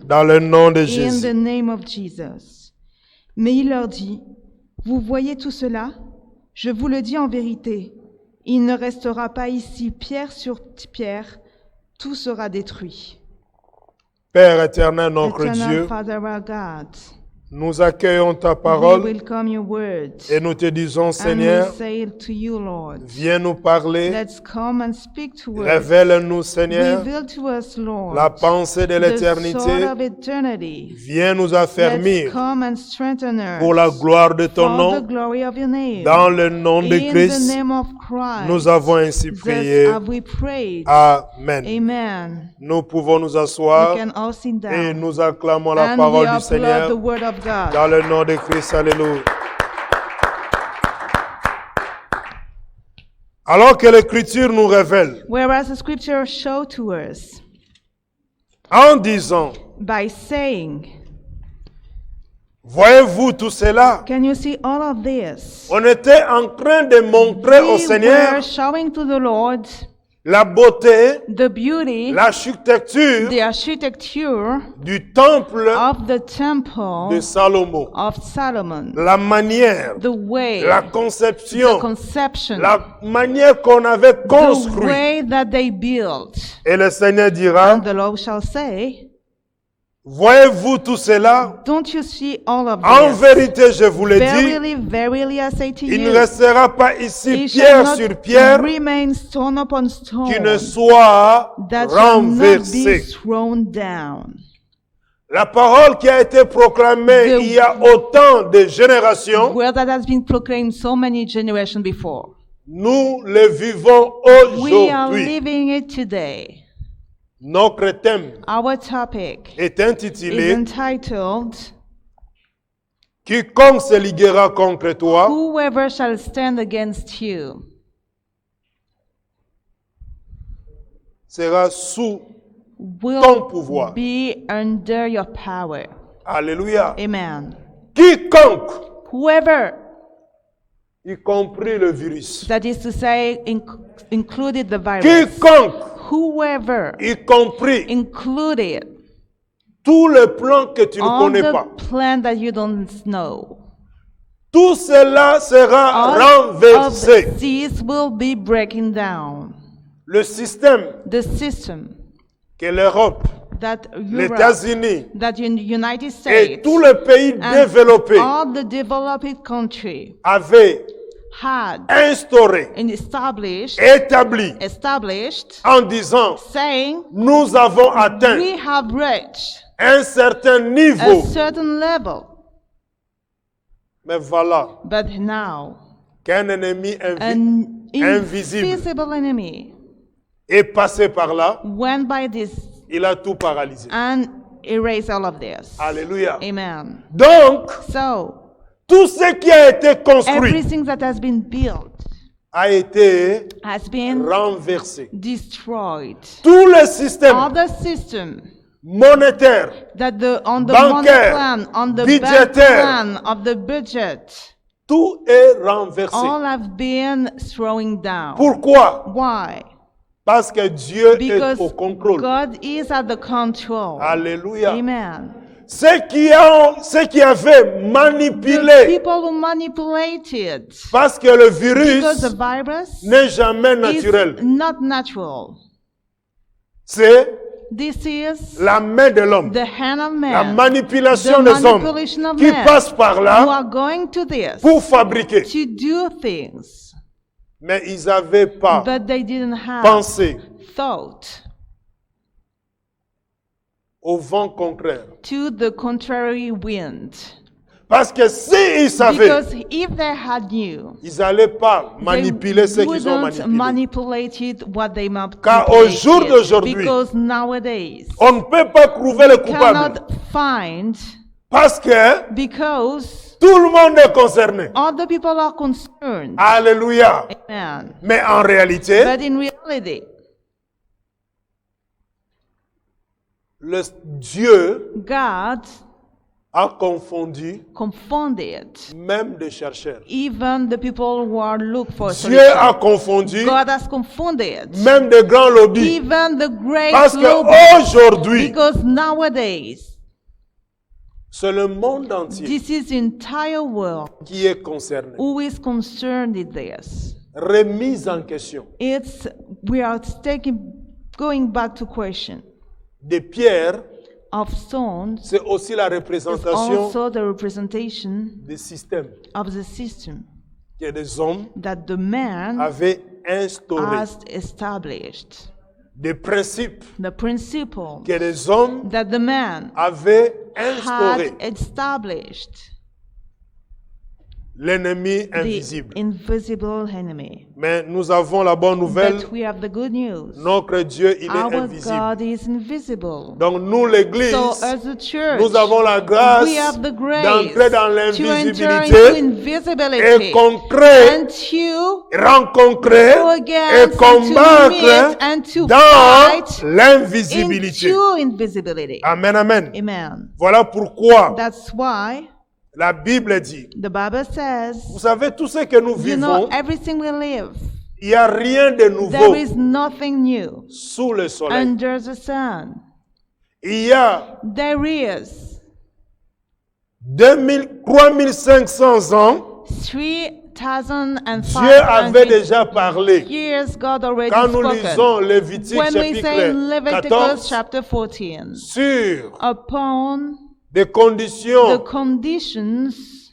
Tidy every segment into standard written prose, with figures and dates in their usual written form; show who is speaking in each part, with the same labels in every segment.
Speaker 1: Dans le nom de
Speaker 2: In
Speaker 1: Jésus.
Speaker 2: the name of Jesus. Mais il leur dit, vous voyez tout cela? Je vous le dis en vérité, il ne restera pas ici pierre sur pierre, tout sera détruit.
Speaker 1: Père éternel, notre
Speaker 2: Eternal
Speaker 1: Dieu,
Speaker 2: Father our God,
Speaker 1: nous accueillons ta
Speaker 2: we
Speaker 1: parole
Speaker 2: welcome your word.
Speaker 1: et nous te disons,
Speaker 2: And
Speaker 1: Seigneur,
Speaker 2: we say to you, Lord,
Speaker 1: viens nous parler,
Speaker 2: let's come and speak to us.
Speaker 1: révèle-nous, Seigneur,
Speaker 2: Reveal to us, Lord,
Speaker 1: la pensée de
Speaker 2: the
Speaker 1: l'éternité,
Speaker 2: sword of eternity.
Speaker 1: viens nous
Speaker 2: Let's
Speaker 1: affermir
Speaker 2: come and strengthen us
Speaker 1: pour la gloire de ton
Speaker 2: for the
Speaker 1: nom,
Speaker 2: glory of your name.
Speaker 1: dans le nom de
Speaker 2: In the
Speaker 1: Christ,
Speaker 2: name of Christ,
Speaker 1: nous avons ainsi
Speaker 2: thus
Speaker 1: prié.
Speaker 2: have we prayed.
Speaker 1: Amen.
Speaker 2: Amen.
Speaker 1: Nous pouvons nous
Speaker 2: We
Speaker 1: asseoir
Speaker 2: can all sit
Speaker 1: et
Speaker 2: down.
Speaker 1: nous acclamons la
Speaker 2: And we
Speaker 1: parole du
Speaker 2: applaud
Speaker 1: Seigneur
Speaker 2: the word of God.
Speaker 1: dans le nom de Christ. Alléluia. Alors que l'Écriture nous révèle
Speaker 2: Whereas the scripture show to us
Speaker 1: en disant,
Speaker 2: by saying,
Speaker 1: voyez-vous tout cela?
Speaker 2: can you see all of this?
Speaker 1: On était en train de montrer au
Speaker 2: We
Speaker 1: Seigneur
Speaker 2: were showing to the Lord
Speaker 1: la beauté,
Speaker 2: the beauty,
Speaker 1: l'architecture
Speaker 2: the architecture
Speaker 1: du temple
Speaker 2: of the temple
Speaker 1: de Salomon.
Speaker 2: of Solomon,
Speaker 1: La manière,
Speaker 2: the way,
Speaker 1: la
Speaker 2: the
Speaker 1: conception,
Speaker 2: conception,
Speaker 1: la manière qu'on avait
Speaker 2: the
Speaker 1: construit.
Speaker 2: way that they built.
Speaker 1: Et le Seigneur dira,
Speaker 2: And the Lord shall say,
Speaker 1: voyez-vous tout cela?
Speaker 2: don't you see all of
Speaker 1: En
Speaker 2: this?
Speaker 1: vérité, je vous le dis,
Speaker 2: Verily, verily, I say to
Speaker 1: il ne
Speaker 2: you,
Speaker 1: restera pas ici
Speaker 2: it shall
Speaker 1: pierre
Speaker 2: not
Speaker 1: sur pierre
Speaker 2: remain stone upon
Speaker 1: qui ne
Speaker 2: stone
Speaker 1: soit
Speaker 2: that shall not be
Speaker 1: renversé.
Speaker 2: thrown down.
Speaker 1: La parole qui a été proclamée
Speaker 2: The-
Speaker 1: il y a autant de générations,
Speaker 2: Where that has been proclaimed so many generations before.
Speaker 1: nous le vivons
Speaker 2: We are
Speaker 1: aujourd'hui.
Speaker 2: living it today.
Speaker 1: Notre thème
Speaker 2: Our topic
Speaker 1: est
Speaker 2: is
Speaker 1: intitulé
Speaker 2: entitled,
Speaker 1: Quiconque se liguera contre toi
Speaker 2: Whoever shall stand against you
Speaker 1: sera sous ton
Speaker 2: will
Speaker 1: pouvoir.
Speaker 2: be under your power.
Speaker 1: Alléluia.
Speaker 2: Amen.
Speaker 1: Quiconque,
Speaker 2: Whoever,
Speaker 1: y compris le virus.
Speaker 2: that is to say, included the virus.
Speaker 1: Quiconque,
Speaker 2: Whoever,
Speaker 1: y compris
Speaker 2: included
Speaker 1: tous les plans que tu ne
Speaker 2: all
Speaker 1: connais
Speaker 2: the
Speaker 1: pas.
Speaker 2: plan that you don't know.
Speaker 1: Tout cela sera
Speaker 2: All
Speaker 1: renversé.
Speaker 2: of these will be breaking down.
Speaker 1: Le système
Speaker 2: The system
Speaker 1: que l'Europe,
Speaker 2: that
Speaker 1: les
Speaker 2: Europe,
Speaker 1: États-Unis
Speaker 2: that United
Speaker 1: et
Speaker 2: States,
Speaker 1: tous les pays
Speaker 2: and
Speaker 1: développés
Speaker 2: all the developed country
Speaker 1: avaient
Speaker 2: had
Speaker 1: instauré,
Speaker 2: and established
Speaker 1: en disant,
Speaker 2: saying,
Speaker 1: nous avons atteint
Speaker 2: we have reached
Speaker 1: un certain
Speaker 2: a
Speaker 1: niveau.
Speaker 2: certain level.
Speaker 1: Mais voilà
Speaker 2: But now,
Speaker 1: qu'un ennemi
Speaker 2: an
Speaker 1: invisible
Speaker 2: invisible enemy
Speaker 1: est passé par là,
Speaker 2: went by this
Speaker 1: il a tout paralysé.
Speaker 2: and erased all of this.
Speaker 1: Alléluia.
Speaker 2: Amen.
Speaker 1: Donc,
Speaker 2: So,
Speaker 1: tout ce qui a été construit
Speaker 2: everything that has been built
Speaker 1: a été
Speaker 2: has been
Speaker 1: renversé.
Speaker 2: destroyed.
Speaker 1: Tout le système
Speaker 2: All the system
Speaker 1: monétaire,
Speaker 2: that on the money
Speaker 1: bancaire,
Speaker 2: plan, on the
Speaker 1: budgétaire,
Speaker 2: bank plan of the budget,
Speaker 1: tout est renversé.
Speaker 2: all have been throwing down.
Speaker 1: Pourquoi?
Speaker 2: Why?
Speaker 1: Parce que Dieu est
Speaker 2: Because
Speaker 1: au contrôle.
Speaker 2: God is at the control.
Speaker 1: Alléluia.
Speaker 2: Amen.
Speaker 1: Ceux qui avaient
Speaker 2: The
Speaker 1: manipulé,
Speaker 2: people who manipulated,
Speaker 1: parce que le
Speaker 2: because the
Speaker 1: virus
Speaker 2: virus
Speaker 1: n'est jamais naturel.
Speaker 2: is not natural.
Speaker 1: C'est
Speaker 2: This is
Speaker 1: la main de l'homme,
Speaker 2: the hand of
Speaker 1: la
Speaker 2: man,
Speaker 1: manipulation
Speaker 2: the
Speaker 1: des hommes
Speaker 2: manipulation of
Speaker 1: qui
Speaker 2: man,
Speaker 1: passe par
Speaker 2: who
Speaker 1: là
Speaker 2: are going to this
Speaker 1: pour fabriquer.
Speaker 2: to do things,
Speaker 1: Mais ils n'avaient pas
Speaker 2: but they didn't have
Speaker 1: pensé
Speaker 2: thought
Speaker 1: au vent contraire.
Speaker 2: to the contrary wind.
Speaker 1: Parce que s'ils savaient,
Speaker 2: Because if they had knew,
Speaker 1: ils n'allaient pas manipuler
Speaker 2: they
Speaker 1: ce qu'ils ont
Speaker 2: wouldn't
Speaker 1: manipulé.
Speaker 2: manipulated what they
Speaker 1: Car au jour
Speaker 2: manipulated.
Speaker 1: d'aujourd'hui,
Speaker 2: Because nowadays,
Speaker 1: on ne peut pas trouver le coupable.
Speaker 2: cannot find,
Speaker 1: Parce que
Speaker 2: because
Speaker 1: tout le monde est concerné.
Speaker 2: all the people are concerned.
Speaker 1: Alléluia.
Speaker 2: Amen.
Speaker 1: Mais en réalité,
Speaker 2: But in reality,
Speaker 1: le Dieu
Speaker 2: God
Speaker 1: a confondu
Speaker 2: confounded
Speaker 1: même des chercheurs.
Speaker 2: even the people who are looking for
Speaker 1: Dieu a
Speaker 2: solution.
Speaker 1: confondu
Speaker 2: God has confounded
Speaker 1: même des grands lobbies.
Speaker 2: even the great
Speaker 1: Parce que
Speaker 2: lobby.
Speaker 1: aujourd'hui,
Speaker 2: Because nowadays,
Speaker 1: C'est le monde entier
Speaker 2: This is the entire world
Speaker 1: qui est concerné.
Speaker 2: who is concerned with this.
Speaker 1: Remise en question.
Speaker 2: We are going back to question
Speaker 1: Des pierres,
Speaker 2: of stones.
Speaker 1: c'est aussi la
Speaker 2: It's
Speaker 1: représentation
Speaker 2: also the representation
Speaker 1: des systèmes
Speaker 2: of the system
Speaker 1: que des hommes
Speaker 2: that the man
Speaker 1: avaient instaurés,
Speaker 2: has established.
Speaker 1: des principes
Speaker 2: The principle
Speaker 1: que les hommes
Speaker 2: that the man
Speaker 1: avaient
Speaker 2: had
Speaker 1: instaurés.
Speaker 2: established.
Speaker 1: L'ennemi
Speaker 2: The
Speaker 1: invisible.
Speaker 2: invisible enemy.
Speaker 1: Mais nous avons la bonne nouvelle.
Speaker 2: But we have the good news.
Speaker 1: Notre Dieu, il est
Speaker 2: Our
Speaker 1: invisible.
Speaker 2: God is invisible.
Speaker 1: Donc nous, l'Église,
Speaker 2: So as a church,
Speaker 1: nous avons la grâce
Speaker 2: we have the grace
Speaker 1: d'entrer dans
Speaker 2: to enter into
Speaker 1: l'invisibilité
Speaker 2: invisibility
Speaker 1: et concret,
Speaker 2: and to
Speaker 1: rencontrer
Speaker 2: go
Speaker 1: et
Speaker 2: against and to
Speaker 1: combattre
Speaker 2: meet and to
Speaker 1: dans
Speaker 2: fight
Speaker 1: l'invisibilité.
Speaker 2: into invisibility.
Speaker 1: Amen, amen.
Speaker 2: Amen.
Speaker 1: Voilà pourquoi
Speaker 2: That's why
Speaker 1: la Bible dit,
Speaker 2: the Bible says,
Speaker 1: vous savez, tout ce que nous
Speaker 2: you know,
Speaker 1: vivons,
Speaker 2: everything we live,
Speaker 1: il n'y a rien de
Speaker 2: there
Speaker 1: nouveau
Speaker 2: is nothing new
Speaker 1: sous le soleil.
Speaker 2: under the sun.
Speaker 1: Il y a
Speaker 2: There is
Speaker 1: 3500 ans,
Speaker 2: 3,500
Speaker 1: Dieu avait déjà parlé.
Speaker 2: years God already
Speaker 1: Quand nous
Speaker 2: spoken.
Speaker 1: lisons Lévitique
Speaker 2: When we say in
Speaker 1: chapitre
Speaker 2: Leviticus
Speaker 1: 14
Speaker 2: chapter 14,
Speaker 1: sur
Speaker 2: upon
Speaker 1: des
Speaker 2: the
Speaker 1: conditions
Speaker 2: conditions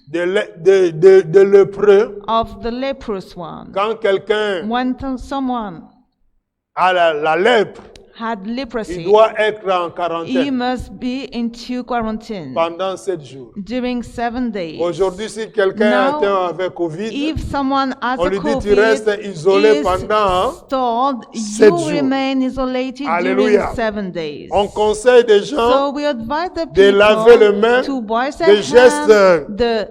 Speaker 1: de lépreux,
Speaker 2: of the leprous one,
Speaker 1: quand quelqu'un
Speaker 2: when someone
Speaker 1: a la lèpre,
Speaker 2: had
Speaker 1: il
Speaker 2: leprosy,
Speaker 1: doit être en
Speaker 2: he
Speaker 1: quarantaine
Speaker 2: must be into quarantine
Speaker 1: pendant 7 jours.
Speaker 2: during 7 days.
Speaker 1: Aujourd'hui, si quelqu'un
Speaker 2: Now,
Speaker 1: est atteint avec Covid,
Speaker 2: If someone has
Speaker 1: on
Speaker 2: a
Speaker 1: lui dit tu restes
Speaker 2: COVID,
Speaker 1: isolé
Speaker 2: is
Speaker 1: pendant
Speaker 2: told
Speaker 1: 7
Speaker 2: you
Speaker 1: jours.
Speaker 2: remain isolated
Speaker 1: Alléluia.
Speaker 2: during 7 days.
Speaker 1: on conseille des gens
Speaker 2: So we advise the
Speaker 1: de laver les
Speaker 2: people
Speaker 1: mains,
Speaker 2: to wash
Speaker 1: des
Speaker 2: their
Speaker 1: gestes,
Speaker 2: hands,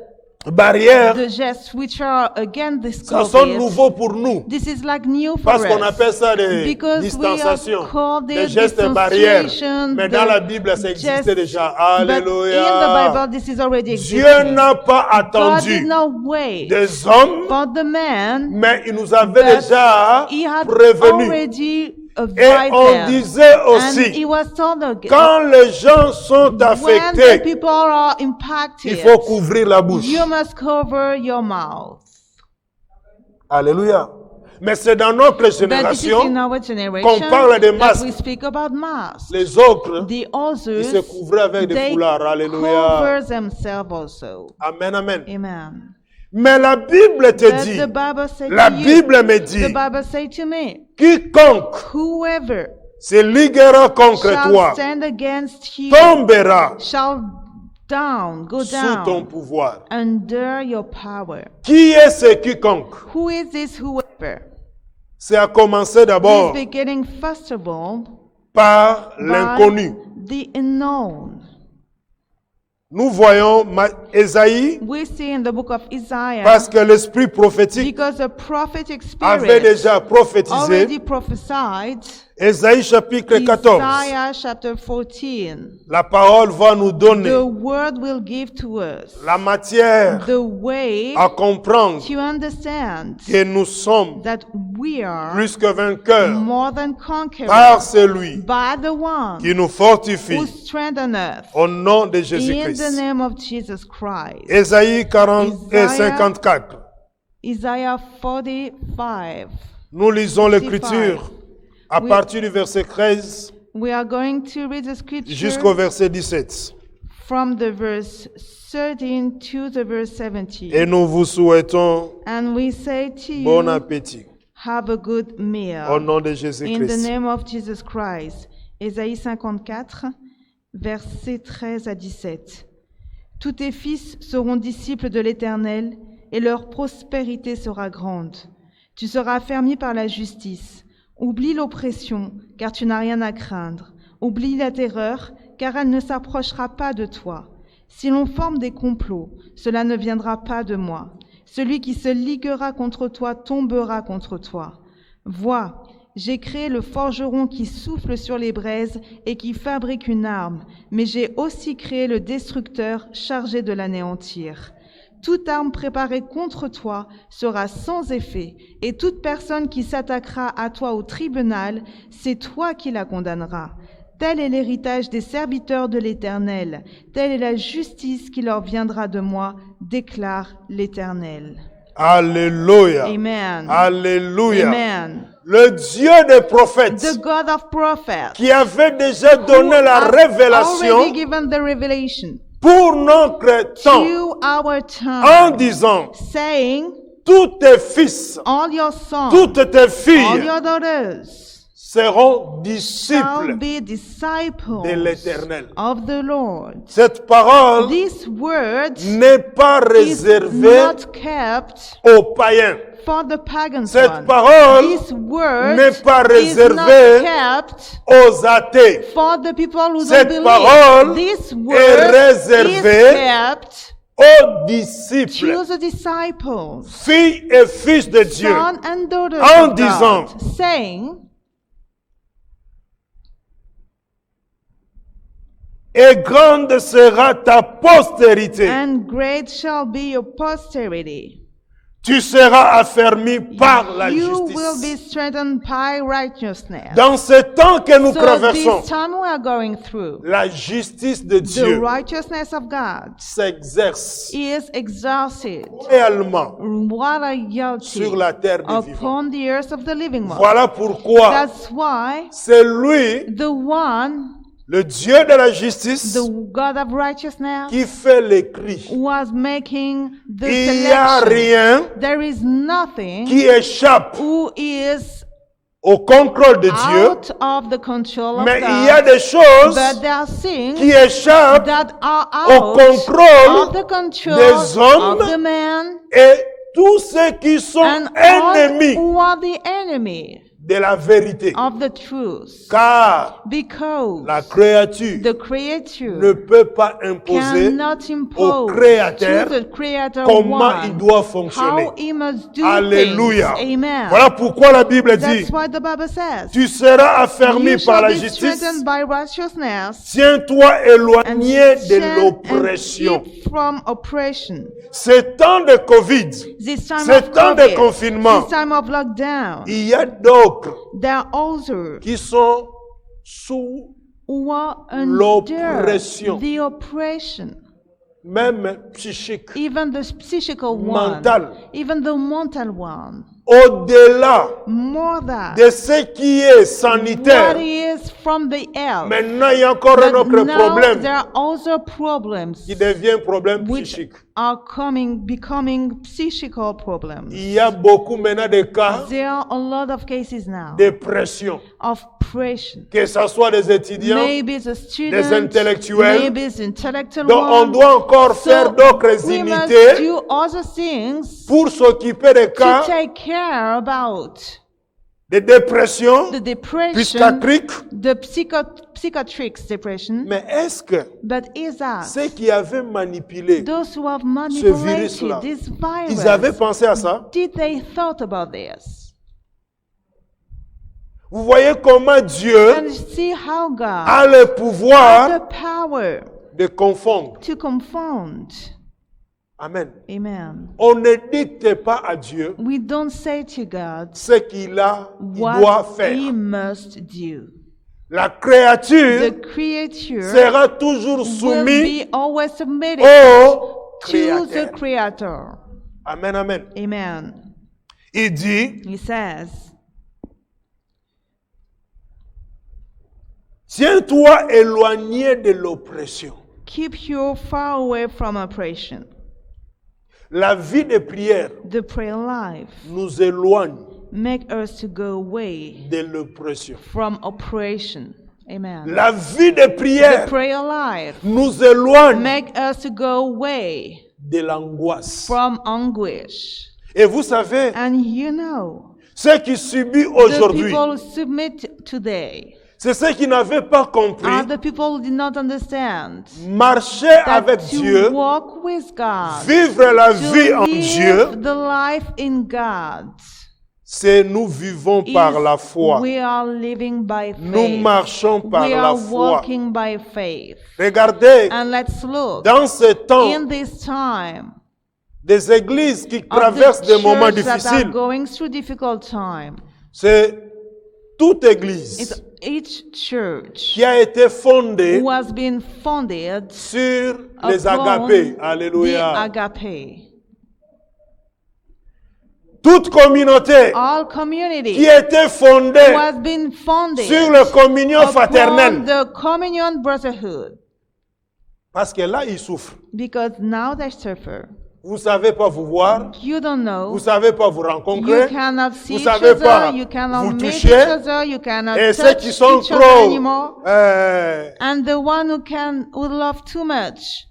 Speaker 1: barrières.
Speaker 2: the gestes which are against this
Speaker 1: Ça sonne
Speaker 2: COVID.
Speaker 1: nouveau pour nous.
Speaker 2: This is like new for
Speaker 1: Parce qu'on
Speaker 2: us.
Speaker 1: appelle ça des
Speaker 2: Because
Speaker 1: distanciations,
Speaker 2: we have called
Speaker 1: des
Speaker 2: it
Speaker 1: gestes barrières.
Speaker 2: distanciation,
Speaker 1: Mais dans
Speaker 2: the
Speaker 1: la Bible, ça existait
Speaker 2: just-
Speaker 1: déjà.
Speaker 2: But in the
Speaker 1: Alléluia.
Speaker 2: Bible, this is already
Speaker 1: Dieu
Speaker 2: existing.
Speaker 1: n'a pas
Speaker 2: God
Speaker 1: attendu
Speaker 2: did not wait
Speaker 1: des hommes,
Speaker 2: for the man,
Speaker 1: mais il nous avait
Speaker 2: but
Speaker 1: déjà
Speaker 2: he had
Speaker 1: prévenus.
Speaker 2: already
Speaker 1: Et
Speaker 2: advised
Speaker 1: on
Speaker 2: them.
Speaker 1: disait
Speaker 2: And he
Speaker 1: aussi,
Speaker 2: was told again,
Speaker 1: quand les gens sont
Speaker 2: when the
Speaker 1: affectés,
Speaker 2: people are
Speaker 1: il
Speaker 2: impacted,
Speaker 1: faut couvrir la bouche.
Speaker 2: you must cover your mouth.
Speaker 1: Alléluia. Mais c'est dans notre
Speaker 2: But this is in
Speaker 1: génération,
Speaker 2: our generation
Speaker 1: qu'on parle des
Speaker 2: that
Speaker 1: masques.
Speaker 2: we speak about masks.
Speaker 1: les autres,
Speaker 2: The
Speaker 1: ils
Speaker 2: others,
Speaker 1: se couvraient avec des
Speaker 2: they
Speaker 1: foulards. Alléluia.
Speaker 2: cover themselves also.
Speaker 1: Amen, amen.
Speaker 2: Amen.
Speaker 1: Mais la Bible te
Speaker 2: But
Speaker 1: dit,
Speaker 2: the Bible said
Speaker 1: la
Speaker 2: to you,
Speaker 1: Bible me
Speaker 2: the
Speaker 1: dit,
Speaker 2: Bible said to me,
Speaker 1: quiconque
Speaker 2: whoever
Speaker 1: se liguera contre
Speaker 2: shall
Speaker 1: toi
Speaker 2: stand against you
Speaker 1: tombera
Speaker 2: shall go
Speaker 1: sous ton
Speaker 2: down
Speaker 1: pouvoir.
Speaker 2: under your power.
Speaker 1: Qui est ce quiconque?
Speaker 2: Who is this whoever?
Speaker 1: C'est à commencer
Speaker 2: He's
Speaker 1: d'abord
Speaker 2: beginning first of all
Speaker 1: par
Speaker 2: by
Speaker 1: l'inconnu.
Speaker 2: the unknown.
Speaker 1: Nous voyons Ésaïe
Speaker 2: We see in the book of Isaiah,
Speaker 1: parce que l'esprit prophétique
Speaker 2: because the prophetic
Speaker 1: avait
Speaker 2: spirit
Speaker 1: déjà prophétisé.
Speaker 2: already prophesied,
Speaker 1: Ésaïe chapitre 14.
Speaker 2: Isaiah chapter 14,
Speaker 1: La parole va nous
Speaker 2: the
Speaker 1: donner
Speaker 2: word will give to us
Speaker 1: la matière
Speaker 2: the way
Speaker 1: à comprendre
Speaker 2: to understand
Speaker 1: que nous sommes
Speaker 2: that we are
Speaker 1: plus que vainqueurs
Speaker 2: more than
Speaker 1: par
Speaker 2: conquerors
Speaker 1: celui
Speaker 2: by the one
Speaker 1: qui nous fortifie
Speaker 2: who strengthens us
Speaker 1: au nom de
Speaker 2: in the
Speaker 1: Jésus-Christ.
Speaker 2: name of Jesus Christ.
Speaker 1: Ésaïe 40 et
Speaker 2: Isaiah
Speaker 1: 54.
Speaker 2: Isaiah 45.
Speaker 1: Nous lisons
Speaker 2: 55.
Speaker 1: l'écriture à
Speaker 2: Oui.
Speaker 1: partir du verset 13
Speaker 2: We are going to read the scripture
Speaker 1: jusqu'au verset 17.
Speaker 2: from the verse 13 to the verse 17.
Speaker 1: Et nous vous souhaitons
Speaker 2: And we say to you,
Speaker 1: bon appétit
Speaker 2: have a good meal.
Speaker 1: au nom de
Speaker 2: In the
Speaker 1: Jésus-Christ.
Speaker 2: name of Jesus Christ. Ésaïe 54, versets 13 à 17. Tous tes fils seront disciples de l'Éternel, et leur prospérité sera grande. Tu seras affermi par la justice. Oublie l'oppression, car tu n'as rien à craindre. Oublie la terreur, car elle ne s'approchera pas de toi. Si l'on forme des complots, cela ne viendra pas de moi. Celui qui se liguera contre toi tombera contre toi. Vois, j'ai créé le forgeron qui souffle sur les braises et qui fabrique une arme, mais j'ai aussi créé le destructeur chargé de l'anéantir. Toute arme préparée contre toi sera sans effet, et toute personne qui s'attaquera à toi au tribunal, c'est toi qui la condamneras. Tel est l'héritage des serviteurs de l'Éternel. Telle est la justice qui leur viendra de moi, déclare l'Éternel.
Speaker 1: Alléluia.
Speaker 2: Amen.
Speaker 1: Alléluia.
Speaker 2: Amen.
Speaker 1: Le Dieu des prophètes
Speaker 2: The God of prophets,
Speaker 1: qui avait déjà donné la
Speaker 2: has
Speaker 1: révélation
Speaker 2: already given the revelation
Speaker 1: pour notre temps
Speaker 2: to our
Speaker 1: en
Speaker 2: time,
Speaker 1: disant,
Speaker 2: saying,
Speaker 1: tous tes fils,
Speaker 2: all your sons,
Speaker 1: toutes tes
Speaker 2: all
Speaker 1: filles
Speaker 2: your daughters
Speaker 1: seront
Speaker 2: shall
Speaker 1: disciples
Speaker 2: be disciples
Speaker 1: de l'Éternel.
Speaker 2: of the Lord.
Speaker 1: Cette parole
Speaker 2: This word
Speaker 1: n'est pas
Speaker 2: is
Speaker 1: réservée
Speaker 2: not kept
Speaker 1: aux païens.
Speaker 2: for the pagans.
Speaker 1: Cette parole
Speaker 2: This word
Speaker 1: n'est pas
Speaker 2: is not
Speaker 1: réservée
Speaker 2: kept
Speaker 1: aux athées.
Speaker 2: for the people who don't
Speaker 1: Cette
Speaker 2: believe.
Speaker 1: parole
Speaker 2: This
Speaker 1: est
Speaker 2: word
Speaker 1: réservée
Speaker 2: is kept
Speaker 1: aux disciples,
Speaker 2: to the disciples,
Speaker 1: filles et fils de Dieu,
Speaker 2: sons and daughters
Speaker 1: en
Speaker 2: of
Speaker 1: disant,
Speaker 2: God, saying,
Speaker 1: et grande sera ta postérité.
Speaker 2: and great shall be your posterity.
Speaker 1: Tu seras affermi par la
Speaker 2: You will be
Speaker 1: justice.
Speaker 2: strengthened by righteousness.
Speaker 1: Dans ce temps que nous
Speaker 2: So
Speaker 1: traversons,
Speaker 2: this time we are going through,
Speaker 1: la justice de
Speaker 2: the
Speaker 1: Dieu
Speaker 2: righteousness of God
Speaker 1: s'exerce
Speaker 2: is exhausted,
Speaker 1: réellement
Speaker 2: royalty
Speaker 1: sur la terre des vivants.
Speaker 2: upon the earth of the living one.
Speaker 1: Voilà pourquoi
Speaker 2: That's why
Speaker 1: c'est lui,
Speaker 2: the one,
Speaker 1: le Dieu de la justice,
Speaker 2: the God of righteousness,
Speaker 1: qui fait l'écrit.
Speaker 2: was making the
Speaker 1: Il n'y a
Speaker 2: selection.
Speaker 1: rien
Speaker 2: There is nothing
Speaker 1: qui échappe
Speaker 2: who is
Speaker 1: au contrôle de Dieu,
Speaker 2: out of the control of
Speaker 1: mais il y a
Speaker 2: God,
Speaker 1: des choses
Speaker 2: but there are things
Speaker 1: qui échappent
Speaker 2: that are
Speaker 1: au
Speaker 2: out
Speaker 1: contrôle
Speaker 2: of the control
Speaker 1: des hommes
Speaker 2: of the man
Speaker 1: et tous ceux qui sont
Speaker 2: and all
Speaker 1: ennemis
Speaker 2: who are the enemy
Speaker 1: de la vérité.
Speaker 2: of the truth.
Speaker 1: Car
Speaker 2: Because
Speaker 1: la créature
Speaker 2: the creature
Speaker 1: ne peut pas imposer
Speaker 2: cannot
Speaker 1: au
Speaker 2: impose
Speaker 1: Créateur
Speaker 2: to the Creator
Speaker 1: comment il
Speaker 2: one
Speaker 1: doit fonctionner.
Speaker 2: how he must do
Speaker 1: Alléluia.
Speaker 2: things. Amen.
Speaker 1: Voilà pourquoi la Bible dit,
Speaker 2: That's what the Bible says.
Speaker 1: tu seras affermi
Speaker 2: You
Speaker 1: par
Speaker 2: shall
Speaker 1: la
Speaker 2: be
Speaker 1: justice.
Speaker 2: strengthened by righteousness
Speaker 1: Tiens-toi
Speaker 2: and
Speaker 1: éloigné de
Speaker 2: stand and
Speaker 1: l'oppression.
Speaker 2: keep from oppression.
Speaker 1: Ce temps de Covid,
Speaker 2: This time
Speaker 1: ce
Speaker 2: of
Speaker 1: temps de
Speaker 2: COVID,
Speaker 1: confinement,
Speaker 2: this time of lockdown,
Speaker 1: il y a d'autres
Speaker 2: there are others
Speaker 1: qui sont sous
Speaker 2: who are under
Speaker 1: l'oppression,
Speaker 2: the oppression,
Speaker 1: même psychique,
Speaker 2: even the psychical one,
Speaker 1: mentale,
Speaker 2: even the mental one,
Speaker 1: au-delà
Speaker 2: more than
Speaker 1: de ce qui est
Speaker 2: what
Speaker 1: sanitaire.
Speaker 2: is from the health.
Speaker 1: Maintenant, il y a encore un
Speaker 2: But
Speaker 1: autre
Speaker 2: now
Speaker 1: problème
Speaker 2: there are other problems
Speaker 1: qui devient problème
Speaker 2: which
Speaker 1: psychique.
Speaker 2: are becoming psychical problems.
Speaker 1: Il y a beaucoup maintenant de cas
Speaker 2: There are a lot of cases now
Speaker 1: de pression,
Speaker 2: of oppression.
Speaker 1: que ce soit des étudiants,
Speaker 2: Maybe the students,
Speaker 1: des intellectuels.
Speaker 2: maybe the intellectual
Speaker 1: Donc, on
Speaker 2: one.
Speaker 1: doit encore
Speaker 2: So
Speaker 1: faire d'autres
Speaker 2: we must
Speaker 1: unités
Speaker 2: do other things
Speaker 1: pour s'occuper des
Speaker 2: to
Speaker 1: cas
Speaker 2: take care about
Speaker 1: de dépression
Speaker 2: the depression,
Speaker 1: psychiatrique.
Speaker 2: the psychiatric depression.
Speaker 1: Mais est-ce que
Speaker 2: But is that
Speaker 1: ceux qui avaient manipulé,
Speaker 2: those who have
Speaker 1: ce virus-là,
Speaker 2: manipulated this
Speaker 1: ils avaient
Speaker 2: virus,
Speaker 1: pensé à ça?
Speaker 2: did they thought about this?
Speaker 1: Vous voyez comment Dieu
Speaker 2: And see how God
Speaker 1: a le pouvoir
Speaker 2: has the power
Speaker 1: de confondre.
Speaker 2: to confound.
Speaker 1: Amen.
Speaker 2: Amen.
Speaker 1: On ne dicte pas à Dieu
Speaker 2: We don't say to God
Speaker 1: ce qu'il doit
Speaker 2: what
Speaker 1: faire.
Speaker 2: he must do.
Speaker 1: La
Speaker 2: The
Speaker 1: créature
Speaker 2: creature
Speaker 1: sera toujours
Speaker 2: will
Speaker 1: soumise
Speaker 2: be always submitted
Speaker 1: au
Speaker 2: to the
Speaker 1: Créateur.
Speaker 2: Creator.
Speaker 1: Amen, amen.
Speaker 2: Amen.
Speaker 1: Il dit,
Speaker 2: He says,
Speaker 1: tiens-toi éloigné de l'oppression.
Speaker 2: keep you far away from oppression.
Speaker 1: La vie de prière
Speaker 2: The prayer life
Speaker 1: nous éloigne
Speaker 2: make us to go away
Speaker 1: de l'oppression.
Speaker 2: from oppression. Amen.
Speaker 1: La vie de
Speaker 2: The
Speaker 1: prière
Speaker 2: prayer life
Speaker 1: nous éloigne
Speaker 2: make us to go away
Speaker 1: de l'angoisse.
Speaker 2: from anguish.
Speaker 1: Et vous savez,
Speaker 2: And you know,
Speaker 1: ceux qui subissent
Speaker 2: the
Speaker 1: aujourd'hui,
Speaker 2: people who submit today
Speaker 1: c'est ceux qui n'avaient pas compris
Speaker 2: are the people who did not understand
Speaker 1: marcher
Speaker 2: that
Speaker 1: avec
Speaker 2: to
Speaker 1: Dieu,
Speaker 2: walk with God,
Speaker 1: vivre la
Speaker 2: to
Speaker 1: vie en Dieu,
Speaker 2: live the life in God,
Speaker 1: c'est nous vivons par la foi.
Speaker 2: we are living by
Speaker 1: Nous
Speaker 2: faith.
Speaker 1: marchons par
Speaker 2: We
Speaker 1: la
Speaker 2: are
Speaker 1: foi.
Speaker 2: walking by faith.
Speaker 1: Regardez,
Speaker 2: And let's look
Speaker 1: dans ce temps,
Speaker 2: in this time
Speaker 1: des églises qui
Speaker 2: of
Speaker 1: traversent
Speaker 2: the
Speaker 1: des moments
Speaker 2: church that are
Speaker 1: difficiles,
Speaker 2: going through difficult time.
Speaker 1: c'est toute église
Speaker 2: It's each church
Speaker 1: qui a été fondée
Speaker 2: who has been founded
Speaker 1: sur les
Speaker 2: upon
Speaker 1: agapés.
Speaker 2: the
Speaker 1: Alléluia.
Speaker 2: agape.
Speaker 1: Toute communauté
Speaker 2: All
Speaker 1: qui
Speaker 2: community
Speaker 1: a été
Speaker 2: who
Speaker 1: fondée
Speaker 2: has been founded
Speaker 1: sur la communion
Speaker 2: upon
Speaker 1: fraternelle.
Speaker 2: the communion brotherhood.
Speaker 1: Parce que là, ils souffrent.
Speaker 2: Because now they suffer.
Speaker 1: Vous ne savez pas vous voir.
Speaker 2: You don't
Speaker 1: Vous
Speaker 2: know.
Speaker 1: ne savez pas vous
Speaker 2: You
Speaker 1: rencontrer.
Speaker 2: cannot see
Speaker 1: Vous
Speaker 2: each
Speaker 1: savez pas
Speaker 2: other. You cannot
Speaker 1: vous
Speaker 2: meet
Speaker 1: toucher.
Speaker 2: each other. You cannot
Speaker 1: Et ceux
Speaker 2: touch
Speaker 1: qui sont
Speaker 2: each other
Speaker 1: trop...
Speaker 2: anymore.
Speaker 1: euh,
Speaker 2: And the one who love too much.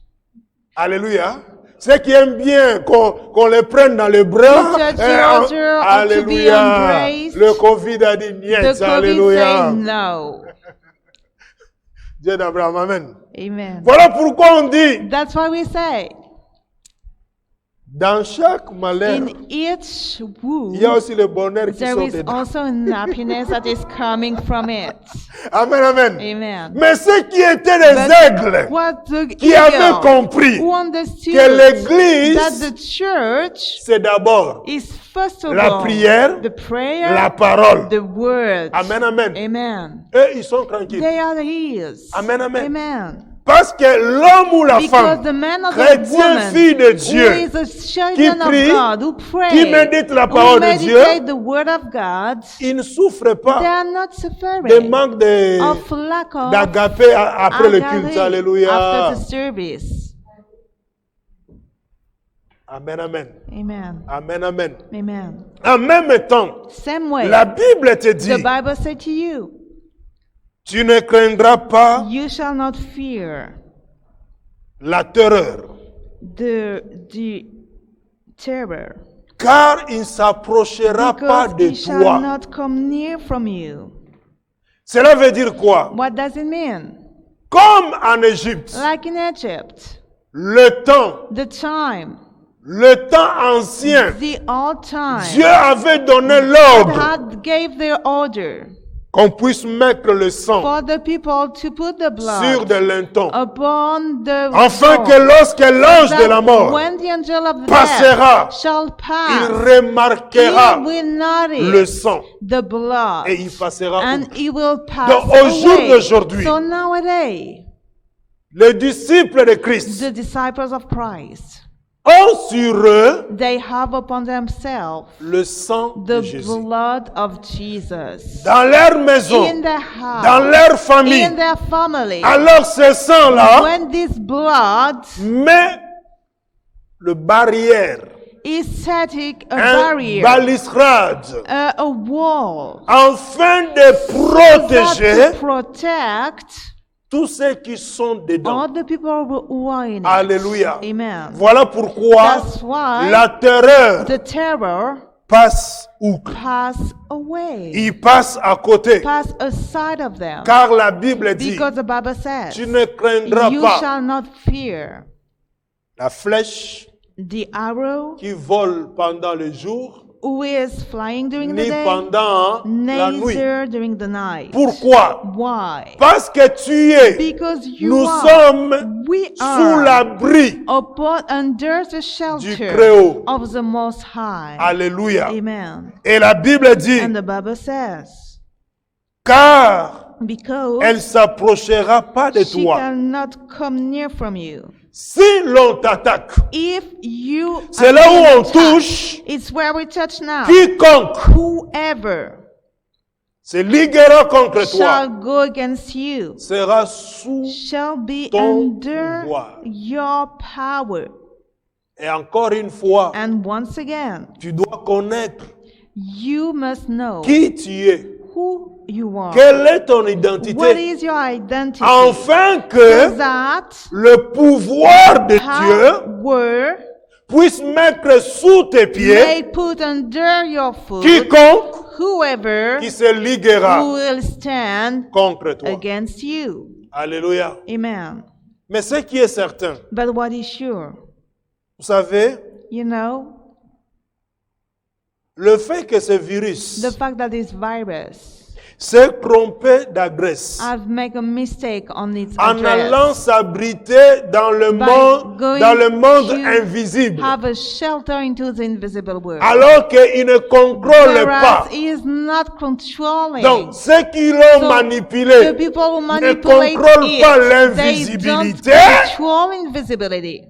Speaker 1: alléluia. Ceux qui aiment bien qu'on les prenne dans les bras.
Speaker 2: To touch the other or to be
Speaker 1: Alléluia.
Speaker 2: embraced.
Speaker 1: Le Covid a dit
Speaker 2: The
Speaker 1: niet.
Speaker 2: COVID
Speaker 1: Alléluia.
Speaker 2: say no.
Speaker 1: Dieu d'Abraham. Amen.
Speaker 2: Amen.
Speaker 1: Voilà pourquoi on dit,
Speaker 2: That's why we say,
Speaker 1: dans chaque malheur,
Speaker 2: in each
Speaker 1: il y a
Speaker 2: wound,
Speaker 1: aussi le bonheur qui
Speaker 2: there
Speaker 1: sort
Speaker 2: is
Speaker 1: dedans.
Speaker 2: also an happiness that is coming from it.
Speaker 1: Amen, amen.
Speaker 2: Amen.
Speaker 1: Mais ceux qui étaient des
Speaker 2: But
Speaker 1: aigles,
Speaker 2: what the
Speaker 1: qui avaient
Speaker 2: eagle
Speaker 1: compris
Speaker 2: who understood
Speaker 1: que l'Église,
Speaker 2: that the church
Speaker 1: c'est d'abord
Speaker 2: is first of
Speaker 1: la
Speaker 2: all
Speaker 1: prière,
Speaker 2: the prayer,
Speaker 1: la parole.
Speaker 2: the word.
Speaker 1: Amen, amen.
Speaker 2: Amen.
Speaker 1: Eux, ils sont tranquilles.
Speaker 2: They are his.
Speaker 1: Amen, amen.
Speaker 2: Amen.
Speaker 1: Parce que l'homme ou la
Speaker 2: Because the
Speaker 1: femme,
Speaker 2: man or the
Speaker 1: chrétien,
Speaker 2: woman
Speaker 1: fille de
Speaker 2: who
Speaker 1: Dieu,
Speaker 2: is a children
Speaker 1: prie,
Speaker 2: of God, who pray,
Speaker 1: qui médite la
Speaker 2: who
Speaker 1: parole de Dieu,
Speaker 2: meditate the word of God,
Speaker 1: ils ne souffrent
Speaker 2: they
Speaker 1: pas
Speaker 2: are not
Speaker 1: de
Speaker 2: suffering
Speaker 1: manque
Speaker 2: of lack of
Speaker 1: d'agapé après le culte.
Speaker 2: agape
Speaker 1: Alléluia.
Speaker 2: after the service.
Speaker 1: Amen, amen.
Speaker 2: Amen.
Speaker 1: Amen, amen.
Speaker 2: Amen.
Speaker 1: En même temps,
Speaker 2: Same way,
Speaker 1: la Bible te dit,
Speaker 2: the Bible said to you,
Speaker 1: tu ne craindras pas
Speaker 2: you shall not fear
Speaker 1: la terreur,
Speaker 2: the terror,
Speaker 1: car il ne s'approchera pas
Speaker 2: because
Speaker 1: de
Speaker 2: it shall
Speaker 1: toi.
Speaker 2: not come near from you.
Speaker 1: Cela veut dire quoi?
Speaker 2: What does it mean?
Speaker 1: Comme en Égypte,
Speaker 2: Like in Egypt,
Speaker 1: le temps ancien,
Speaker 2: the old time,
Speaker 1: Dieu avait donné
Speaker 2: God
Speaker 1: l'ordre
Speaker 2: had gave the order
Speaker 1: qu'on puisse mettre le sang
Speaker 2: for the people to put the
Speaker 1: sur
Speaker 2: blood
Speaker 1: des lintons,
Speaker 2: upon the
Speaker 1: afin
Speaker 2: door,
Speaker 1: que lorsque l'ange de la
Speaker 2: that
Speaker 1: mort
Speaker 2: when the angel of the
Speaker 1: passera,
Speaker 2: death shall
Speaker 1: il
Speaker 2: pass,
Speaker 1: remarquera
Speaker 2: he will
Speaker 1: le
Speaker 2: notice
Speaker 1: sang
Speaker 2: the blood,
Speaker 1: et il passera.
Speaker 2: and he will pass
Speaker 1: Donc, au jour
Speaker 2: away.
Speaker 1: d'aujourd'hui,
Speaker 2: So nowadays,
Speaker 1: Les disciples de Christ
Speaker 2: the disciples of Christ,
Speaker 1: ont sur eux
Speaker 2: they have upon themselves
Speaker 1: le sang
Speaker 2: the
Speaker 1: de Jésus.
Speaker 2: blood of Jesus
Speaker 1: Dans leur maison,
Speaker 2: in their house,
Speaker 1: dans leur famille.
Speaker 2: in their family.
Speaker 1: Alors ce sang-là
Speaker 2: When this blood
Speaker 1: met le barrière,
Speaker 2: is setting a
Speaker 1: un
Speaker 2: barrier,
Speaker 1: balustrade,
Speaker 2: a wall,
Speaker 1: afin de
Speaker 2: that
Speaker 1: protéger
Speaker 2: to protect
Speaker 1: tous ceux qui sont dedans.
Speaker 2: all the people who are in it.
Speaker 1: Alléluia.
Speaker 2: Amen.
Speaker 1: Voilà pourquoi
Speaker 2: That's why
Speaker 1: la terreur
Speaker 2: the terror
Speaker 1: passe outre.
Speaker 2: pass away,
Speaker 1: Il passe à côté.
Speaker 2: pass aside of them,
Speaker 1: Car la Bible dit,
Speaker 2: because the Bible says,
Speaker 1: tu ne craindras
Speaker 2: you
Speaker 1: pas
Speaker 2: shall not fear
Speaker 1: la flèche
Speaker 2: the arrow
Speaker 1: qui vole pendant le jour,
Speaker 2: who is flying during the
Speaker 1: ni
Speaker 2: day,
Speaker 1: pendant la nuit.
Speaker 2: neither during the night.
Speaker 1: Pourquoi?
Speaker 2: Why?
Speaker 1: Parce que tu es,
Speaker 2: Because you
Speaker 1: nous
Speaker 2: are,
Speaker 1: sommes
Speaker 2: we
Speaker 1: sous
Speaker 2: are
Speaker 1: l'abri
Speaker 2: upon under the
Speaker 1: du
Speaker 2: shelter
Speaker 1: Très-Haut.
Speaker 2: of the Most High.
Speaker 1: Alléluia.
Speaker 2: Amen.
Speaker 1: Et la Bible dit,
Speaker 2: And the Bible says,
Speaker 1: car
Speaker 2: because
Speaker 1: elle s'approchera pas de
Speaker 2: she
Speaker 1: toi.
Speaker 2: cannot come near from you.
Speaker 1: Si l'on t'attaque,
Speaker 2: If you
Speaker 1: c'est
Speaker 2: are
Speaker 1: là où
Speaker 2: being
Speaker 1: on
Speaker 2: attacked,
Speaker 1: touche
Speaker 2: it's where we touch now.
Speaker 1: quiconque
Speaker 2: Whoever
Speaker 1: se liguera contre
Speaker 2: shall
Speaker 1: toi
Speaker 2: go against you
Speaker 1: sera sous.
Speaker 2: shall be
Speaker 1: ton
Speaker 2: under
Speaker 1: pouvoir.
Speaker 2: your power.
Speaker 1: Et encore une fois,
Speaker 2: And once again,
Speaker 1: tu dois connaître
Speaker 2: you must know
Speaker 1: qui tu es.
Speaker 2: who you are.
Speaker 1: Quelle est ton
Speaker 2: What
Speaker 1: identité?
Speaker 2: is your identity?
Speaker 1: Afin
Speaker 2: So
Speaker 1: que
Speaker 2: that
Speaker 1: le pouvoir de Dieu
Speaker 2: power
Speaker 1: puisse mettre sous tes pieds
Speaker 2: may put under your foot
Speaker 1: quiconque
Speaker 2: whoever
Speaker 1: qui se liguera
Speaker 2: who will stand
Speaker 1: contre toi.
Speaker 2: against you.
Speaker 1: Alléluia.
Speaker 2: Amen.
Speaker 1: Mais ce qui est certain,
Speaker 2: But what is sure,
Speaker 1: vous savez,
Speaker 2: you know,
Speaker 1: le fait que ce virus
Speaker 2: the fact that this virus,
Speaker 1: s'est trompé d'adresse
Speaker 2: have made a mistake on its
Speaker 1: en
Speaker 2: address.
Speaker 1: allant s'abriter dans le monde
Speaker 2: to
Speaker 1: invisible,
Speaker 2: have a shelter into the invisible world.
Speaker 1: alors qu'il ne contrôle pas.
Speaker 2: Whereas he is not controlling.
Speaker 1: Donc, ceux qui l'ont
Speaker 2: So,
Speaker 1: manipulé
Speaker 2: the people who
Speaker 1: ne
Speaker 2: manipulate
Speaker 1: contrôlent
Speaker 2: it,
Speaker 1: pas
Speaker 2: they don't
Speaker 1: l'invisibilité.
Speaker 2: control invisibility.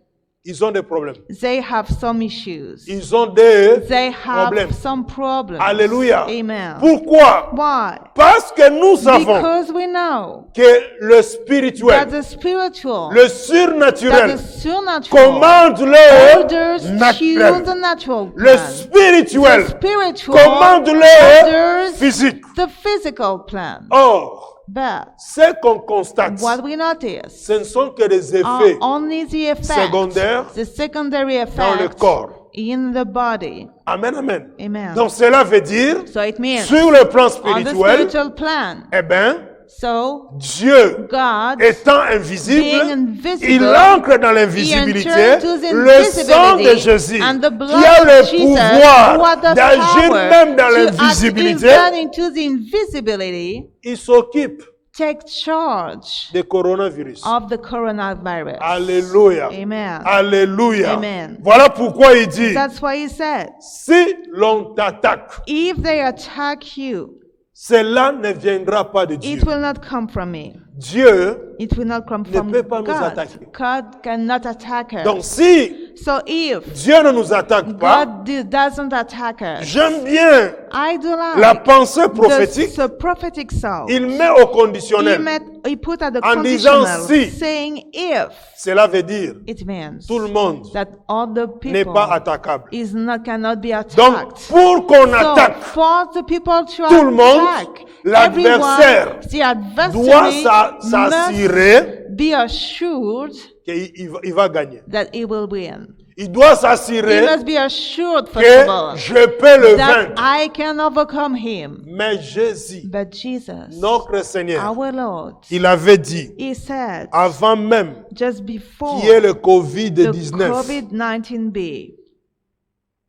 Speaker 1: Ils ont des problèmes.
Speaker 2: They have some issues.
Speaker 1: Ils ont des
Speaker 2: They have
Speaker 1: problèmes.
Speaker 2: some problems.
Speaker 1: Alléluia.
Speaker 2: Amen.
Speaker 1: Pourquoi?
Speaker 2: Why?
Speaker 1: Parce que nous savons
Speaker 2: Because we know
Speaker 1: que le
Speaker 2: that
Speaker 1: spirituel,
Speaker 2: the spiritual,
Speaker 1: le
Speaker 2: that
Speaker 1: surnaturel
Speaker 2: the supernatural
Speaker 1: commande
Speaker 2: orders
Speaker 1: le
Speaker 2: to
Speaker 1: naturel.
Speaker 2: the natural
Speaker 1: Le
Speaker 2: plan.
Speaker 1: spirituel
Speaker 2: The spiritual
Speaker 1: commande le
Speaker 2: orders
Speaker 1: physique.
Speaker 2: the physical plan.
Speaker 1: Or,
Speaker 2: But
Speaker 1: ce qu'on constate,
Speaker 2: what we notice
Speaker 1: ce ne sont que des
Speaker 2: are
Speaker 1: effets
Speaker 2: only the effects,
Speaker 1: secondaires
Speaker 2: the secondary
Speaker 1: dans le
Speaker 2: effects
Speaker 1: corps.
Speaker 2: in the body.
Speaker 1: Amen, amen.
Speaker 2: Amen.
Speaker 1: Donc cela veut dire,
Speaker 2: So it means
Speaker 1: sur le plan
Speaker 2: on the
Speaker 1: spirituel,
Speaker 2: spiritual plan.
Speaker 1: eh bien,
Speaker 2: So
Speaker 1: Dieu
Speaker 2: God,
Speaker 1: étant invisible,
Speaker 2: being invisible,
Speaker 1: il entre dans
Speaker 2: he
Speaker 1: l'invisibilité,
Speaker 2: entered into the
Speaker 1: le sang de
Speaker 2: invisibility,
Speaker 1: Jésus,
Speaker 2: and the
Speaker 1: qui
Speaker 2: blood
Speaker 1: a
Speaker 2: of
Speaker 1: le
Speaker 2: Jesus, who
Speaker 1: pouvoir
Speaker 2: had the
Speaker 1: d'agir
Speaker 2: power
Speaker 1: même dans
Speaker 2: to
Speaker 1: l'invisibilité,
Speaker 2: act even into the invisibility,
Speaker 1: il s'occupe
Speaker 2: take charge
Speaker 1: des coronavirus.
Speaker 2: of the coronavirus.
Speaker 1: Alléluia.
Speaker 2: Amen.
Speaker 1: Alléluia.
Speaker 2: Amen.
Speaker 1: Voilà pourquoi il dit,
Speaker 2: That's why he said,
Speaker 1: si l'on t'attaque,
Speaker 2: if they attack you,
Speaker 1: cela ne viendra pas de Dieu.
Speaker 2: it will not come from me.
Speaker 1: Dieu,
Speaker 2: It will not come
Speaker 1: ne
Speaker 2: from
Speaker 1: peut pas nous
Speaker 2: God.
Speaker 1: attaquer.
Speaker 2: God cannot attack us.
Speaker 1: donc si
Speaker 2: So if
Speaker 1: Dieu ne nous attaque pas,
Speaker 2: God doesn't attack us,
Speaker 1: j'aime bien
Speaker 2: I do like
Speaker 1: la pensée prophétique.
Speaker 2: the prophetic soul.
Speaker 1: Il met au conditionnel.
Speaker 2: He put at the
Speaker 1: En disant
Speaker 2: conditional,
Speaker 1: si.
Speaker 2: saying if.
Speaker 1: Cela veut dire,
Speaker 2: It means
Speaker 1: tout le monde
Speaker 2: that all the
Speaker 1: n'est
Speaker 2: people
Speaker 1: pas attaquable.
Speaker 2: cannot be attacked.
Speaker 1: Donc, pour qu'on
Speaker 2: So
Speaker 1: attaque,
Speaker 2: for the people to
Speaker 1: tout le monde,
Speaker 2: attack,
Speaker 1: l'adversaire
Speaker 2: everyone, the adversary
Speaker 1: doit s'assurer
Speaker 2: must be assured
Speaker 1: qu'il va gagner.
Speaker 2: that he will win.
Speaker 1: Il doit
Speaker 2: He
Speaker 1: s'assurer
Speaker 2: must be assured, first of
Speaker 1: que
Speaker 2: all,
Speaker 1: je peux le
Speaker 2: that
Speaker 1: vaincre.
Speaker 2: I can overcome him.
Speaker 1: Mais Jésus,
Speaker 2: But Jesus,
Speaker 1: notre Seigneur,
Speaker 2: our Lord,
Speaker 1: il avait dit,
Speaker 2: he said,
Speaker 1: avant même
Speaker 2: just before
Speaker 1: qu'il y ait le
Speaker 2: the
Speaker 1: COVID-19,
Speaker 2: COVID-19 be,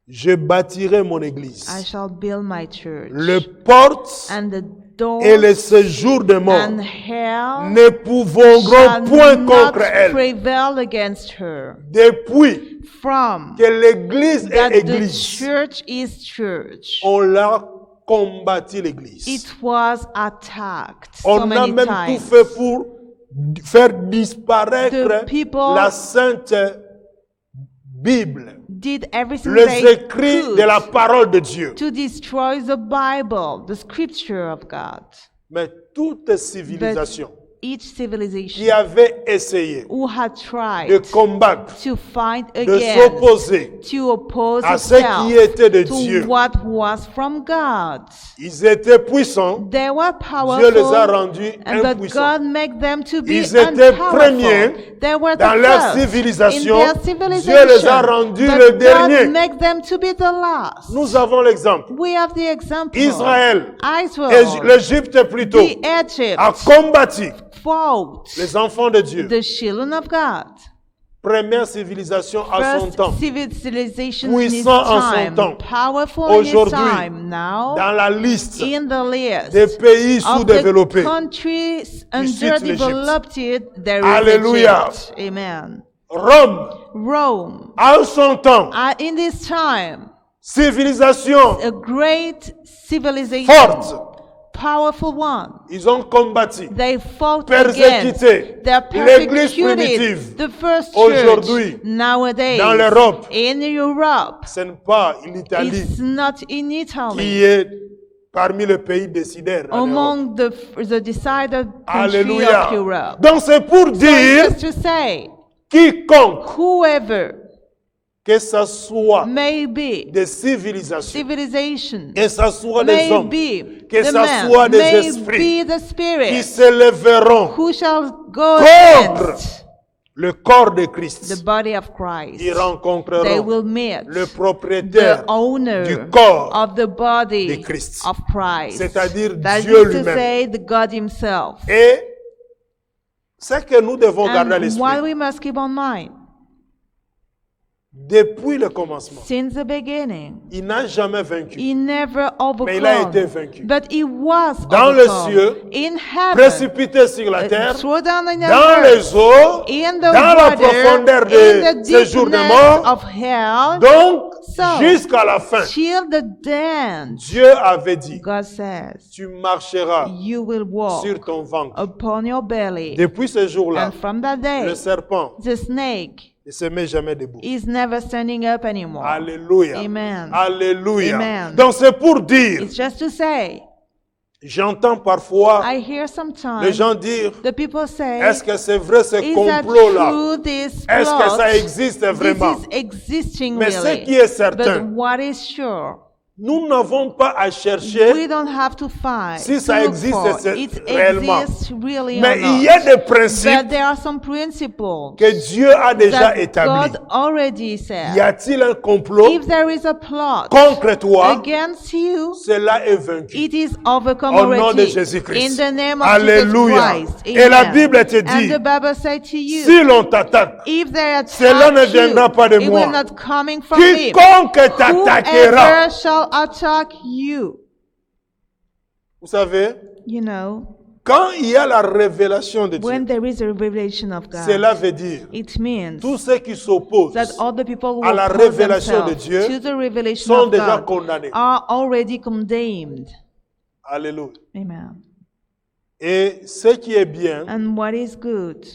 Speaker 1: je bâtirai mon église.
Speaker 2: I shall build my church.
Speaker 1: Les portes
Speaker 2: And the doors
Speaker 1: et les séjours de mort
Speaker 2: and hell
Speaker 1: ne pourront
Speaker 2: shall
Speaker 1: point
Speaker 2: not
Speaker 1: contre elle.
Speaker 2: prevail against her.
Speaker 1: Depuis
Speaker 2: From
Speaker 1: que l'église
Speaker 2: that
Speaker 1: est
Speaker 2: the
Speaker 1: église,
Speaker 2: church is church,
Speaker 1: on l'a combattu l'église.
Speaker 2: it was attacked so
Speaker 1: On a
Speaker 2: many
Speaker 1: même tout
Speaker 2: times.
Speaker 1: fait pour faire disparaître
Speaker 2: The people
Speaker 1: la sainte Bible,
Speaker 2: Did everything
Speaker 1: les
Speaker 2: they
Speaker 1: écrits
Speaker 2: could
Speaker 1: de la parole de Dieu.
Speaker 2: to destroy the Bible, the scripture of God.
Speaker 1: Mais toute civilisation
Speaker 2: Each
Speaker 1: qui
Speaker 2: civilization
Speaker 1: avait essayé
Speaker 2: who had
Speaker 1: de
Speaker 2: tried
Speaker 1: combattre,
Speaker 2: to fight
Speaker 1: de
Speaker 2: against,
Speaker 1: s'opposer
Speaker 2: to oppose
Speaker 1: à ce
Speaker 2: itself
Speaker 1: qui était de Dieu,
Speaker 2: to what was from God.
Speaker 1: ils étaient puissants.
Speaker 2: They were
Speaker 1: Dieu les a
Speaker 2: powerful,
Speaker 1: rendus
Speaker 2: and but
Speaker 1: impuissants.
Speaker 2: God made them to be
Speaker 1: Ils étaient
Speaker 2: unpowerful.
Speaker 1: premiers
Speaker 2: They were
Speaker 1: dans
Speaker 2: the
Speaker 1: leur
Speaker 2: first
Speaker 1: civilisation.
Speaker 2: in their
Speaker 1: Dieu
Speaker 2: civilization.
Speaker 1: les a rendus
Speaker 2: But
Speaker 1: le
Speaker 2: God
Speaker 1: dernier.
Speaker 2: made them to be the last.
Speaker 1: Nous avons l'exemple.
Speaker 2: We have the example.
Speaker 1: Israël,
Speaker 2: Israel,
Speaker 1: l'Égypte plutôt,
Speaker 2: the Egypt
Speaker 1: a combattu
Speaker 2: fought
Speaker 1: les enfants de Dieu.
Speaker 2: the children of God.
Speaker 1: Première civilisation à son
Speaker 2: First
Speaker 1: temps.
Speaker 2: civilization in its
Speaker 1: Puissant en son
Speaker 2: time,
Speaker 1: temps.
Speaker 2: powerful in its
Speaker 1: Aujourd'hui,
Speaker 2: time. Now,
Speaker 1: Dans la liste
Speaker 2: in the list
Speaker 1: des pays
Speaker 2: of the
Speaker 1: sous-développés,
Speaker 2: countries
Speaker 1: cite
Speaker 2: underdeveloped, there is
Speaker 1: Alléluia.
Speaker 2: Egypt. Amen.
Speaker 1: Rome,
Speaker 2: Rome,
Speaker 1: à son temps,
Speaker 2: in this time,
Speaker 1: civilisation
Speaker 2: a great civilization,
Speaker 1: forte,
Speaker 2: powerful one.
Speaker 1: ils ont combattu.
Speaker 2: They fought
Speaker 1: Persécuté.
Speaker 2: against, they
Speaker 1: L'Église
Speaker 2: persecuted
Speaker 1: primitive.
Speaker 2: the first
Speaker 1: Aujourd'hui,
Speaker 2: church nowadays
Speaker 1: dans l'Europe,
Speaker 2: in Europe.
Speaker 1: ce n'est pas l'Italie
Speaker 2: It's not in Italy.
Speaker 1: qui est parmi les pays décideurs en Europe.
Speaker 2: Among the decided country
Speaker 1: Alléluia.
Speaker 2: of Europe.
Speaker 1: Donc c'est pour
Speaker 2: So
Speaker 1: dire
Speaker 2: just to say,
Speaker 1: quiconque,
Speaker 2: whoever
Speaker 1: que ce soit
Speaker 2: may be
Speaker 1: des civilisations,
Speaker 2: civilization,
Speaker 1: que ce soit des
Speaker 2: may
Speaker 1: hommes,
Speaker 2: be
Speaker 1: que
Speaker 2: the
Speaker 1: ce
Speaker 2: man,
Speaker 1: soit des
Speaker 2: may
Speaker 1: esprits
Speaker 2: be the
Speaker 1: qui
Speaker 2: spirit
Speaker 1: se lèveront
Speaker 2: who shall go
Speaker 1: contre
Speaker 2: against
Speaker 1: le corps de
Speaker 2: the
Speaker 1: Christ,
Speaker 2: body of Christ.
Speaker 1: ils
Speaker 2: They
Speaker 1: rencontreront
Speaker 2: will meet
Speaker 1: le
Speaker 2: the
Speaker 1: propriétaire
Speaker 2: owner
Speaker 1: du corps
Speaker 2: of the body
Speaker 1: de Christ.
Speaker 2: of Christ.
Speaker 1: C'est-à-dire
Speaker 2: That
Speaker 1: Dieu
Speaker 2: is to
Speaker 1: lui-même.
Speaker 2: say, the God Himself.
Speaker 1: Et ce que nous devons garder à
Speaker 2: And
Speaker 1: l'esprit,
Speaker 2: what we must keep on mind,
Speaker 1: Depuis le commencement,
Speaker 2: since the beginning.
Speaker 1: il n'a jamais vaincu.
Speaker 2: He never
Speaker 1: Mais il a été
Speaker 2: overcome,
Speaker 1: vaincu.
Speaker 2: but he was
Speaker 1: Dans les
Speaker 2: overcome.
Speaker 1: cieux,
Speaker 2: In heaven,
Speaker 1: Précipité sur la terre,
Speaker 2: thrown down in the
Speaker 1: dans
Speaker 2: earth,
Speaker 1: les eaux,
Speaker 2: in the
Speaker 1: dans la
Speaker 2: water,
Speaker 1: profondeur
Speaker 2: in
Speaker 1: de
Speaker 2: the
Speaker 1: séjour de
Speaker 2: deepness
Speaker 1: mort.
Speaker 2: of hell,
Speaker 1: Donc,
Speaker 2: So,
Speaker 1: jusqu'à la fin,
Speaker 2: till the end,
Speaker 1: Dieu avait dit,
Speaker 2: God says,
Speaker 1: tu marcheras
Speaker 2: you will walk
Speaker 1: sur ton ventre.
Speaker 2: upon your belly.
Speaker 1: Depuis ce jour-là,
Speaker 2: And from that day,
Speaker 1: le serpent
Speaker 2: the snake
Speaker 1: ne se met jamais debout.
Speaker 2: is never standing up anymore.
Speaker 1: Alléluia.
Speaker 2: Amen.
Speaker 1: Alléluia.
Speaker 2: Amen.
Speaker 1: Donc c'est pour dire,
Speaker 2: It's just to say,
Speaker 1: j'entends parfois
Speaker 2: I hear
Speaker 1: les
Speaker 2: sometimes
Speaker 1: gens dire,
Speaker 2: the people say,
Speaker 1: est-ce que c'est vrai ce
Speaker 2: is that
Speaker 1: complot-là?
Speaker 2: true, this
Speaker 1: Est-ce que
Speaker 2: plot?
Speaker 1: ça existe vraiment?
Speaker 2: This is existing
Speaker 1: Mais ce
Speaker 2: really.
Speaker 1: qui est certain,
Speaker 2: But what is sure,
Speaker 1: nous n'avons pas à chercher,
Speaker 2: we don't have to find.
Speaker 1: Si
Speaker 2: to
Speaker 1: ça
Speaker 2: look
Speaker 1: existe,
Speaker 2: for.
Speaker 1: c'est
Speaker 2: It
Speaker 1: réellement.
Speaker 2: exists really
Speaker 1: mais
Speaker 2: or not.
Speaker 1: il y a des principes
Speaker 2: But there are some principles
Speaker 1: que Dieu a déjà
Speaker 2: that
Speaker 1: établis.
Speaker 2: God already
Speaker 1: Y
Speaker 2: said.
Speaker 1: a-t-il un complot
Speaker 2: If there is a plot
Speaker 1: contre toi?
Speaker 2: against you,
Speaker 1: Cela est vaincu.
Speaker 2: it is overcome
Speaker 1: Au nom de
Speaker 2: already.
Speaker 1: Jésus-Christ.
Speaker 2: In the name of
Speaker 1: Alléluia.
Speaker 2: Jesus Christ.
Speaker 1: Et la
Speaker 2: Amen.
Speaker 1: Bible te dit,
Speaker 2: And the Bible said to you,
Speaker 1: si l'on t'attaque,
Speaker 2: if they attack
Speaker 1: cela ne viendra pas de
Speaker 2: it
Speaker 1: moi.
Speaker 2: will not coming from me.
Speaker 1: Quiconque t'attaquera.
Speaker 2: Whoever shall attack you.
Speaker 1: Vous savez,
Speaker 2: You know,
Speaker 1: quand il y a la révélation de
Speaker 2: when
Speaker 1: Dieu,
Speaker 2: there is a revelation of God,
Speaker 1: cela veut dire,
Speaker 2: it means
Speaker 1: tous ceux qui s'opposent
Speaker 2: that all the people who
Speaker 1: à la
Speaker 2: oppose
Speaker 1: révélation de
Speaker 2: themselves
Speaker 1: Dieu
Speaker 2: to the revelation
Speaker 1: sont
Speaker 2: of
Speaker 1: déjà
Speaker 2: God
Speaker 1: condamnés.
Speaker 2: are already condemned.
Speaker 1: Alléluia.
Speaker 2: Amen.
Speaker 1: Et ce qui est bien,
Speaker 2: And what is good,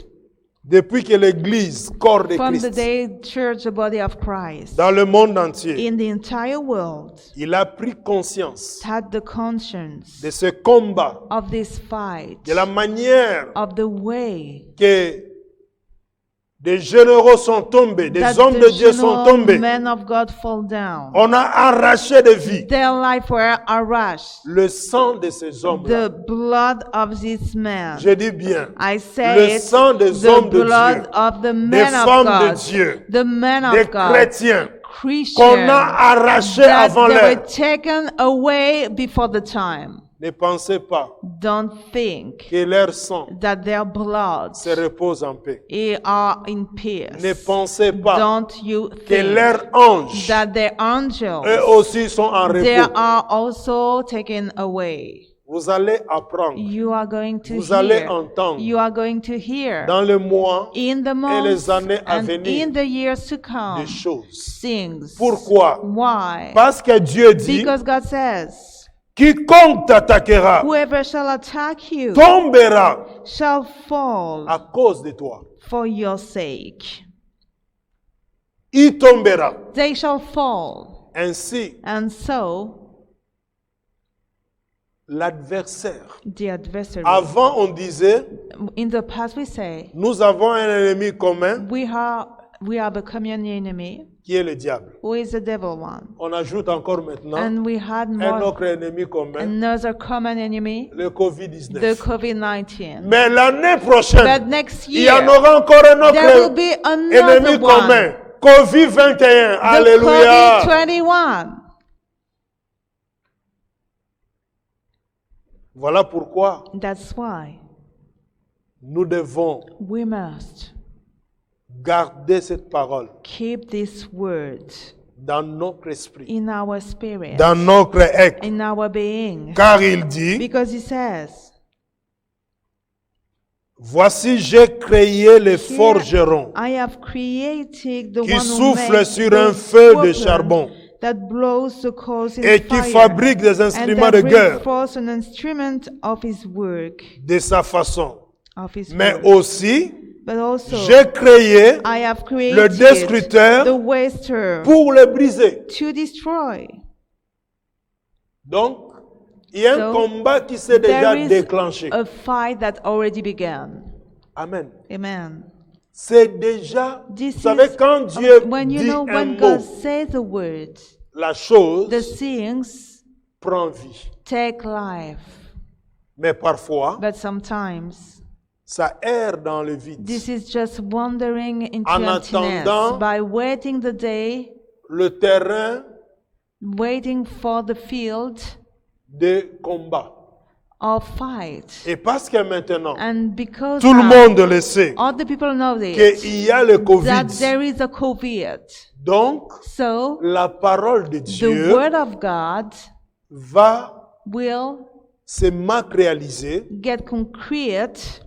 Speaker 1: depuis que l'Église, corps de
Speaker 2: from the
Speaker 1: Christ,
Speaker 2: day church, the body of Christ,
Speaker 1: dans le monde entier,
Speaker 2: in the entire world,
Speaker 1: il a pris conscience
Speaker 2: had the conscience
Speaker 1: de ce combat,
Speaker 2: of this fight,
Speaker 1: de la manière
Speaker 2: of the way
Speaker 1: que des généraux sont tombés, des
Speaker 2: that
Speaker 1: hommes de
Speaker 2: the
Speaker 1: Dieu sont
Speaker 2: general
Speaker 1: tombés.
Speaker 2: men of God fall down.
Speaker 1: On a arraché des vies.
Speaker 2: Their life were arrashed.
Speaker 1: Le sang de ces hommes-là.
Speaker 2: The blood of this man.
Speaker 1: Je dis bien,
Speaker 2: I
Speaker 1: le
Speaker 2: say it,
Speaker 1: sang des
Speaker 2: the
Speaker 1: hommes de
Speaker 2: blood
Speaker 1: Dieu,
Speaker 2: of the
Speaker 1: des
Speaker 2: men of
Speaker 1: femmes de
Speaker 2: God,
Speaker 1: Dieu,
Speaker 2: the men
Speaker 1: des
Speaker 2: of God,
Speaker 1: chrétiens qu'on
Speaker 2: Christians,
Speaker 1: a arrachés
Speaker 2: that
Speaker 1: avant
Speaker 2: they
Speaker 1: l'heure.
Speaker 2: were taken away before the time.
Speaker 1: Ne pensez pas
Speaker 2: Don't think
Speaker 1: que leur sang
Speaker 2: that their blood
Speaker 1: se repose en paix.
Speaker 2: are in peace.
Speaker 1: Ne pensez pas
Speaker 2: Don't you
Speaker 1: que
Speaker 2: think
Speaker 1: leurs anges,
Speaker 2: that their angels,
Speaker 1: eux aussi, sont en
Speaker 2: they
Speaker 1: repos.
Speaker 2: are also taken away.
Speaker 1: Vous allez apprendre
Speaker 2: You are going to
Speaker 1: Vous allez
Speaker 2: hear.
Speaker 1: entendre
Speaker 2: You are going to hear
Speaker 1: dans le mois
Speaker 2: in the
Speaker 1: et
Speaker 2: months
Speaker 1: les années à
Speaker 2: and
Speaker 1: venir
Speaker 2: in the years to come
Speaker 1: des choses.
Speaker 2: things.
Speaker 1: Pourquoi?
Speaker 2: Why?
Speaker 1: Parce que Dieu dit,
Speaker 2: Because God says,
Speaker 1: quiconque t'attaquera
Speaker 2: whoever shall attack you
Speaker 1: tombera
Speaker 2: shall fall
Speaker 1: à cause de toi.
Speaker 2: for your sake.
Speaker 1: Il tombera.
Speaker 2: They shall fall.
Speaker 1: Ainsi,
Speaker 2: And so,
Speaker 1: l'adversaire.
Speaker 2: the adversary.
Speaker 1: Avant, on disait,
Speaker 2: In the past we say,
Speaker 1: nous avons un ennemi commun
Speaker 2: we have a common enemy,
Speaker 1: qui est le diable.
Speaker 2: who is the devil one.
Speaker 1: On ajoute encore maintenant
Speaker 2: And we had
Speaker 1: un
Speaker 2: more,
Speaker 1: autre ennemi commun,
Speaker 2: another common enemy,
Speaker 1: le
Speaker 2: the
Speaker 1: COVID-19.
Speaker 2: COVID-19.
Speaker 1: Mais l'année prochaine,
Speaker 2: But next
Speaker 1: il y en
Speaker 2: year,
Speaker 1: aura encore un
Speaker 2: there will
Speaker 1: autre
Speaker 2: be
Speaker 1: ennemi
Speaker 2: another
Speaker 1: commun.
Speaker 2: one,
Speaker 1: COVID-21.
Speaker 2: the
Speaker 1: Alléluia.
Speaker 2: COVID-21.
Speaker 1: Voilà pourquoi
Speaker 2: That's why
Speaker 1: nous devons
Speaker 2: we must
Speaker 1: garder cette parole
Speaker 2: keep this word
Speaker 1: dans notre esprit,
Speaker 2: in our spirit,
Speaker 1: dans notre être.
Speaker 2: in our being.
Speaker 1: Car il dit,
Speaker 2: Because he says,
Speaker 1: voici j'ai créé les forgerons
Speaker 2: I have created the
Speaker 1: qui
Speaker 2: one who
Speaker 1: soufflent
Speaker 2: makes
Speaker 1: sur
Speaker 2: the
Speaker 1: un feu de
Speaker 2: workman
Speaker 1: charbon
Speaker 2: that blows the coals in
Speaker 1: et qui
Speaker 2: fire,
Speaker 1: fabriquent des
Speaker 2: and
Speaker 1: instruments
Speaker 2: that
Speaker 1: de
Speaker 2: brings
Speaker 1: guerre
Speaker 2: forth an instrument of his work,
Speaker 1: de sa façon.
Speaker 2: of his
Speaker 1: Mais
Speaker 2: work.
Speaker 1: aussi,
Speaker 2: But also,
Speaker 1: j'ai créé
Speaker 2: I have
Speaker 1: le
Speaker 2: created
Speaker 1: destructeur
Speaker 2: the waster
Speaker 1: pour le briser.
Speaker 2: to destroy.
Speaker 1: Donc, il y a un
Speaker 2: So,
Speaker 1: combat qui s'est déjà
Speaker 2: There is
Speaker 1: déclenché.
Speaker 2: a fight that already began.
Speaker 1: Amen.
Speaker 2: Amen.
Speaker 1: C'est déjà,
Speaker 2: This
Speaker 1: vous savez,
Speaker 2: is
Speaker 1: quand Dieu
Speaker 2: when you
Speaker 1: dit
Speaker 2: know
Speaker 1: un
Speaker 2: when
Speaker 1: mot,
Speaker 2: God says the word,
Speaker 1: la chose
Speaker 2: the things
Speaker 1: prend vie.
Speaker 2: take life.
Speaker 1: Mais parfois,
Speaker 2: But sometimes
Speaker 1: ça erre dans le vide.
Speaker 2: this is just wandering into
Speaker 1: En
Speaker 2: emptiness
Speaker 1: attendant,
Speaker 2: by waiting the day,
Speaker 1: Le terrain
Speaker 2: waiting for the field
Speaker 1: de combat.
Speaker 2: or fight.
Speaker 1: Et parce que maintenant,
Speaker 2: And because
Speaker 1: tout le
Speaker 2: now
Speaker 1: monde le sait,
Speaker 2: all the people know
Speaker 1: qu'il y a le
Speaker 2: that
Speaker 1: Covid.
Speaker 2: there is a COVID.
Speaker 1: Donc,
Speaker 2: So
Speaker 1: la parole de
Speaker 2: the
Speaker 1: Dieu
Speaker 2: word of God
Speaker 1: va
Speaker 2: will
Speaker 1: se matérialiser
Speaker 2: get concrete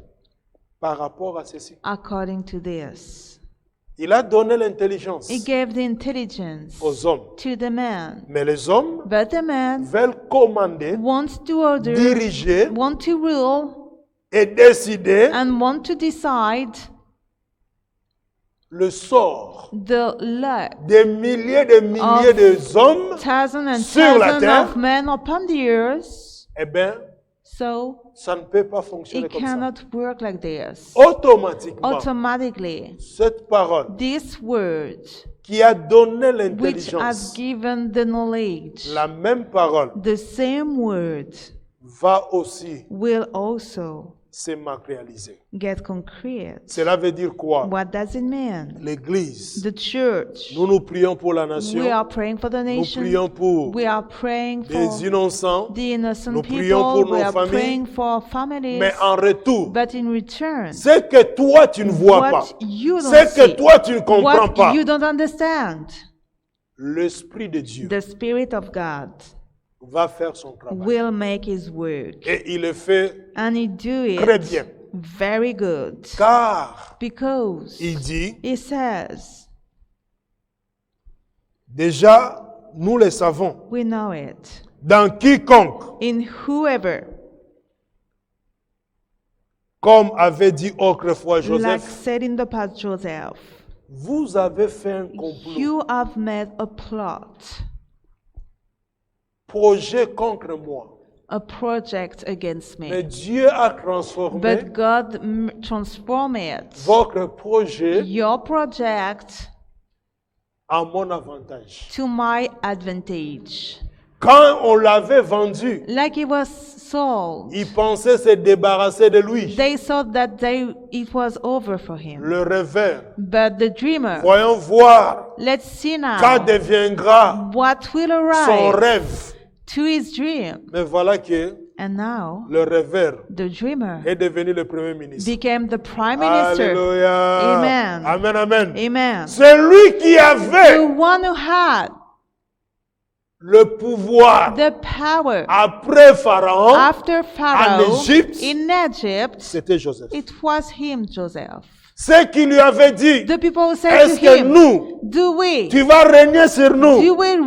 Speaker 1: par rapport à ceci.
Speaker 2: according to this.
Speaker 1: Il a donné l'intelligence
Speaker 2: He gave the intelligence
Speaker 1: aux hommes.
Speaker 2: to the man.
Speaker 1: Mais les hommes
Speaker 2: But the man
Speaker 1: veulent commander,
Speaker 2: wants to order,
Speaker 1: diriger
Speaker 2: want to rule,
Speaker 1: et décider
Speaker 2: and want to decide
Speaker 1: le sort
Speaker 2: the luck
Speaker 1: des milliers de hommes
Speaker 2: thousands and
Speaker 1: sur la
Speaker 2: thousands
Speaker 1: terre.
Speaker 2: of men upon the earth.
Speaker 1: Eh bien,
Speaker 2: So
Speaker 1: ça ne peut pas fonctionner
Speaker 2: it
Speaker 1: comme ça.
Speaker 2: cannot work like this.
Speaker 1: Automatiquement,
Speaker 2: Automatically,
Speaker 1: cette parole
Speaker 2: this word,
Speaker 1: qui a donné
Speaker 2: which has
Speaker 1: l'intelligence,
Speaker 2: given the knowledge,
Speaker 1: la même parole
Speaker 2: the same word
Speaker 1: va aussi
Speaker 2: will also
Speaker 1: se matérialiser.
Speaker 2: get concrete.
Speaker 1: Cela veut dire quoi?
Speaker 2: What does it mean?
Speaker 1: L'Église,
Speaker 2: The church.
Speaker 1: nous prions pour la
Speaker 2: We
Speaker 1: nation,
Speaker 2: are praying for the
Speaker 1: nous
Speaker 2: nation.
Speaker 1: prions pour
Speaker 2: We are praying for
Speaker 1: des innocents,
Speaker 2: the innocent
Speaker 1: nous prions
Speaker 2: people.
Speaker 1: pour
Speaker 2: We
Speaker 1: nos
Speaker 2: are
Speaker 1: familles,
Speaker 2: praying for families.
Speaker 1: mais en retour,
Speaker 2: But in return,
Speaker 1: ce que toi tu ne vois pas,
Speaker 2: what you don't
Speaker 1: ce que
Speaker 2: see,
Speaker 1: toi tu ne comprends
Speaker 2: what
Speaker 1: pas,
Speaker 2: you don't understand,
Speaker 1: l'Esprit de Dieu
Speaker 2: the Spirit of God
Speaker 1: va faire son travail.
Speaker 2: will make His work.
Speaker 1: Et il le fait
Speaker 2: And He do
Speaker 1: très
Speaker 2: it
Speaker 1: bien.
Speaker 2: very good.
Speaker 1: Car
Speaker 2: Because
Speaker 1: il dit,
Speaker 2: He says,
Speaker 1: déjà, nous le savons,
Speaker 2: we know it,
Speaker 1: dans quiconque,
Speaker 2: in whoever,
Speaker 1: comme avait dit autrefois
Speaker 2: like
Speaker 1: Joseph,
Speaker 2: said in the past Joseph,
Speaker 1: vous avez fait un complot,
Speaker 2: you have made a plot,
Speaker 1: projet contre moi.
Speaker 2: a project against
Speaker 1: Mais
Speaker 2: me.
Speaker 1: Dieu a transformé
Speaker 2: But God transformed it,
Speaker 1: votre projet
Speaker 2: your project,
Speaker 1: à mon avantage.
Speaker 2: to my advantage.
Speaker 1: Quand on l'avait vendu,
Speaker 2: Like it was sold,
Speaker 1: il pensait se débarrasser de lui.
Speaker 2: they thought that it was over for him.
Speaker 1: Le rêveur,
Speaker 2: But the dreamer,
Speaker 1: voyons voir
Speaker 2: let's see
Speaker 1: quand
Speaker 2: now
Speaker 1: deviendra
Speaker 2: what will
Speaker 1: son
Speaker 2: arrive
Speaker 1: rêve.
Speaker 2: to his dream.
Speaker 1: Mais voilà que
Speaker 2: And now
Speaker 1: le rêveur
Speaker 2: the dreamer
Speaker 1: est devenu le premier ministre.
Speaker 2: became the prime minister.
Speaker 1: Alléluia.
Speaker 2: Amen.
Speaker 1: Amen, amen.
Speaker 2: Amen.
Speaker 1: C'est lui qui
Speaker 2: The
Speaker 1: avait
Speaker 2: one who had
Speaker 1: le pouvoir
Speaker 2: the power
Speaker 1: après Pharaon,
Speaker 2: after Pharaoh
Speaker 1: Egypt,
Speaker 2: in Egypt,
Speaker 1: c'était Joseph.
Speaker 2: it was him, Joseph.
Speaker 1: Ce qui lui avait dit,
Speaker 2: The people said
Speaker 1: est-ce
Speaker 2: to
Speaker 1: que
Speaker 2: him,
Speaker 1: nous,
Speaker 2: do we
Speaker 1: tu vas régner sur nous?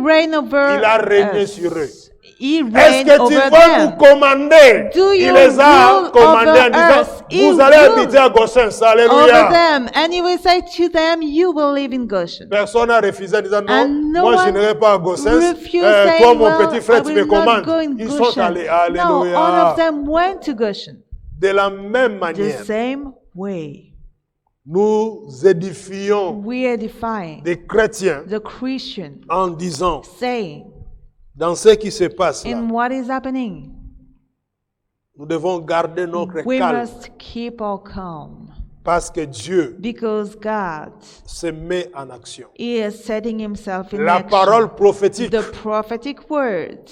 Speaker 2: reign over
Speaker 1: Il a régné
Speaker 2: us?
Speaker 1: sur eux.
Speaker 2: He
Speaker 1: Est-ce
Speaker 2: reigned
Speaker 1: que tu
Speaker 2: over
Speaker 1: vas nous
Speaker 2: them.
Speaker 1: commander?
Speaker 2: Do
Speaker 1: Il
Speaker 2: you
Speaker 1: les a
Speaker 2: rule
Speaker 1: commandés en
Speaker 2: over
Speaker 1: disant,
Speaker 2: us? He
Speaker 1: vous allez
Speaker 2: rule
Speaker 1: habiter à Goshen.
Speaker 2: Over
Speaker 1: Alléluia.
Speaker 2: them, and he will say to them, you will live in Goshen.
Speaker 1: Personne n'a refusé en disant, non,
Speaker 2: And no
Speaker 1: moi je
Speaker 2: one
Speaker 1: n'irai pas à Goshen.
Speaker 2: refused
Speaker 1: Toi,
Speaker 2: saying,
Speaker 1: mon
Speaker 2: well,
Speaker 1: petit frère,
Speaker 2: I
Speaker 1: tu me
Speaker 2: will not
Speaker 1: commandes.
Speaker 2: go in
Speaker 1: Ils sont
Speaker 2: Goshen.
Speaker 1: allés.
Speaker 2: No, all
Speaker 1: Alléluia.
Speaker 2: of them went to Goshen.
Speaker 1: De la même
Speaker 2: The
Speaker 1: manière,
Speaker 2: same way.
Speaker 1: nous édifions
Speaker 2: We are defying
Speaker 1: des chrétiens
Speaker 2: the Christian
Speaker 1: en disant,
Speaker 2: saying
Speaker 1: dans ce qui se passe là,
Speaker 2: in what is happening.
Speaker 1: nous devons garder notre
Speaker 2: We
Speaker 1: calme
Speaker 2: must keep our calm
Speaker 1: parce que Dieu
Speaker 2: because God
Speaker 1: se met en action.
Speaker 2: is setting himself in
Speaker 1: La
Speaker 2: action.
Speaker 1: parole prophétique
Speaker 2: The prophetic word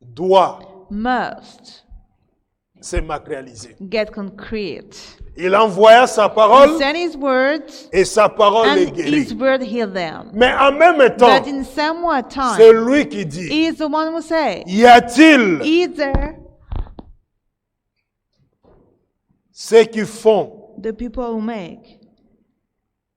Speaker 1: doit
Speaker 2: must
Speaker 1: se matérialiser.
Speaker 2: get concrete.
Speaker 1: Il envoya sa
Speaker 2: He
Speaker 1: parole
Speaker 2: sent his words
Speaker 1: et sa parole les
Speaker 2: and
Speaker 1: guérit.
Speaker 2: his word healed them.
Speaker 1: Mais en même temps,
Speaker 2: But in some way
Speaker 1: c'est
Speaker 2: time,
Speaker 1: lui qui dit,
Speaker 2: he is the one who say,
Speaker 1: y a-t-il
Speaker 2: either
Speaker 1: ceux qui font,
Speaker 2: the people who make.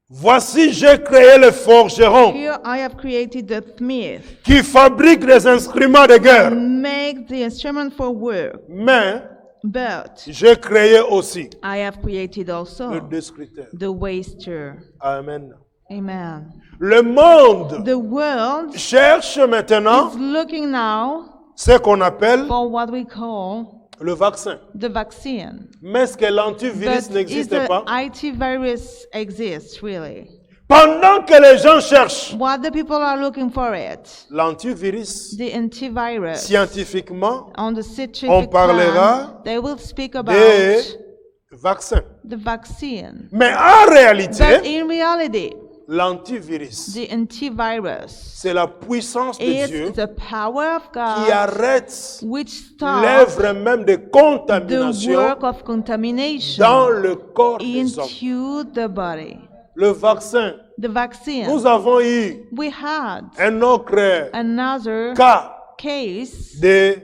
Speaker 1: voici j'ai créé le forgeron
Speaker 2: Here I have created the smith,
Speaker 1: qui fabrique des instruments de guerre.
Speaker 2: make the instrument for work.
Speaker 1: Mais
Speaker 2: But
Speaker 1: j'ai créé aussi
Speaker 2: I have created
Speaker 1: le
Speaker 2: also
Speaker 1: destructeur.
Speaker 2: the waster.
Speaker 1: Amen.
Speaker 2: Amen.
Speaker 1: Le monde
Speaker 2: The world
Speaker 1: cherche maintenant
Speaker 2: is looking now
Speaker 1: ce qu'on appelle
Speaker 2: for what we call
Speaker 1: le vaccin.
Speaker 2: the vaccine.
Speaker 1: Mais est-ce que l'antivirus
Speaker 2: But if
Speaker 1: n'existe
Speaker 2: the
Speaker 1: pas?
Speaker 2: IT virus exists, really,
Speaker 1: Pendant que les gens cherchent
Speaker 2: what the people are looking for it,
Speaker 1: l'antivirus,
Speaker 2: the antivirus,
Speaker 1: scientifiquement,
Speaker 2: on the
Speaker 1: on
Speaker 2: scientific
Speaker 1: parlera
Speaker 2: plan, they will speak about
Speaker 1: des vaccins.
Speaker 2: the vaccine.
Speaker 1: Mais en réalité,
Speaker 2: But in reality,
Speaker 1: l'antivirus,
Speaker 2: the antivirus.
Speaker 1: c'est la puissance de Dieu
Speaker 2: It's the power of
Speaker 1: qui
Speaker 2: God
Speaker 1: arrête
Speaker 2: which stops
Speaker 1: l'œuvre même de
Speaker 2: the
Speaker 1: contamination
Speaker 2: work of contamination
Speaker 1: dans le corps des hommes.
Speaker 2: into the body.
Speaker 1: Le vaccin,
Speaker 2: The vaccine.
Speaker 1: nous avons eu
Speaker 2: We had
Speaker 1: un autre
Speaker 2: another
Speaker 1: cas
Speaker 2: case
Speaker 1: de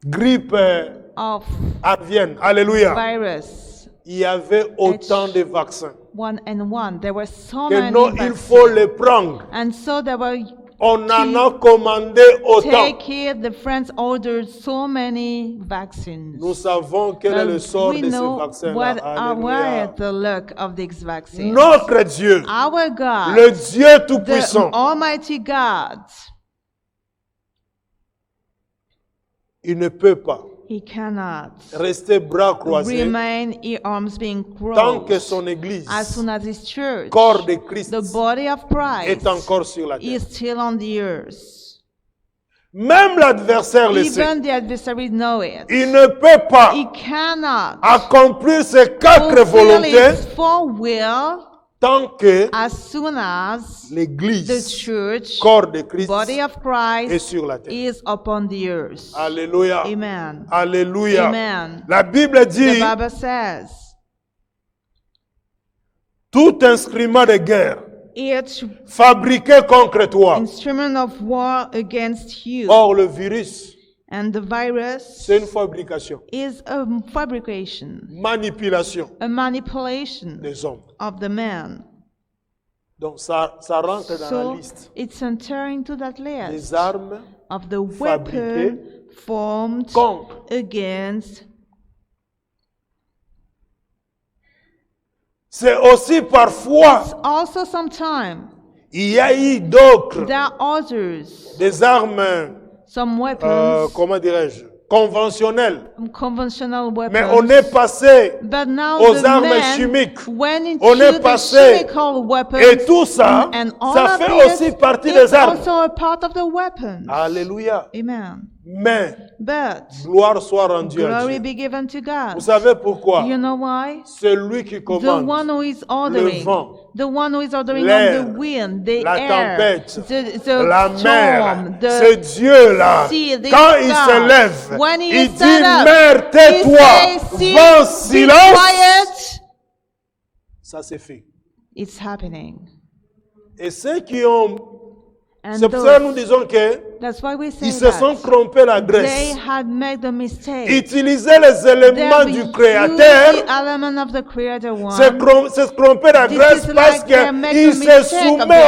Speaker 1: grippe
Speaker 2: of
Speaker 1: avienne. Alléluia.
Speaker 2: virus.
Speaker 1: Il y avait autant de vaccins.
Speaker 2: 1 and 1. There were so
Speaker 1: Que
Speaker 2: many
Speaker 1: non, il
Speaker 2: vaccines.
Speaker 1: faut les prendre.
Speaker 2: And so there were
Speaker 1: On en a commandé autant.
Speaker 2: take it, the friends ordered so many vaccines.
Speaker 1: Nous savons quel est le
Speaker 2: But
Speaker 1: sort
Speaker 2: we
Speaker 1: de ces
Speaker 2: know
Speaker 1: vaccins-là.
Speaker 2: where
Speaker 1: Alléluia.
Speaker 2: is the luck of these vaccines.
Speaker 1: Notre Dieu,
Speaker 2: Our God,
Speaker 1: le Dieu
Speaker 2: the
Speaker 1: Tout-Puissant,
Speaker 2: Almighty God,
Speaker 1: il ne peut pas
Speaker 2: He cannot
Speaker 1: rester bras croisés
Speaker 2: remain in arms being
Speaker 1: tant que
Speaker 2: crossed
Speaker 1: son Église,
Speaker 2: as soon as His church,
Speaker 1: corps de Christ,
Speaker 2: the body of Christ,
Speaker 1: est encore sur la terre.
Speaker 2: is still on the earth.
Speaker 1: Même l'adversaire le sait.
Speaker 2: Even the adversaries know it.
Speaker 1: Il ne peut pas
Speaker 2: He cannot
Speaker 1: accomplir ses quatre
Speaker 2: fulfill
Speaker 1: volontés
Speaker 2: His full will
Speaker 1: tant que
Speaker 2: as soon as the
Speaker 1: l'Église,
Speaker 2: church,
Speaker 1: corps de Christ,
Speaker 2: body of
Speaker 1: est
Speaker 2: Christ,
Speaker 1: sur la terre.
Speaker 2: is upon the earth.
Speaker 1: Alléluia.
Speaker 2: Amen.
Speaker 1: Alléluia.
Speaker 2: Amen.
Speaker 1: La Bible
Speaker 2: The
Speaker 1: dit,
Speaker 2: Bible says,
Speaker 1: tout instrument de guerre
Speaker 2: each
Speaker 1: fabriqué contre toi.
Speaker 2: instrument of war against you
Speaker 1: Or, le virus,
Speaker 2: and the virus
Speaker 1: c'est une fabrication,
Speaker 2: is a fabrication,
Speaker 1: manipulation
Speaker 2: a manipulation
Speaker 1: des hommes.
Speaker 2: of the man.
Speaker 1: Donc, ça rentre dans la
Speaker 2: So
Speaker 1: liste
Speaker 2: it's entering to that
Speaker 1: des
Speaker 2: list
Speaker 1: armes
Speaker 2: of the
Speaker 1: fabriquées
Speaker 2: weapon formed
Speaker 1: contre.
Speaker 2: against.
Speaker 1: C'est aussi parfois,
Speaker 2: Also, sometimes
Speaker 1: il y a eu d'autres,
Speaker 2: there are others,
Speaker 1: des armes,
Speaker 2: some weapons,
Speaker 1: comment dirais-je, conventionnelles.
Speaker 2: conventional
Speaker 1: Mais
Speaker 2: weapons.
Speaker 1: on est passé
Speaker 2: But now
Speaker 1: aux
Speaker 2: the
Speaker 1: armes
Speaker 2: man
Speaker 1: chimiques.
Speaker 2: went into
Speaker 1: On est
Speaker 2: the
Speaker 1: passé.
Speaker 2: chemical weapons,
Speaker 1: Et tout ça,
Speaker 2: and all
Speaker 1: ça
Speaker 2: of
Speaker 1: fait
Speaker 2: this
Speaker 1: aussi partie
Speaker 2: is
Speaker 1: des armes.
Speaker 2: also a part of the weapons.
Speaker 1: Alléluia.
Speaker 2: Amen.
Speaker 1: Mais,
Speaker 2: But
Speaker 1: gloire soit rendue à
Speaker 2: glory
Speaker 1: Dieu.
Speaker 2: be given to God.
Speaker 1: Vous savez pourquoi?
Speaker 2: You know why?
Speaker 1: C'est lui qui
Speaker 2: The
Speaker 1: commande.
Speaker 2: one who is ordering,
Speaker 1: vent,
Speaker 2: the one who is ordering
Speaker 1: l'air,
Speaker 2: on the wind, the
Speaker 1: la
Speaker 2: air,
Speaker 1: tempête,
Speaker 2: the
Speaker 1: la mer.
Speaker 2: storm,
Speaker 1: C'est
Speaker 2: the
Speaker 1: Dieu-là.
Speaker 2: sea, the
Speaker 1: Quand il
Speaker 2: sky.
Speaker 1: se lève,
Speaker 2: When he
Speaker 1: il
Speaker 2: is
Speaker 1: dit,
Speaker 2: set up,
Speaker 1: mer,
Speaker 2: he
Speaker 1: tais-toi,
Speaker 2: says, "Sea,
Speaker 1: vent,
Speaker 2: be
Speaker 1: silence.
Speaker 2: quiet."
Speaker 1: Ça c'est fait.
Speaker 2: It's happening.
Speaker 1: Et ceux qui ont...
Speaker 2: And
Speaker 1: C'est pour ça que nous
Speaker 2: those,
Speaker 1: disons que
Speaker 2: that's why we say
Speaker 1: ils se sont
Speaker 2: that
Speaker 1: trompés la
Speaker 2: they
Speaker 1: Grèce.
Speaker 2: had made the mistake.
Speaker 1: Utiliser les
Speaker 2: They
Speaker 1: éléments
Speaker 2: have
Speaker 1: du
Speaker 2: used
Speaker 1: Créateur,
Speaker 2: the element of the Creator one.
Speaker 1: se tromper la
Speaker 2: This
Speaker 1: Grèce
Speaker 2: is
Speaker 1: parce
Speaker 2: like they make
Speaker 1: qu'il
Speaker 2: a
Speaker 1: se
Speaker 2: mistake of
Speaker 1: soumet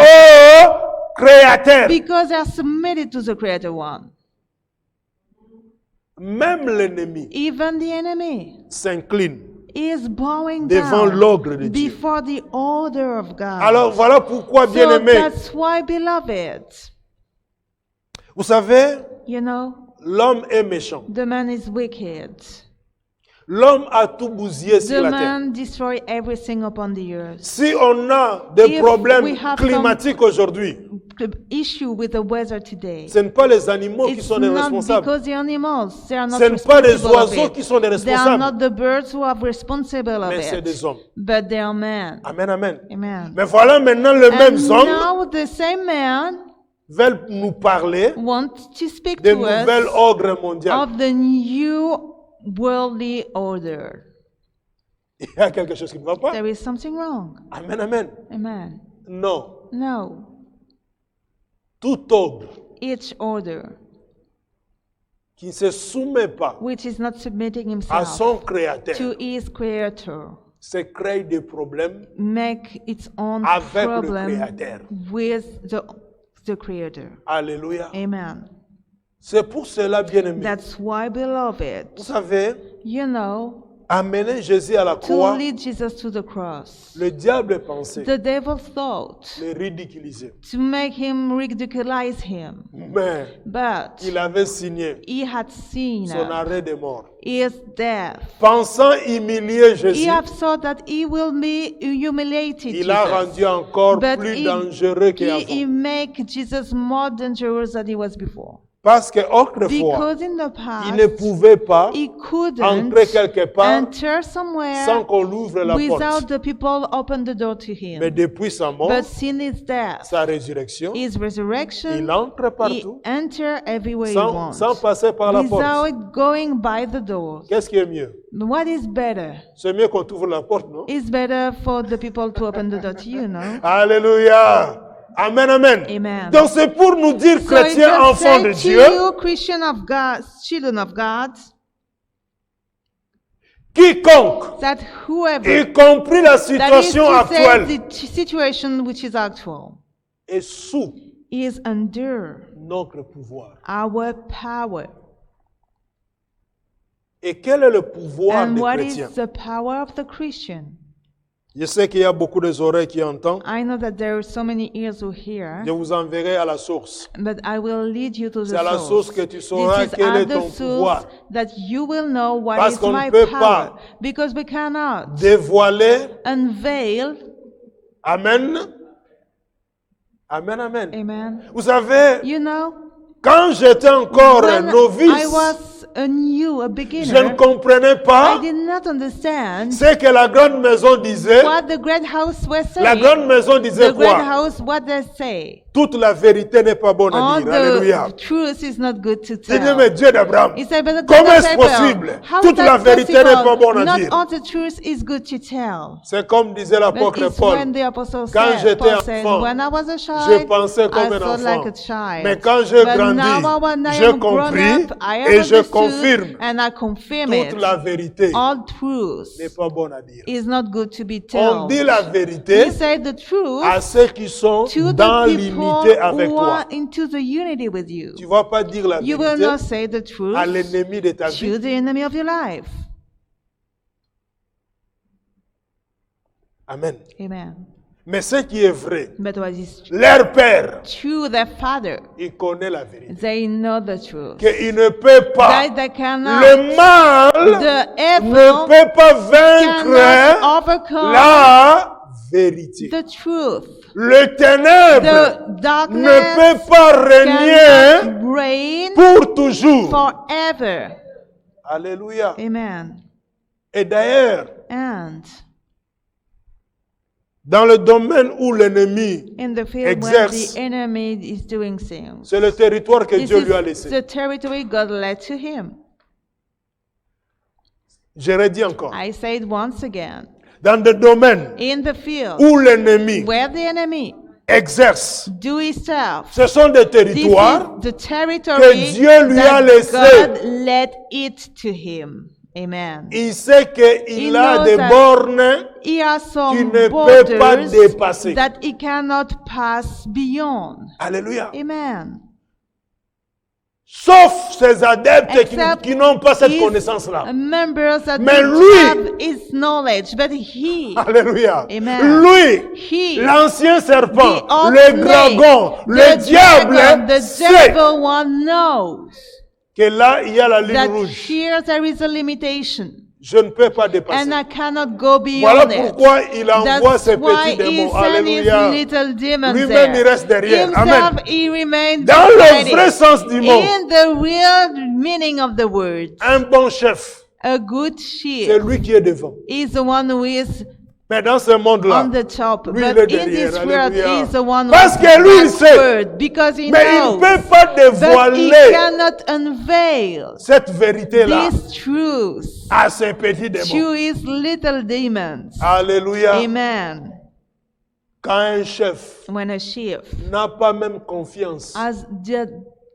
Speaker 1: au Créateur.
Speaker 2: Because they are submitted to the Creator one.
Speaker 1: Même l'ennemi
Speaker 2: Even the enemy
Speaker 1: s'incline
Speaker 2: is bowing
Speaker 1: devant
Speaker 2: down
Speaker 1: l'ordre de Dieu.
Speaker 2: before the order of God.
Speaker 1: Alors voilà pourquoi,
Speaker 2: so
Speaker 1: bien-aimés,
Speaker 2: that's why, beloved,
Speaker 1: vous savez,
Speaker 2: you know,
Speaker 1: l'homme est méchant.
Speaker 2: the man is wicked.
Speaker 1: L'homme a tout bousillé sur
Speaker 2: The
Speaker 1: la terre.
Speaker 2: man destroy everything upon the earth.
Speaker 1: Si on a des
Speaker 2: If
Speaker 1: problèmes
Speaker 2: we have
Speaker 1: climatiques aujourd'hui,
Speaker 2: The issue with the weather today.
Speaker 1: ce n'est pas les animaux qui
Speaker 2: It's
Speaker 1: sont les
Speaker 2: not
Speaker 1: responsables.
Speaker 2: because the animals, they are not
Speaker 1: Ce n'est pas les
Speaker 2: responsible of
Speaker 1: oiseaux
Speaker 2: it.
Speaker 1: qui sont les
Speaker 2: They are
Speaker 1: responsables,
Speaker 2: not the birds who are responsible of
Speaker 1: mais c'est
Speaker 2: it.
Speaker 1: des hommes.
Speaker 2: But they are men.
Speaker 1: Amen, amen.
Speaker 2: Amen.
Speaker 1: Mais voilà maintenant les mêmes
Speaker 2: And
Speaker 1: hommes
Speaker 2: now the same man
Speaker 1: veulent nous parler
Speaker 2: wants to speak
Speaker 1: de
Speaker 2: to
Speaker 1: nouvel
Speaker 2: us
Speaker 1: ordre mondial.
Speaker 2: of the new worldly order.
Speaker 1: Il y a quelque chose qui ne va pas.
Speaker 2: There is something wrong.
Speaker 1: Amen, amen.
Speaker 2: Amen.
Speaker 1: Non.
Speaker 2: No.
Speaker 1: Tout ordre
Speaker 2: Each order
Speaker 1: qui ne se soumet pas
Speaker 2: which is not submitting
Speaker 1: à
Speaker 2: himself
Speaker 1: son créateur
Speaker 2: to his creator
Speaker 1: se crée des problèmes
Speaker 2: make its own
Speaker 1: avec le
Speaker 2: problem
Speaker 1: créateur.
Speaker 2: with the creator.
Speaker 1: Alléluia.
Speaker 2: Amen.
Speaker 1: C'est pour cela, bien-aimés.
Speaker 2: That's why, beloved,
Speaker 1: Vous savez,
Speaker 2: you know,
Speaker 1: amener Jésus à la
Speaker 2: to
Speaker 1: croix,
Speaker 2: lead Jesus to the cross,
Speaker 1: le diable pensait
Speaker 2: the devil thought
Speaker 1: le ridiculiser.
Speaker 2: to make him ridiculize him,
Speaker 1: Mais
Speaker 2: but
Speaker 1: il avait signé
Speaker 2: he had seen
Speaker 1: son arrêt de mort.
Speaker 2: his death.
Speaker 1: Pensant humilier Jésus,
Speaker 2: He have thought that he will be humiliated.
Speaker 1: il a rendu encore
Speaker 2: But
Speaker 1: plus
Speaker 2: he-
Speaker 1: dangereux
Speaker 2: he
Speaker 1: qu'avant.
Speaker 2: make Jesus more dangerous than he was before.
Speaker 1: Parce qu'autrefois,
Speaker 2: Because in the
Speaker 1: il ne
Speaker 2: past,
Speaker 1: pouvait pas
Speaker 2: he couldn't
Speaker 1: entrer quelque part
Speaker 2: enter somewhere
Speaker 1: sans qu'on l'ouvre la
Speaker 2: without
Speaker 1: porte.
Speaker 2: the people open the door to
Speaker 1: Mais
Speaker 2: him.
Speaker 1: depuis sa mort,
Speaker 2: But since his death,
Speaker 1: sa résurrection,
Speaker 2: his resurrection,
Speaker 1: il entre
Speaker 2: he
Speaker 1: partout
Speaker 2: enter everywhere he
Speaker 1: sans
Speaker 2: wants
Speaker 1: passer par la porte.
Speaker 2: without going by the door.
Speaker 1: Qu'est-ce qui est mieux?
Speaker 2: What is better?
Speaker 1: C'est mieux qu'on t'ouvre la porte, non?
Speaker 2: It's better for the people to open the door to you, no?
Speaker 1: Alléluia. Amen, amen.
Speaker 2: Amen.
Speaker 1: Donc c'est pour nous dire,
Speaker 2: So it's
Speaker 1: chrétiens,
Speaker 2: just
Speaker 1: enfants de
Speaker 2: say
Speaker 1: Dieu,
Speaker 2: to you, Christian of God, children of God,
Speaker 1: quiconque,
Speaker 2: that whoever,
Speaker 1: y compris la
Speaker 2: that is
Speaker 1: situation
Speaker 2: to say
Speaker 1: actuelle,
Speaker 2: the situation which is actual,
Speaker 1: est sous
Speaker 2: is under
Speaker 1: notre pouvoir.
Speaker 2: our power.
Speaker 1: Et quel est le pouvoir
Speaker 2: And
Speaker 1: des
Speaker 2: what
Speaker 1: chrétiens?
Speaker 2: is the power of the Christian?
Speaker 1: Je sais qu'il y a beaucoup d'oreilles qui entendent.
Speaker 2: I know that there are so many ears who hear,
Speaker 1: Je vous enverrai à la source.
Speaker 2: but I will lead you to
Speaker 1: C'est
Speaker 2: the
Speaker 1: à la
Speaker 2: source.
Speaker 1: source que tu sauras
Speaker 2: This is
Speaker 1: quel
Speaker 2: at
Speaker 1: est
Speaker 2: the
Speaker 1: ton pouvoir.
Speaker 2: source that you will know what
Speaker 1: Parce
Speaker 2: is
Speaker 1: qu'on ne
Speaker 2: my
Speaker 1: peut
Speaker 2: power.
Speaker 1: pas
Speaker 2: Because we cannot
Speaker 1: Dévoiler.
Speaker 2: unveil.
Speaker 1: Amen. Amen, amen.
Speaker 2: Amen.
Speaker 1: Vous savez,
Speaker 2: You know,
Speaker 1: quand j'étais encore un
Speaker 2: when I
Speaker 1: novice,
Speaker 2: was a
Speaker 1: je ne
Speaker 2: beginner,
Speaker 1: comprenais
Speaker 2: I
Speaker 1: pas
Speaker 2: did not understand
Speaker 1: ce que la grande maison disait.
Speaker 2: what the great house was
Speaker 1: La
Speaker 2: saying.
Speaker 1: grande maison disait
Speaker 2: The great
Speaker 1: quoi?
Speaker 2: house, what they say.
Speaker 1: Toute la vérité n'est pas bonne à
Speaker 2: All
Speaker 1: dire. Alléluia.
Speaker 2: the truth is not good to
Speaker 1: J'ai dit,
Speaker 2: tell.
Speaker 1: mais Dieu d'Abraham,
Speaker 2: He said, but the
Speaker 1: comment
Speaker 2: God of
Speaker 1: est-ce
Speaker 2: Abraham,
Speaker 1: possible?
Speaker 2: how
Speaker 1: Toute
Speaker 2: is
Speaker 1: la
Speaker 2: that
Speaker 1: vérité n'est pas
Speaker 2: possible?
Speaker 1: bonne à
Speaker 2: Not
Speaker 1: dire.
Speaker 2: all the truth is good to tell.
Speaker 1: C'est comme disait
Speaker 2: But
Speaker 1: l'apôtre
Speaker 2: it's
Speaker 1: Paul.
Speaker 2: when the apostle
Speaker 1: Quand
Speaker 2: said,
Speaker 1: j'étais
Speaker 2: Paul said,
Speaker 1: enfant,
Speaker 2: when I was a
Speaker 1: je
Speaker 2: child,
Speaker 1: pensais comme
Speaker 2: I
Speaker 1: un
Speaker 2: thought
Speaker 1: enfant.
Speaker 2: like a child.
Speaker 1: Mais quand j'ai
Speaker 2: But
Speaker 1: grandi,
Speaker 2: now when I
Speaker 1: j'ai
Speaker 2: am grown
Speaker 1: compris
Speaker 2: up, I
Speaker 1: et
Speaker 2: have
Speaker 1: je
Speaker 2: understood
Speaker 1: confirme.
Speaker 2: and I confirm
Speaker 1: Toute
Speaker 2: it.
Speaker 1: la vérité
Speaker 2: All truth
Speaker 1: n'est pas bonne à dire.
Speaker 2: is not good to be
Speaker 1: On
Speaker 2: told.
Speaker 1: dit la vérité
Speaker 2: He said the truth
Speaker 1: à ceux qui sont
Speaker 2: to
Speaker 1: dans
Speaker 2: the people
Speaker 1: l'unité avec
Speaker 2: who
Speaker 1: toi.
Speaker 2: are into the unity with you.
Speaker 1: Tu ne vas pas dire la
Speaker 2: You will
Speaker 1: vérité
Speaker 2: not say the truth
Speaker 1: à l'ennemi de ta vie.
Speaker 2: to the enemy of your life.
Speaker 1: Amen.
Speaker 2: Amen.
Speaker 1: Mais ce qui est vrai,
Speaker 2: But what is
Speaker 1: leur père,
Speaker 2: true, their father,
Speaker 1: il connaît la vérité.
Speaker 2: they know the truth.
Speaker 1: Qu'il ne peut pas,
Speaker 2: That they cannot,
Speaker 1: le mal
Speaker 2: the
Speaker 1: ne
Speaker 2: evil
Speaker 1: peut pas vaincre
Speaker 2: cannot overcome
Speaker 1: la vérité.
Speaker 2: the truth.
Speaker 1: Le ténèbre
Speaker 2: The
Speaker 1: ne
Speaker 2: darkness
Speaker 1: peut pas régner
Speaker 2: cannot reign
Speaker 1: pour toujours.
Speaker 2: forever.
Speaker 1: Alléluia.
Speaker 2: Amen.
Speaker 1: Et d'ailleurs,
Speaker 2: And
Speaker 1: dans le domaine où l'ennemi,
Speaker 2: in the field
Speaker 1: Exerce.
Speaker 2: where the enemy is doing things,
Speaker 1: c'est le territoire que
Speaker 2: this
Speaker 1: Dieu lui a
Speaker 2: is
Speaker 1: laissé.
Speaker 2: the territory God led to him.
Speaker 1: Je redis encore.
Speaker 2: I say it once again.
Speaker 1: Dans le domaine
Speaker 2: In the field
Speaker 1: où l'ennemi
Speaker 2: where the enemy
Speaker 1: exerce,
Speaker 2: do his stuff,
Speaker 1: ce sont des
Speaker 2: this
Speaker 1: territoires
Speaker 2: is the territory
Speaker 1: que Dieu lui a
Speaker 2: that
Speaker 1: laissé.
Speaker 2: God led it to him. Amen.
Speaker 1: Il sait qu'il
Speaker 2: He
Speaker 1: a
Speaker 2: knows
Speaker 1: des
Speaker 2: that
Speaker 1: bornes
Speaker 2: He has
Speaker 1: qu'il
Speaker 2: some
Speaker 1: ne peut pas
Speaker 2: borders
Speaker 1: dépasser.
Speaker 2: that he cannot pass beyond.
Speaker 1: Alléluia.
Speaker 2: Amen.
Speaker 1: Sauf ces adeptes
Speaker 2: Except
Speaker 1: qui n'ont pas cette
Speaker 2: his
Speaker 1: connaissance-là.
Speaker 2: members that
Speaker 1: Mais
Speaker 2: don't
Speaker 1: lui-
Speaker 2: have his knowledge, but he,
Speaker 1: Alléluia.
Speaker 2: Amen.
Speaker 1: Lui,
Speaker 2: he,
Speaker 1: l'ancien serpent,
Speaker 2: the old
Speaker 1: le
Speaker 2: snake,
Speaker 1: dragon,
Speaker 2: the
Speaker 1: le diable,
Speaker 2: dragon, the
Speaker 1: sait
Speaker 2: devil one knows
Speaker 1: que là, il y a la ligne
Speaker 2: that
Speaker 1: rouge.
Speaker 2: here there is a limitation,
Speaker 1: Je ne peux pas dépasser.
Speaker 2: and I cannot go
Speaker 1: Voilà
Speaker 2: beyond it.
Speaker 1: pourquoi il envoie
Speaker 2: That's
Speaker 1: ses
Speaker 2: why
Speaker 1: petits
Speaker 2: he
Speaker 1: démons.
Speaker 2: sent his
Speaker 1: Alléluia.
Speaker 2: little demons
Speaker 1: Lui-même, il
Speaker 2: there.
Speaker 1: reste derrière.
Speaker 2: Himself,
Speaker 1: Amen.
Speaker 2: he remained
Speaker 1: Dans le
Speaker 2: beside
Speaker 1: vrai
Speaker 2: it.
Speaker 1: sens du mot,
Speaker 2: In the real meaning of the word,
Speaker 1: un bon chef,
Speaker 2: a good
Speaker 1: c'est
Speaker 2: chief
Speaker 1: lui qui est devant.
Speaker 2: is the one who is
Speaker 1: Mais dans ce monde-là,
Speaker 2: on the top.
Speaker 1: lui,
Speaker 2: But
Speaker 1: il est
Speaker 2: in
Speaker 1: derrière.
Speaker 2: this world,
Speaker 1: Alléluia.
Speaker 2: he is the one who
Speaker 1: Parce
Speaker 2: is
Speaker 1: que lui, il sait.
Speaker 2: backward, because he
Speaker 1: mais il
Speaker 2: knows.
Speaker 1: ne peut pas
Speaker 2: But he
Speaker 1: dévoiler
Speaker 2: cannot unveil
Speaker 1: cette vérité-là
Speaker 2: this truth
Speaker 1: à ses petits démons.
Speaker 2: to his little demons.
Speaker 1: Alléluia.
Speaker 2: Amen.
Speaker 1: Quand un chef
Speaker 2: When a chief
Speaker 1: n'a pas même confiance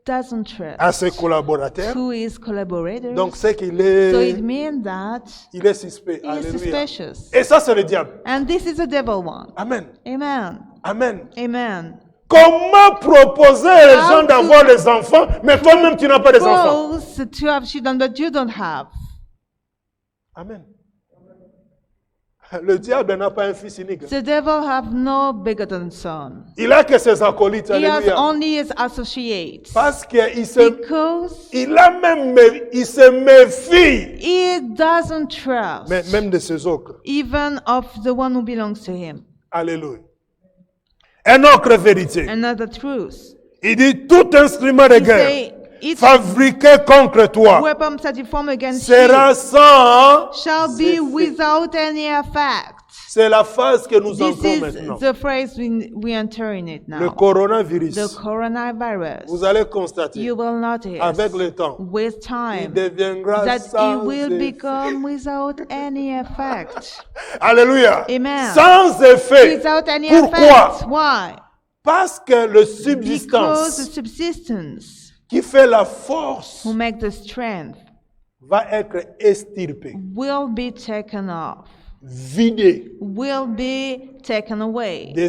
Speaker 2: doesn't trust
Speaker 1: à ses collaborateurs,
Speaker 2: to his collaborators,
Speaker 1: donc c'est qu'il
Speaker 2: so it
Speaker 1: est,
Speaker 2: means that
Speaker 1: il est suspect.
Speaker 2: he is
Speaker 1: Alléluia.
Speaker 2: suspicious.
Speaker 1: Et ça, c'est le diable.
Speaker 2: And this is the devil one.
Speaker 1: Amen.
Speaker 2: Amen.
Speaker 1: Amen.
Speaker 2: Amen.
Speaker 1: Comment proposer aux
Speaker 2: How
Speaker 1: gens
Speaker 2: to
Speaker 1: d'avoir des enfants, mais toi-même tu n'as pas des enfants?
Speaker 2: Suppose to have children that you don't have.
Speaker 1: Amen. Le diable n'a pas un fils unique.
Speaker 2: The devil have no begotten son.
Speaker 1: Il a que ses acolytes.
Speaker 2: He has
Speaker 1: Alléluia.
Speaker 2: only his associates.
Speaker 1: Parce qu'il se,
Speaker 2: Because
Speaker 1: il se méfie
Speaker 2: he doesn't trust
Speaker 1: même de ses autres.
Speaker 2: even of the one who belongs to him.
Speaker 1: Alléluia. Une autre vérité.
Speaker 2: Another truth.
Speaker 1: Il dit tout instrument de
Speaker 2: He
Speaker 1: guerre
Speaker 2: say Each
Speaker 1: fabriqué contre toi
Speaker 2: weapon that is formed against
Speaker 1: sera
Speaker 2: you
Speaker 1: sans
Speaker 2: shall be
Speaker 1: effet.
Speaker 2: without any effect.
Speaker 1: C'est la phase que nous
Speaker 2: This
Speaker 1: entrons
Speaker 2: is
Speaker 1: maintenant.
Speaker 2: the phrase we enter in it
Speaker 1: Le
Speaker 2: now.
Speaker 1: coronavirus.
Speaker 2: The coronavirus.
Speaker 1: Vous allez constater,
Speaker 2: You will notice
Speaker 1: avec le temps,
Speaker 2: with
Speaker 1: il
Speaker 2: time
Speaker 1: deviendra
Speaker 2: that it
Speaker 1: sans
Speaker 2: will
Speaker 1: effet.
Speaker 2: become without any effect.
Speaker 1: Alléluia.
Speaker 2: Amen.
Speaker 1: Sans effet.
Speaker 2: Without any
Speaker 1: Pourquoi?
Speaker 2: effect. Why?
Speaker 1: Parce que le
Speaker 2: Because the
Speaker 1: subsistance
Speaker 2: subsistence
Speaker 1: qui fait la force
Speaker 2: who make the strength
Speaker 1: va être extirpé,
Speaker 2: will be taken off,
Speaker 1: vidé
Speaker 2: will be taken away
Speaker 1: de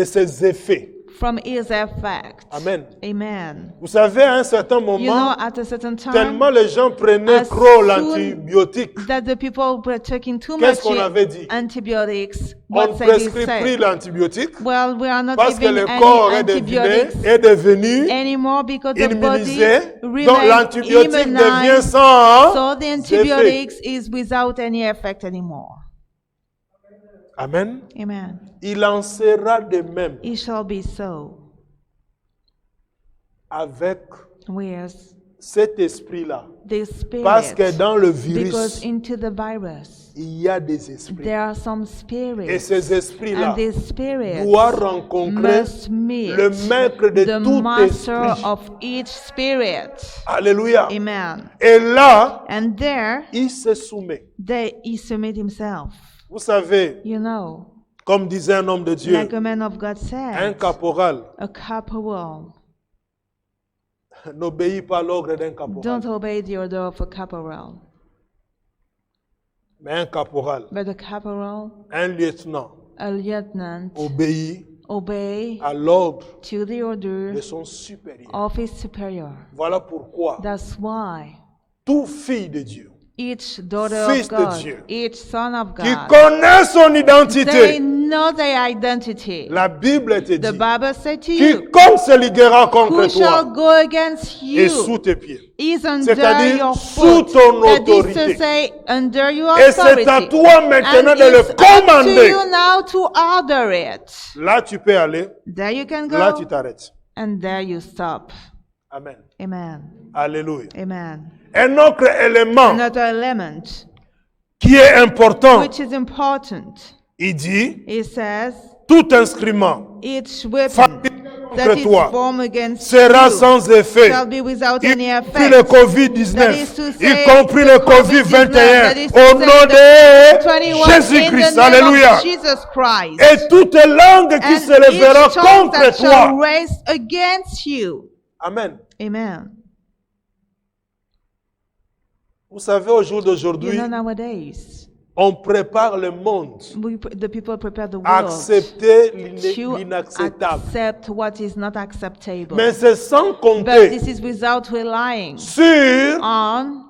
Speaker 1: ses effets.
Speaker 2: from its effect.
Speaker 1: Amen.
Speaker 2: Amen.
Speaker 1: Vous savez, à un certain
Speaker 2: You know,
Speaker 1: moment,
Speaker 2: at a certain time,
Speaker 1: tellement les gens prenaient
Speaker 2: as
Speaker 1: trop
Speaker 2: soon
Speaker 1: l'antibiotique,
Speaker 2: that the people were taking too much
Speaker 1: qu'est-ce qu'on avait dit?
Speaker 2: antibiotics,
Speaker 1: On
Speaker 2: what
Speaker 1: ne
Speaker 2: they did
Speaker 1: prescrit plus
Speaker 2: say?
Speaker 1: l'antibiotique
Speaker 2: Well, we are not
Speaker 1: parce que
Speaker 2: giving
Speaker 1: le
Speaker 2: any
Speaker 1: corps est
Speaker 2: antibiotics
Speaker 1: devenu
Speaker 2: anymore because the body
Speaker 1: immunisé. Donc
Speaker 2: remains
Speaker 1: l'antibiotique devient
Speaker 2: immunized.
Speaker 1: sans
Speaker 2: So the
Speaker 1: effet.
Speaker 2: antibiotics is without any effect anymore.
Speaker 1: Amen.
Speaker 2: Amen.
Speaker 1: Il en sera de même
Speaker 2: It shall be so.
Speaker 1: avec
Speaker 2: With
Speaker 1: cet esprit-là.
Speaker 2: the spirit.
Speaker 1: Parce que dans le
Speaker 2: Because
Speaker 1: virus,
Speaker 2: into the virus,
Speaker 1: il y a des esprits.
Speaker 2: there are some
Speaker 1: Et
Speaker 2: spirits.
Speaker 1: ces esprits-là
Speaker 2: And these spirits
Speaker 1: doivent rencontrer
Speaker 2: must meet
Speaker 1: le maître de
Speaker 2: the
Speaker 1: tout
Speaker 2: master
Speaker 1: esprit.
Speaker 2: of each spirit.
Speaker 1: Alléluia.
Speaker 2: Amen.
Speaker 1: Et là,
Speaker 2: And there,
Speaker 1: il se soumet.
Speaker 2: he submit himself.
Speaker 1: Vous savez,
Speaker 2: You know,
Speaker 1: comme disait un homme de Dieu,
Speaker 2: like a man of God
Speaker 1: un
Speaker 2: said,
Speaker 1: caporal
Speaker 2: a corporal.
Speaker 1: n'obéit pas à l'ordre d'un caporal.
Speaker 2: Don't obey the order of a corporal.
Speaker 1: Mais un caporal,
Speaker 2: But a corporal,
Speaker 1: un lieutenant,
Speaker 2: a lieutenant,
Speaker 1: obéit
Speaker 2: obey
Speaker 1: à l'ordre
Speaker 2: to the order
Speaker 1: de son supérieur.
Speaker 2: of his superior.
Speaker 1: Voilà pourquoi
Speaker 2: That's why
Speaker 1: toute fille de Dieu
Speaker 2: each daughter
Speaker 1: Fils
Speaker 2: of
Speaker 1: de
Speaker 2: God,
Speaker 1: Dieu,
Speaker 2: each son of
Speaker 1: qui
Speaker 2: God,
Speaker 1: connaît son
Speaker 2: they
Speaker 1: identité,
Speaker 2: know their identity.
Speaker 1: la Bible te
Speaker 2: The
Speaker 1: dit,
Speaker 2: Bible said to you,
Speaker 1: quiconque se liguera contre
Speaker 2: who shall
Speaker 1: toi
Speaker 2: go against
Speaker 1: est
Speaker 2: you
Speaker 1: sous tes pieds.
Speaker 2: is under
Speaker 1: C'est-à-dire
Speaker 2: your
Speaker 1: sous
Speaker 2: foot.
Speaker 1: ton
Speaker 2: That is to
Speaker 1: autorité.
Speaker 2: say, under your
Speaker 1: Et c'est à
Speaker 2: authority.
Speaker 1: toi maintenant
Speaker 2: And
Speaker 1: de le
Speaker 2: it's up to
Speaker 1: commander.
Speaker 2: you now to order it.
Speaker 1: Là, tu peux aller.
Speaker 2: There you can
Speaker 1: Là,
Speaker 2: go,
Speaker 1: tu t'arrêtes.
Speaker 2: and there you stop.
Speaker 1: Amen.
Speaker 2: Amen.
Speaker 1: Alléluia.
Speaker 2: Amen.
Speaker 1: Un autre élément
Speaker 2: Another element
Speaker 1: qui est important,
Speaker 2: which is important.
Speaker 1: il dit,
Speaker 2: It says,
Speaker 1: tout instrument
Speaker 2: each weapon
Speaker 1: fabriqué
Speaker 2: that
Speaker 1: contre
Speaker 2: is
Speaker 1: toi
Speaker 2: formed against
Speaker 1: sera
Speaker 2: you
Speaker 1: sans effet,
Speaker 2: shall be without
Speaker 1: y
Speaker 2: any
Speaker 1: compris le
Speaker 2: effect. That is
Speaker 1: COVID-19,
Speaker 2: to
Speaker 1: y
Speaker 2: say
Speaker 1: compris
Speaker 2: the
Speaker 1: le
Speaker 2: COVID-19,
Speaker 1: COVID-21,
Speaker 2: that is to
Speaker 1: au
Speaker 2: say
Speaker 1: nom
Speaker 2: the
Speaker 1: de
Speaker 2: 21 in
Speaker 1: Jésus-Christ.
Speaker 2: the name
Speaker 1: Alléluia.
Speaker 2: of Jesus Christ.
Speaker 1: Et toute langue qui
Speaker 2: And
Speaker 1: se lèvera
Speaker 2: each tongue that
Speaker 1: contre
Speaker 2: shall
Speaker 1: toi.
Speaker 2: raise against you.
Speaker 1: Amen.
Speaker 2: Amen.
Speaker 1: Vous savez, au jour
Speaker 2: You
Speaker 1: d'aujourd'hui,
Speaker 2: know, nowadays,
Speaker 1: on prépare le monde
Speaker 2: the people prepare the
Speaker 1: à
Speaker 2: world
Speaker 1: accepter
Speaker 2: to
Speaker 1: l'inacceptable.
Speaker 2: accept what is not acceptable.
Speaker 1: Mais c'est sans
Speaker 2: But
Speaker 1: compter
Speaker 2: this is without relying
Speaker 1: sur
Speaker 2: on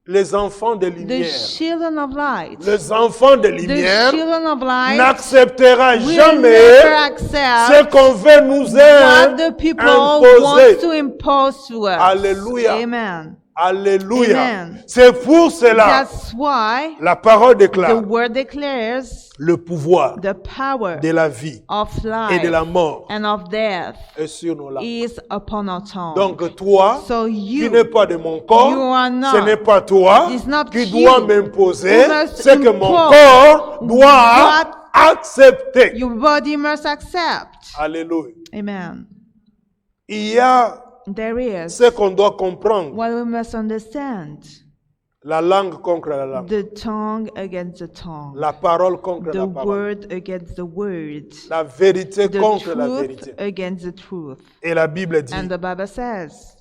Speaker 1: les enfants de
Speaker 2: the
Speaker 1: lumière.
Speaker 2: children of light.
Speaker 1: Les enfants de
Speaker 2: The
Speaker 1: lumière
Speaker 2: children of light
Speaker 1: n'acceptera
Speaker 2: will
Speaker 1: jamais
Speaker 2: never
Speaker 1: ce
Speaker 2: accept
Speaker 1: qu'on veut nous
Speaker 2: what the people want
Speaker 1: imposer.
Speaker 2: to impose to us.
Speaker 1: Alléluia.
Speaker 2: Amen.
Speaker 1: Alléluia.
Speaker 2: Amen.
Speaker 1: C'est pour cela,
Speaker 2: That's why
Speaker 1: la parole
Speaker 2: the
Speaker 1: déclare
Speaker 2: word declares
Speaker 1: le pouvoir
Speaker 2: the power
Speaker 1: de la vie
Speaker 2: of
Speaker 1: et de la
Speaker 2: life
Speaker 1: mort
Speaker 2: and of death
Speaker 1: est sur nos lèvres.
Speaker 2: is upon our tongue.
Speaker 1: Donc toi,
Speaker 2: So
Speaker 1: tu
Speaker 2: you,
Speaker 1: n'es pas de mon corps,
Speaker 2: you are not.
Speaker 1: ce n'est pas toi
Speaker 2: It's not
Speaker 1: qui
Speaker 2: you
Speaker 1: dois m'imposer
Speaker 2: who must
Speaker 1: ce que mon
Speaker 2: impose
Speaker 1: corps doit
Speaker 2: what
Speaker 1: accepter.
Speaker 2: your body must accept.
Speaker 1: Alléluia.
Speaker 2: Amen.
Speaker 1: Il y a
Speaker 2: There is
Speaker 1: ce qu'on doit comprendre,
Speaker 2: what we must understand.
Speaker 1: la langue contre la langue,
Speaker 2: The tongue against the tongue.
Speaker 1: la parole contre
Speaker 2: The
Speaker 1: la parole,
Speaker 2: word against the word.
Speaker 1: la vérité
Speaker 2: The
Speaker 1: contre la
Speaker 2: truth
Speaker 1: vérité.
Speaker 2: against the truth.
Speaker 1: Et la Bible dit,
Speaker 2: And the Bible says,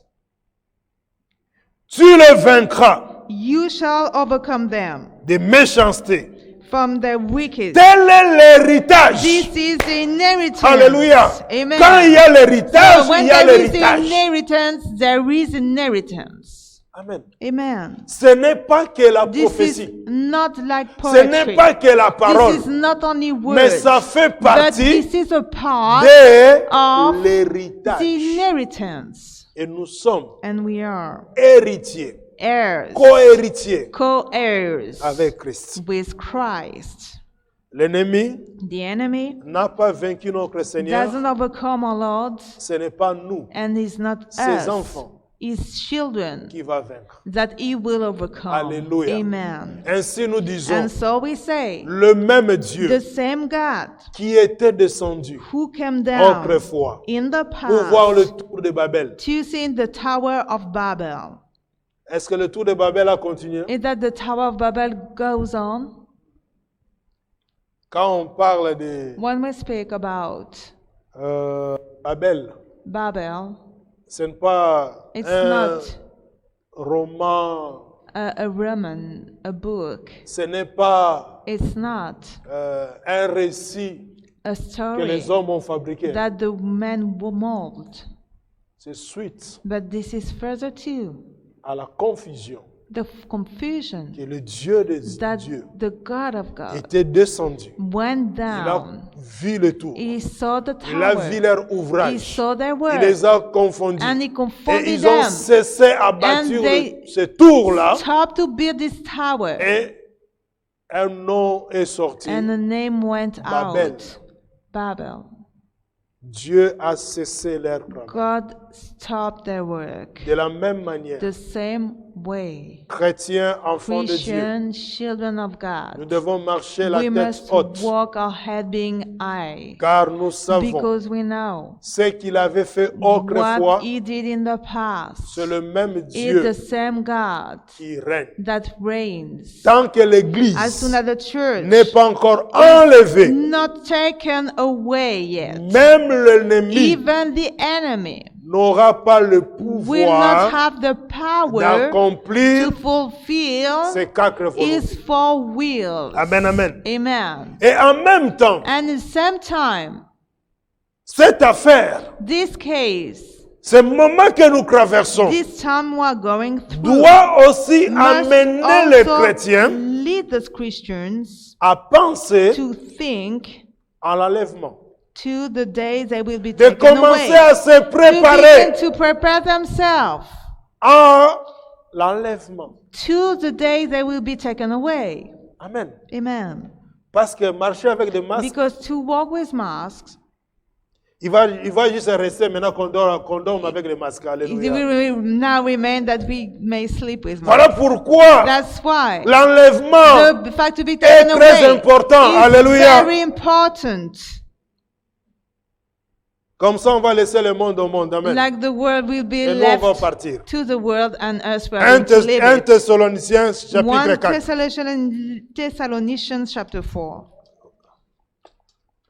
Speaker 1: tu le vaincras
Speaker 2: you shall overcome them
Speaker 1: de méchanceté.
Speaker 2: from the wicked.
Speaker 1: Tel est l'héritage.
Speaker 2: This is the inheritance.
Speaker 1: Alléluia.
Speaker 2: Amen.
Speaker 1: Quand il y a l'héritage,
Speaker 2: So when
Speaker 1: il y a
Speaker 2: there is
Speaker 1: l'héritage.
Speaker 2: inheritance, there is inheritance.
Speaker 1: Amen.
Speaker 2: Amen.
Speaker 1: Ce n'est pas que la
Speaker 2: This is
Speaker 1: prophétie.
Speaker 2: not like
Speaker 1: Ce n'est
Speaker 2: poetry.
Speaker 1: pas que la parole.
Speaker 2: This is not only
Speaker 1: Mais
Speaker 2: words.
Speaker 1: ça fait
Speaker 2: But
Speaker 1: partie
Speaker 2: this is a part
Speaker 1: de
Speaker 2: of
Speaker 1: l'héritage.
Speaker 2: the inheritance.
Speaker 1: Et nous sommes
Speaker 2: And we are
Speaker 1: héritiers,
Speaker 2: heirs,
Speaker 1: co-héritiers
Speaker 2: co-heirs
Speaker 1: avec Christ.
Speaker 2: with Christ.
Speaker 1: L'ennemi
Speaker 2: The enemy
Speaker 1: n'a pas vaincu notre Seigneur.
Speaker 2: doesn't overcome our Lord,
Speaker 1: Ce n'est pas nous,
Speaker 2: and it's not
Speaker 1: ses
Speaker 2: us,
Speaker 1: enfants,
Speaker 2: his children,
Speaker 1: qui va vaincre.
Speaker 2: that he will overcome.
Speaker 1: Alléluia.
Speaker 2: Amen.
Speaker 1: Ainsi nous disons,
Speaker 2: And so we say,
Speaker 1: le même
Speaker 2: the
Speaker 1: Dieu
Speaker 2: same God
Speaker 1: qui était descendu
Speaker 2: who came down
Speaker 1: autrefois
Speaker 2: in the
Speaker 1: pour voir le
Speaker 2: past
Speaker 1: tour de Babel.
Speaker 2: to see the Tower of Babel.
Speaker 1: Est-ce que le tour de Babel a continué?
Speaker 2: Is that the Tower of Babel goes on?
Speaker 1: Quand on parle de
Speaker 2: When we speak about
Speaker 1: Babel,
Speaker 2: Babel,
Speaker 1: ce n'est pas
Speaker 2: it's
Speaker 1: un
Speaker 2: not
Speaker 1: roman,
Speaker 2: a Roman, a book.
Speaker 1: ce n'est pas
Speaker 2: It's not
Speaker 1: un récit
Speaker 2: a
Speaker 1: que
Speaker 2: story
Speaker 1: les hommes ont fabriqué.
Speaker 2: that the men will mold.
Speaker 1: C'est suite
Speaker 2: But this is further to
Speaker 1: à la confusion
Speaker 2: the confusion
Speaker 1: que le Dieu des
Speaker 2: that
Speaker 1: dieux
Speaker 2: the God of God
Speaker 1: était descendu.
Speaker 2: went
Speaker 1: Il a
Speaker 2: down.
Speaker 1: vu le tour.
Speaker 2: He saw the
Speaker 1: Il a vu
Speaker 2: tower.
Speaker 1: leur
Speaker 2: He
Speaker 1: ouvrage.
Speaker 2: saw their
Speaker 1: Il
Speaker 2: work.
Speaker 1: les a confondus.
Speaker 2: And he
Speaker 1: Et
Speaker 2: confounded
Speaker 1: ils ont
Speaker 2: them.
Speaker 1: cessé à bâtir
Speaker 2: And they
Speaker 1: ce tour-là.
Speaker 2: Stopped to build this tower.
Speaker 1: Et un nom est sorti.
Speaker 2: And the name went
Speaker 1: Babel.
Speaker 2: out. Babel.
Speaker 1: Dieu a cessé leur travail.
Speaker 2: God stopped their work.
Speaker 1: De la même manière,
Speaker 2: The same way.
Speaker 1: chrétiens, enfants de Dieu,
Speaker 2: Christian children of
Speaker 1: nous
Speaker 2: God.
Speaker 1: devons marcher la
Speaker 2: We
Speaker 1: tête
Speaker 2: must
Speaker 1: haute.
Speaker 2: walk our head being high.
Speaker 1: Car nous savons
Speaker 2: Because we know
Speaker 1: ce qu'il avait fait
Speaker 2: what
Speaker 1: autrefois.
Speaker 2: he did in the past
Speaker 1: C'est le même
Speaker 2: is
Speaker 1: Dieu
Speaker 2: the same God
Speaker 1: qui règne.
Speaker 2: that reigns.
Speaker 1: Tant que l'Église
Speaker 2: As soon as the church
Speaker 1: n'est pas encore enlevée,
Speaker 2: not taken away yet,
Speaker 1: même l'ennemi
Speaker 2: even the enemy
Speaker 1: n'aura pas le
Speaker 2: will not
Speaker 1: pouvoir
Speaker 2: have the power
Speaker 1: d'accomplir
Speaker 2: to fulfill
Speaker 1: ces quatre volontés.
Speaker 2: his four wills.
Speaker 1: Amen, amen.
Speaker 2: Amen.
Speaker 1: Et en même temps,
Speaker 2: And at the same time,
Speaker 1: cette affaire,
Speaker 2: this case,
Speaker 1: ce moment que nous traversons,
Speaker 2: this time we are going through,
Speaker 1: doit aussi
Speaker 2: must
Speaker 1: amener les
Speaker 2: also
Speaker 1: chrétiens
Speaker 2: lead the Christians
Speaker 1: à penser
Speaker 2: to think
Speaker 1: en l'enlèvement.
Speaker 2: to the days they will be
Speaker 1: De
Speaker 2: taken
Speaker 1: commencer
Speaker 2: away.
Speaker 1: à se
Speaker 2: To
Speaker 1: préparer
Speaker 2: begin to prepare themselves
Speaker 1: en l'enlèvement.
Speaker 2: to the days they will be taken away.
Speaker 1: Amen.
Speaker 2: Amen.
Speaker 1: Parce que marcher avec des masques,
Speaker 2: Because to walk with masks,
Speaker 1: il va juste rester maintenant qu'on dorme avec les masques.
Speaker 2: it
Speaker 1: Alléluia.
Speaker 2: will now remain that we may sleep with masks.
Speaker 1: Voilà pourquoi
Speaker 2: That's why
Speaker 1: l'enlèvement
Speaker 2: the fact to be
Speaker 1: est
Speaker 2: taken
Speaker 1: très
Speaker 2: away
Speaker 1: important.
Speaker 2: is
Speaker 1: Alléluia.
Speaker 2: very important.
Speaker 1: Comme ça, on va laisser le monde au monde. Amen.
Speaker 2: Like the world will be
Speaker 1: Et nous, on va
Speaker 2: left
Speaker 1: partir.
Speaker 2: to the world and us we are
Speaker 1: 1
Speaker 2: going to live it.
Speaker 1: Thessaloniciens, chapitre
Speaker 2: 1
Speaker 1: 4.
Speaker 2: Thessalonians chapter 4.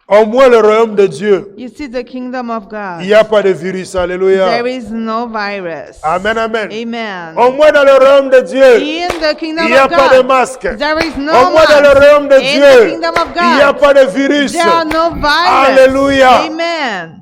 Speaker 1: Au moins, le royaume de Dieu,
Speaker 2: You see the kingdom of
Speaker 1: il
Speaker 2: God.
Speaker 1: n'y a pas de virus. Alléluia.
Speaker 2: There is no virus.
Speaker 1: Amen, amen.
Speaker 2: Amen.
Speaker 1: Au moins, dans le royaume de Dieu,
Speaker 2: In the kingdom
Speaker 1: il n'y a
Speaker 2: of
Speaker 1: pas de
Speaker 2: God,
Speaker 1: masque.
Speaker 2: there is no
Speaker 1: Au moins, dans le
Speaker 2: mask.
Speaker 1: royaume de
Speaker 2: In the
Speaker 1: Dieu,
Speaker 2: kingdom of
Speaker 1: il n'y a
Speaker 2: God,
Speaker 1: pas de virus.
Speaker 2: there are no virus.
Speaker 1: Alléluia.
Speaker 2: Amen.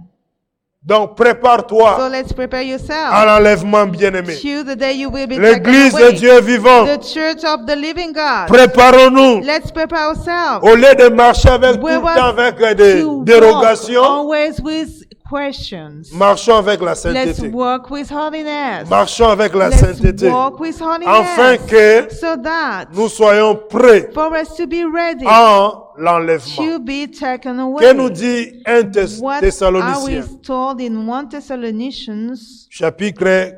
Speaker 1: Donc, prépare-toi
Speaker 2: So let's prepare
Speaker 1: à
Speaker 2: yourself
Speaker 1: l'enlèvement, bien-aimé.
Speaker 2: to the day you will be taken
Speaker 1: L'église de
Speaker 2: away.
Speaker 1: Dieu vivant,
Speaker 2: The church of the living God.
Speaker 1: préparons-nous.
Speaker 2: Let's prepare ourselves.
Speaker 1: Au lieu de marcher avec tout
Speaker 2: We
Speaker 1: le
Speaker 2: want
Speaker 1: temps avec des
Speaker 2: to walk
Speaker 1: dérogations,
Speaker 2: always with questions.
Speaker 1: marchons avec la
Speaker 2: Let's
Speaker 1: sainteté.
Speaker 2: walk with holiness.
Speaker 1: Marchons avec la
Speaker 2: Let's
Speaker 1: sainteté.
Speaker 2: walk with holiness.
Speaker 1: Afin que
Speaker 2: So that
Speaker 1: nous soyons prêts
Speaker 2: for us to be ready
Speaker 1: en l'enlèvement.
Speaker 2: to be taken away.
Speaker 1: Que nous dit 1
Speaker 2: What are we
Speaker 1: Thessaloniciens,
Speaker 2: told in 1 Thessalonians
Speaker 1: chapitre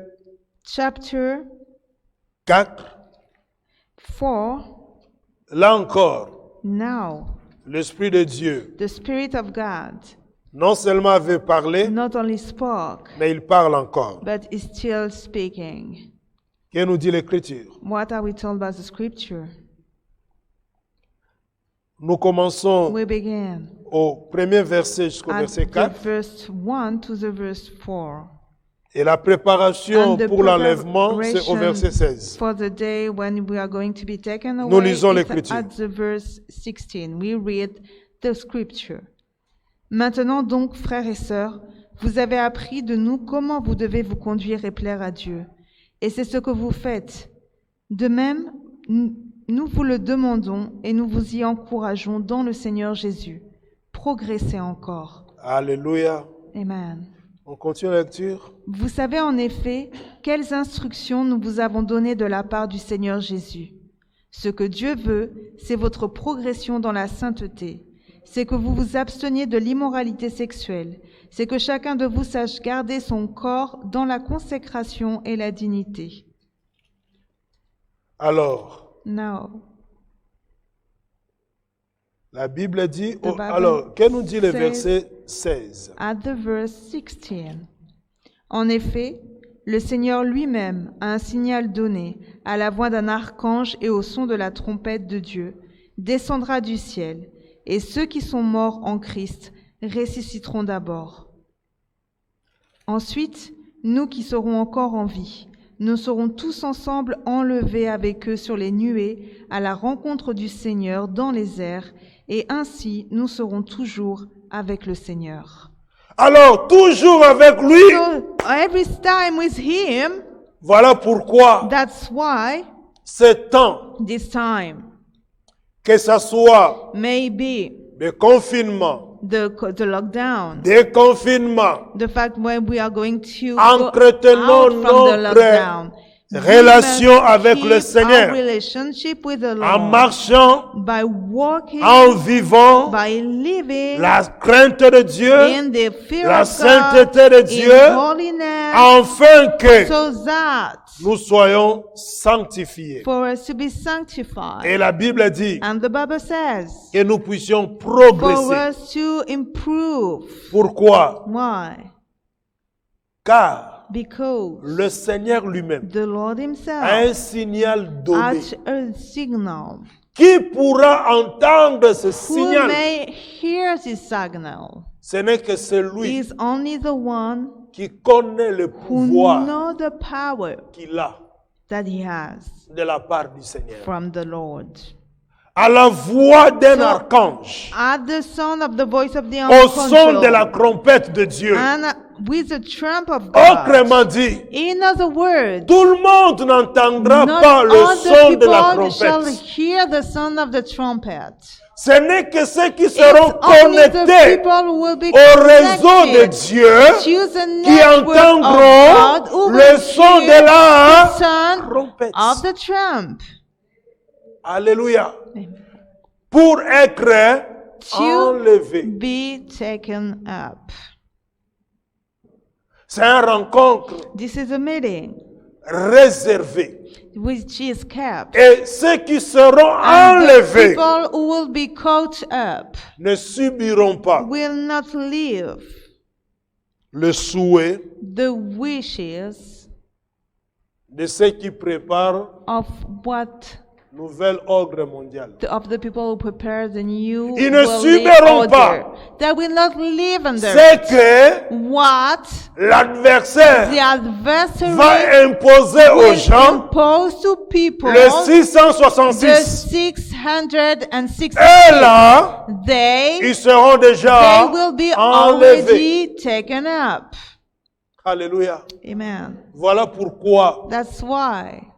Speaker 2: chapter
Speaker 1: 4.
Speaker 2: 4?
Speaker 1: Là encore,
Speaker 2: Now,
Speaker 1: l'Esprit de Dieu
Speaker 2: the Spirit of God
Speaker 1: non seulement avait parlé,
Speaker 2: not only spoke,
Speaker 1: mais il parle encore.
Speaker 2: but is still speaking.
Speaker 1: Que nous dit l'Écriture?
Speaker 2: What are we told by the Scripture?
Speaker 1: Nous commençons
Speaker 2: We begin
Speaker 1: au premier verset jusqu'au
Speaker 2: at
Speaker 1: verset
Speaker 2: the
Speaker 1: 4.
Speaker 2: verse 1 to the verse 4.
Speaker 1: Et la préparation
Speaker 2: And the
Speaker 1: pour l'enlèvement, c'est au verset 16.
Speaker 2: for the day when we are going to be taken away.
Speaker 1: Nous lisons
Speaker 2: is
Speaker 1: l'Écriture.
Speaker 2: At the verse 16, we read the Scripture. Maintenant donc, frères et sœurs, vous avez appris de nous comment vous devez vous conduire et plaire à Dieu. Et c'est ce que vous faites. De même, nous vous le demandons et nous vous y encourageons dans le Seigneur Jésus. Progressez encore.
Speaker 1: Alléluia.
Speaker 2: Amen.
Speaker 1: On continue la lecture.
Speaker 2: Vous savez en effet quelles instructions nous vous avons données de la part du Seigneur Jésus. Ce que Dieu veut, c'est votre progression dans la sainteté. C'est que vous vous absteniez de l'immoralité sexuelle. C'est que chacun de vous sache garder son corps dans la consécration et la dignité.
Speaker 1: Alors,
Speaker 2: Now,
Speaker 1: la Bible dit,
Speaker 2: The Bible
Speaker 1: alors, qu'est-ce nous dit le
Speaker 2: says-
Speaker 1: verset 16?
Speaker 2: at the verse 16. En effet, le Seigneur lui-même a un signal donné à la voix d'un archange et au son de la trompette de Dieu, descendra du ciel, et ceux qui sont morts en Christ ressusciteront d'abord. Ensuite, nous qui serons encore en vie, nous serons tous ensemble enlevés avec eux sur les nuées à la rencontre du Seigneur dans les airs, et ainsi nous serons toujours avec le Seigneur.
Speaker 1: Alors, toujours avec lui,
Speaker 2: So every time with him,
Speaker 1: voilà pourquoi
Speaker 2: that's why
Speaker 1: ce temps,
Speaker 2: this time
Speaker 1: que ce soit
Speaker 2: maybe
Speaker 1: de confinement,
Speaker 2: the lockdown,
Speaker 1: déconfinement,
Speaker 2: the fact when we are going to go
Speaker 1: Entretenons
Speaker 2: out from the
Speaker 1: notre
Speaker 2: lockdown,
Speaker 1: relation
Speaker 2: we must
Speaker 1: avec le
Speaker 2: keep
Speaker 1: Seigneur.
Speaker 2: our relationship with the
Speaker 1: en
Speaker 2: Lord
Speaker 1: marchant,
Speaker 2: by walking,
Speaker 1: en vivant
Speaker 2: by living
Speaker 1: la crainte de Dieu,
Speaker 2: in the fear
Speaker 1: la
Speaker 2: of
Speaker 1: sainteté de
Speaker 2: God,
Speaker 1: Dieu,
Speaker 2: in holiness,
Speaker 1: afin que
Speaker 2: so that
Speaker 1: nous soyons sanctifiés.
Speaker 2: for us to be sanctified.
Speaker 1: Et la Bible dit
Speaker 2: And the Bible says,
Speaker 1: que nous puissions
Speaker 2: for
Speaker 1: progresser.
Speaker 2: us to improve.
Speaker 1: Pourquoi?
Speaker 2: Why?
Speaker 1: Car
Speaker 2: Because
Speaker 1: le Seigneur lui-même
Speaker 2: the Lord
Speaker 1: a
Speaker 2: himself
Speaker 1: un signal donné.
Speaker 2: at a signal.
Speaker 1: Qui pourra entendre ce
Speaker 2: Who
Speaker 1: signal?
Speaker 2: may hear this signal
Speaker 1: Ce n'est que celui
Speaker 2: is only the one
Speaker 1: qui connaît le
Speaker 2: who
Speaker 1: pouvoir
Speaker 2: knows the power
Speaker 1: qu'il a
Speaker 2: that he has
Speaker 1: de la part du Seigneur.
Speaker 2: from the Lord.
Speaker 1: À la voix d'un
Speaker 2: So,
Speaker 1: archange,
Speaker 2: At the sound of the voice of the
Speaker 1: au son de la
Speaker 2: archangel,
Speaker 1: trompette de Dieu,
Speaker 2: and with the trump of God.
Speaker 1: autrement dit,
Speaker 2: In other words,
Speaker 1: tout le monde n'entendra
Speaker 2: not
Speaker 1: pas le
Speaker 2: all the
Speaker 1: son de la
Speaker 2: people shall
Speaker 1: trompette.
Speaker 2: hear the sound of the trumpet.
Speaker 1: Ce n'est que ceux qui
Speaker 2: It's
Speaker 1: seront
Speaker 2: only the
Speaker 1: connectés
Speaker 2: people who will be
Speaker 1: au réseau de
Speaker 2: connected
Speaker 1: Dieu
Speaker 2: to the
Speaker 1: qui
Speaker 2: network of
Speaker 1: entendront
Speaker 2: God who
Speaker 1: le
Speaker 2: will
Speaker 1: son
Speaker 2: hear
Speaker 1: de la
Speaker 2: the sound
Speaker 1: trompette.
Speaker 2: of the trump.
Speaker 1: Alléluia. Pour être
Speaker 2: To
Speaker 1: enlevé.
Speaker 2: be taken up.
Speaker 1: C'est une rencontre
Speaker 2: This is a meeting
Speaker 1: réservée.
Speaker 2: which is kept.
Speaker 1: Et ceux qui seront
Speaker 2: And the
Speaker 1: enlevés
Speaker 2: people who will be caught up
Speaker 1: ne subiront pas
Speaker 2: will not live
Speaker 1: le souhait
Speaker 2: the wishes
Speaker 1: de ceux qui préparent
Speaker 2: of what
Speaker 1: nouvel ordre mondial.
Speaker 2: of the people who prepare the new
Speaker 1: Ils ne
Speaker 2: worldly
Speaker 1: subiront
Speaker 2: order.
Speaker 1: pas.
Speaker 2: They will not live under
Speaker 1: C'est
Speaker 2: it.
Speaker 1: que
Speaker 2: What
Speaker 1: l'adversaire
Speaker 2: the adversary
Speaker 1: va imposer aux
Speaker 2: will
Speaker 1: gens
Speaker 2: impose to people
Speaker 1: le
Speaker 2: the
Speaker 1: 666.
Speaker 2: 666.
Speaker 1: Et là,
Speaker 2: They
Speaker 1: ils seront déjà
Speaker 2: will be
Speaker 1: enlevés.
Speaker 2: already taken up.
Speaker 1: Alléluia.
Speaker 2: Amen.
Speaker 1: Voilà pourquoi.
Speaker 2: That's why.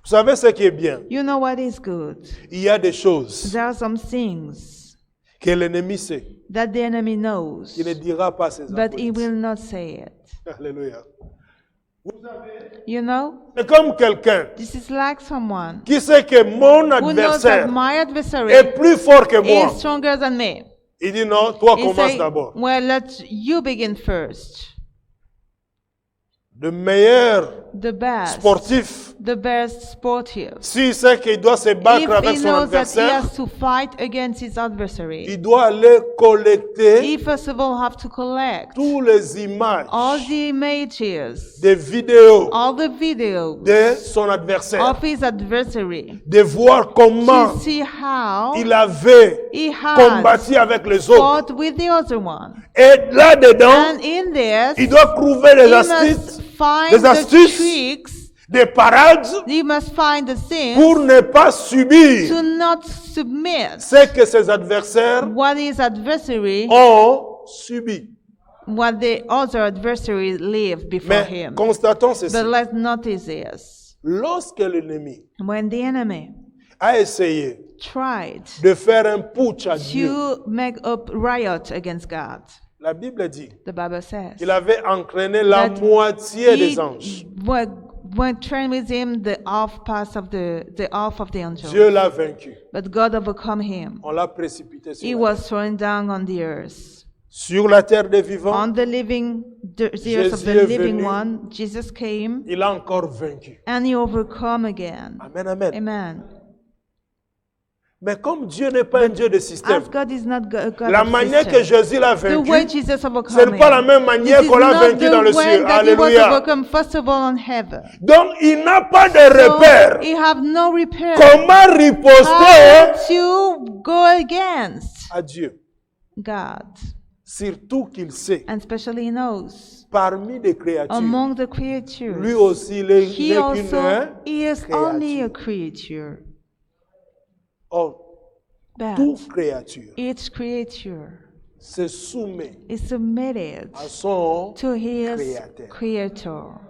Speaker 1: Vous savez ce qui est bien?
Speaker 2: You know what is good?
Speaker 1: Il y a des choses
Speaker 2: There are some things
Speaker 1: que l'ennemi sait.
Speaker 2: that the enemy knows,
Speaker 1: Il ne dira pas ses
Speaker 2: but he
Speaker 1: apôtres.
Speaker 2: will not say it.
Speaker 1: Alléluia.
Speaker 2: You know,
Speaker 1: C'est comme quelqu'un
Speaker 2: this is like someone
Speaker 1: qui sait que mon
Speaker 2: who knows
Speaker 1: adversaire
Speaker 2: that my adversary
Speaker 1: est plus fort que moi.
Speaker 2: is stronger than me.
Speaker 1: Il dit non, toi
Speaker 2: He
Speaker 1: commence
Speaker 2: say,
Speaker 1: d'abord.
Speaker 2: well, let you begin first.
Speaker 1: Le meilleur
Speaker 2: The best,
Speaker 1: sportif,
Speaker 2: the best sportive.
Speaker 1: s'il sait qu'il doit se battre
Speaker 2: If
Speaker 1: avec
Speaker 2: he
Speaker 1: son
Speaker 2: knows that he
Speaker 1: adversaire,
Speaker 2: has to fight against his adversary,
Speaker 1: il doit aller collecter
Speaker 2: he first of all have to collect
Speaker 1: toutes les images,
Speaker 2: all the images,
Speaker 1: des vidéos
Speaker 2: all the videos
Speaker 1: de son adversaire,
Speaker 2: of his adversary,
Speaker 1: de voir comment
Speaker 2: to see how
Speaker 1: il avait
Speaker 2: he had
Speaker 1: combattu avec les autres.
Speaker 2: fought with the other one.
Speaker 1: Et là-dedans,
Speaker 2: And in this,
Speaker 1: il doit trouver les
Speaker 2: he
Speaker 1: astuces,
Speaker 2: must find
Speaker 1: des
Speaker 2: the
Speaker 1: astuces,
Speaker 2: tricks,
Speaker 1: des parades
Speaker 2: he must find the things
Speaker 1: pour ne pas subir
Speaker 2: to not submit
Speaker 1: ce que ses adversaires
Speaker 2: what his adversary,
Speaker 1: ont subi.
Speaker 2: what the other adversary live before
Speaker 1: Mais
Speaker 2: him.
Speaker 1: constatons ceci.
Speaker 2: But let's notice this.
Speaker 1: Lorsque l'ennemi
Speaker 2: When the enemy
Speaker 1: a essayé
Speaker 2: tried
Speaker 1: de faire un putsch à Dieu,
Speaker 2: to make a riot against God,
Speaker 1: la Bible dit
Speaker 2: the Bible says
Speaker 1: qu'il avait entraîné la
Speaker 2: that
Speaker 1: moitié
Speaker 2: he
Speaker 1: des anges.
Speaker 2: went train with him the half of the angels.
Speaker 1: Dieu l'a vaincu.
Speaker 2: But God overcome him.
Speaker 1: On l'a précipité sur
Speaker 2: He
Speaker 1: la
Speaker 2: was
Speaker 1: terre.
Speaker 2: thrown down on the earth.
Speaker 1: Sur la terre des vivants,
Speaker 2: On the earth of
Speaker 1: Jésus
Speaker 2: the
Speaker 1: est
Speaker 2: living
Speaker 1: venu.
Speaker 2: one, Jesus came
Speaker 1: il a encore vaincu.
Speaker 2: and he overcome again.
Speaker 1: Amen, amen.
Speaker 2: Amen.
Speaker 1: Mais comme Dieu n'est pas un Dieu de système,
Speaker 2: As God is not a God
Speaker 1: la
Speaker 2: of
Speaker 1: manière
Speaker 2: system,
Speaker 1: que Jésus l'a
Speaker 2: the
Speaker 1: vaincu,
Speaker 2: way Jesus
Speaker 1: ce
Speaker 2: overcome
Speaker 1: n'est pas la
Speaker 2: him,
Speaker 1: même manière
Speaker 2: this
Speaker 1: qu'on
Speaker 2: is
Speaker 1: l'a
Speaker 2: not
Speaker 1: vaincu dans le
Speaker 2: the way
Speaker 1: ciel.
Speaker 2: that he was
Speaker 1: Alléluia.
Speaker 2: overcome first of all on heaven.
Speaker 1: Donc, il n'a pas de
Speaker 2: So
Speaker 1: repère.
Speaker 2: he have no repair.
Speaker 1: Comment riposter
Speaker 2: How to go against
Speaker 1: à Dieu?
Speaker 2: God,
Speaker 1: Surtout qu'il sait,
Speaker 2: and especially he knows
Speaker 1: parmi les créatures,
Speaker 2: among the
Speaker 1: lui
Speaker 2: creatures,
Speaker 1: aussi, il n'est
Speaker 2: he also
Speaker 1: qu'une
Speaker 2: is only a creature.
Speaker 1: Or,
Speaker 2: But
Speaker 1: toute créature
Speaker 2: each creature
Speaker 1: se soumet
Speaker 2: is submitted
Speaker 1: à son
Speaker 2: to his
Speaker 1: créateur.
Speaker 2: creator.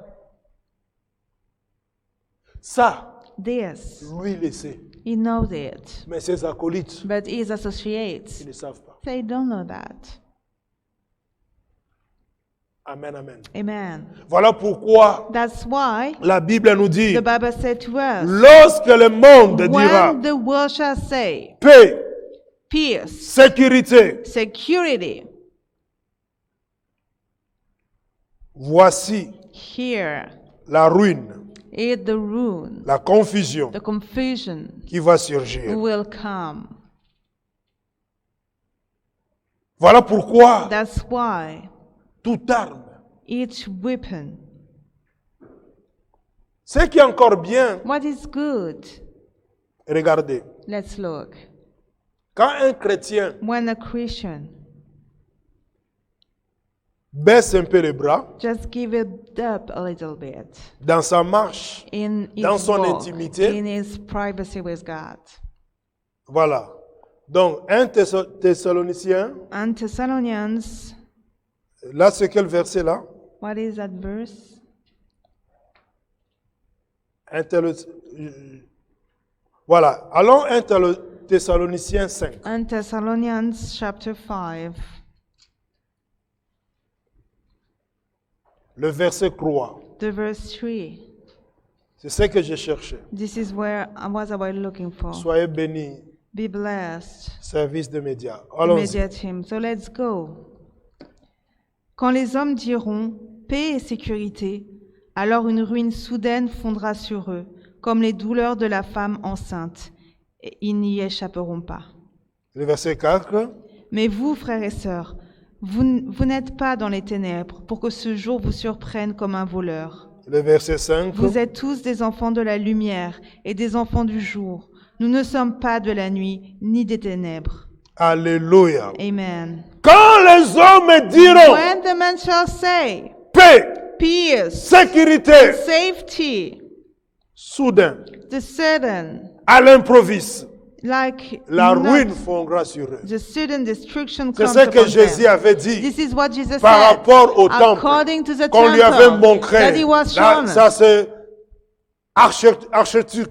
Speaker 1: Ça,
Speaker 2: This,
Speaker 1: lui le sait.
Speaker 2: he knows it,
Speaker 1: Mais ses acolytes,
Speaker 2: but his
Speaker 1: ils
Speaker 2: associates,
Speaker 1: ne savent pas.
Speaker 2: they don't know that.
Speaker 1: Amen, amen.
Speaker 2: Amen.
Speaker 1: Voilà pourquoi
Speaker 2: That's why
Speaker 1: la Bible nous dit,
Speaker 2: the Bible said to us,
Speaker 1: lorsque le monde dira
Speaker 2: when the world shall say,
Speaker 1: paix,
Speaker 2: peace,
Speaker 1: sécurité,
Speaker 2: security,
Speaker 1: voici
Speaker 2: here
Speaker 1: la ruine,
Speaker 2: is the ruin,
Speaker 1: la confusion
Speaker 2: the confusion
Speaker 1: qui va surgir.
Speaker 2: will come.
Speaker 1: Voilà pourquoi
Speaker 2: That's why
Speaker 1: toute arme,
Speaker 2: each weapon,
Speaker 1: ce qui est encore bien,
Speaker 2: what is good,
Speaker 1: regardez,
Speaker 2: let's look.
Speaker 1: quand un chrétien
Speaker 2: When a Christian
Speaker 1: baisse un peu les bras
Speaker 2: just give it up a little bit
Speaker 1: dans sa marche,
Speaker 2: in his
Speaker 1: dans son
Speaker 2: walk,
Speaker 1: intimité,
Speaker 2: in his privacy with God.
Speaker 1: voilà. Donc, 1 Thessaloniciens,
Speaker 2: And Thessalonians,
Speaker 1: là, c'est quel verset là?
Speaker 2: what is that verse?
Speaker 1: 1 Voilà. Allons 1 Thessaloniciens 5.
Speaker 2: And Thessalonians chapter 5,
Speaker 1: Le verset 3.
Speaker 2: the verse 3.
Speaker 1: C'est ce que je cherchais.
Speaker 2: This is where I was looking for.
Speaker 1: Soyez bénis.
Speaker 2: Be blessed.
Speaker 1: Service de médias.
Speaker 2: The
Speaker 1: Allons-y.
Speaker 2: media team. So let's go. Quand les hommes diront paix et sécurité, alors une ruine soudaine fondra sur eux, comme les douleurs de la femme enceinte, et ils n'y échapperont pas.
Speaker 1: Le verset 4.
Speaker 2: Mais vous, frères et sœurs, vous n'êtes pas dans les ténèbres pour que ce jour vous surprenne comme un voleur.
Speaker 1: Le verset 5.
Speaker 2: Vous êtes tous des enfants de la lumière et des enfants du jour. Nous ne sommes pas de la nuit ni des ténèbres.
Speaker 1: Alléluia.
Speaker 2: Amen.
Speaker 1: Quand les hommes diront
Speaker 2: When the man shall say,
Speaker 1: paix,
Speaker 2: peace,
Speaker 1: sécurité,
Speaker 2: safety,
Speaker 1: soudain,
Speaker 2: the sudden,
Speaker 1: à l'improviste,
Speaker 2: like
Speaker 1: la
Speaker 2: not-
Speaker 1: ruine fondra sur eux.
Speaker 2: the sudden destruction
Speaker 1: C'est
Speaker 2: comes
Speaker 1: ce que
Speaker 2: upon
Speaker 1: Jésus
Speaker 2: them.
Speaker 1: avait dit
Speaker 2: This is what Jesus
Speaker 1: par
Speaker 2: said.
Speaker 1: rapport au temple
Speaker 2: According to the
Speaker 1: qu'on lui avait
Speaker 2: temple
Speaker 1: montré.
Speaker 2: that he was
Speaker 1: Là,
Speaker 2: shown.
Speaker 1: ça c'est architecture,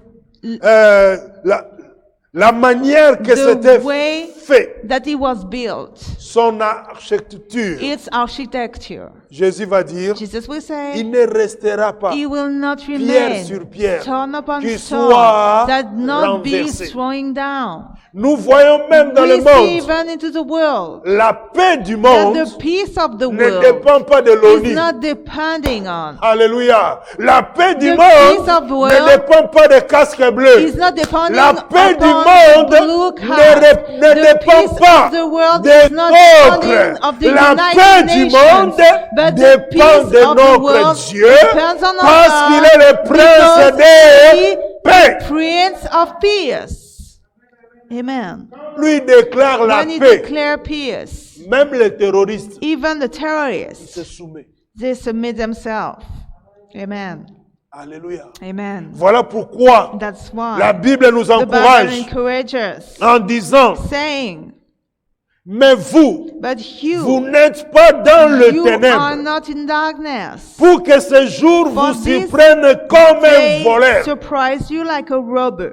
Speaker 1: la manière que
Speaker 2: The
Speaker 1: c'était
Speaker 2: way
Speaker 1: fait,
Speaker 2: that he was built.
Speaker 1: son architecture.
Speaker 2: Its architecture.
Speaker 1: Jésus va dire,
Speaker 2: Jesus will
Speaker 1: il
Speaker 2: say,
Speaker 1: ne restera pas
Speaker 2: he will not
Speaker 1: pierre
Speaker 2: remain
Speaker 1: sur pierre
Speaker 2: stone upon
Speaker 1: qui
Speaker 2: stone
Speaker 1: soit
Speaker 2: that not be
Speaker 1: renversé.
Speaker 2: throwing down.
Speaker 1: Nous voyons même dans le
Speaker 2: We see
Speaker 1: monde,
Speaker 2: even into the world
Speaker 1: la paix du
Speaker 2: that
Speaker 1: monde
Speaker 2: the peace of the
Speaker 1: ne
Speaker 2: world
Speaker 1: dépend pas de
Speaker 2: is
Speaker 1: l'ONU.
Speaker 2: not depending on,
Speaker 1: Alléluia. La paix du
Speaker 2: The
Speaker 1: monde
Speaker 2: peace of the
Speaker 1: ne
Speaker 2: world
Speaker 1: dépend pas des casques bleus.
Speaker 2: is not depending
Speaker 1: La paix du
Speaker 2: upon
Speaker 1: monde
Speaker 2: the blue
Speaker 1: ne
Speaker 2: The
Speaker 1: dépend
Speaker 2: peace
Speaker 1: pas
Speaker 2: of the world
Speaker 1: des
Speaker 2: is not depending of the
Speaker 1: nôtres. La
Speaker 2: United
Speaker 1: paix du
Speaker 2: Nations,
Speaker 1: monde
Speaker 2: but the
Speaker 1: dépend
Speaker 2: peace
Speaker 1: de
Speaker 2: of the
Speaker 1: notre
Speaker 2: world
Speaker 1: Dieu
Speaker 2: depends on our
Speaker 1: parce qu'il
Speaker 2: God,
Speaker 1: est le prince
Speaker 2: because
Speaker 1: des
Speaker 2: he
Speaker 1: paix.
Speaker 2: Prince of Peace. Amen.
Speaker 1: Lui déclare la
Speaker 2: When he
Speaker 1: paix.
Speaker 2: declare peace,
Speaker 1: Même les terroristes
Speaker 2: even the
Speaker 1: se
Speaker 2: terrorists,
Speaker 1: soumettent.
Speaker 2: they submit themselves. Amen.
Speaker 1: Alléluia.
Speaker 2: Amen.
Speaker 1: Voilà pourquoi
Speaker 2: That's why
Speaker 1: la Bible nous
Speaker 2: the Bible
Speaker 1: encourage
Speaker 2: encourages us,
Speaker 1: en disant,
Speaker 2: saying,
Speaker 1: mais vous,
Speaker 2: but
Speaker 1: vous
Speaker 2: you,
Speaker 1: n'êtes pas dans le
Speaker 2: you are
Speaker 1: ténèbre
Speaker 2: not in darkness.
Speaker 1: pour que ce jour
Speaker 2: For
Speaker 1: vous
Speaker 2: this
Speaker 1: s'y prenne comme un
Speaker 2: They
Speaker 1: voleur.
Speaker 2: surprise you like a robber.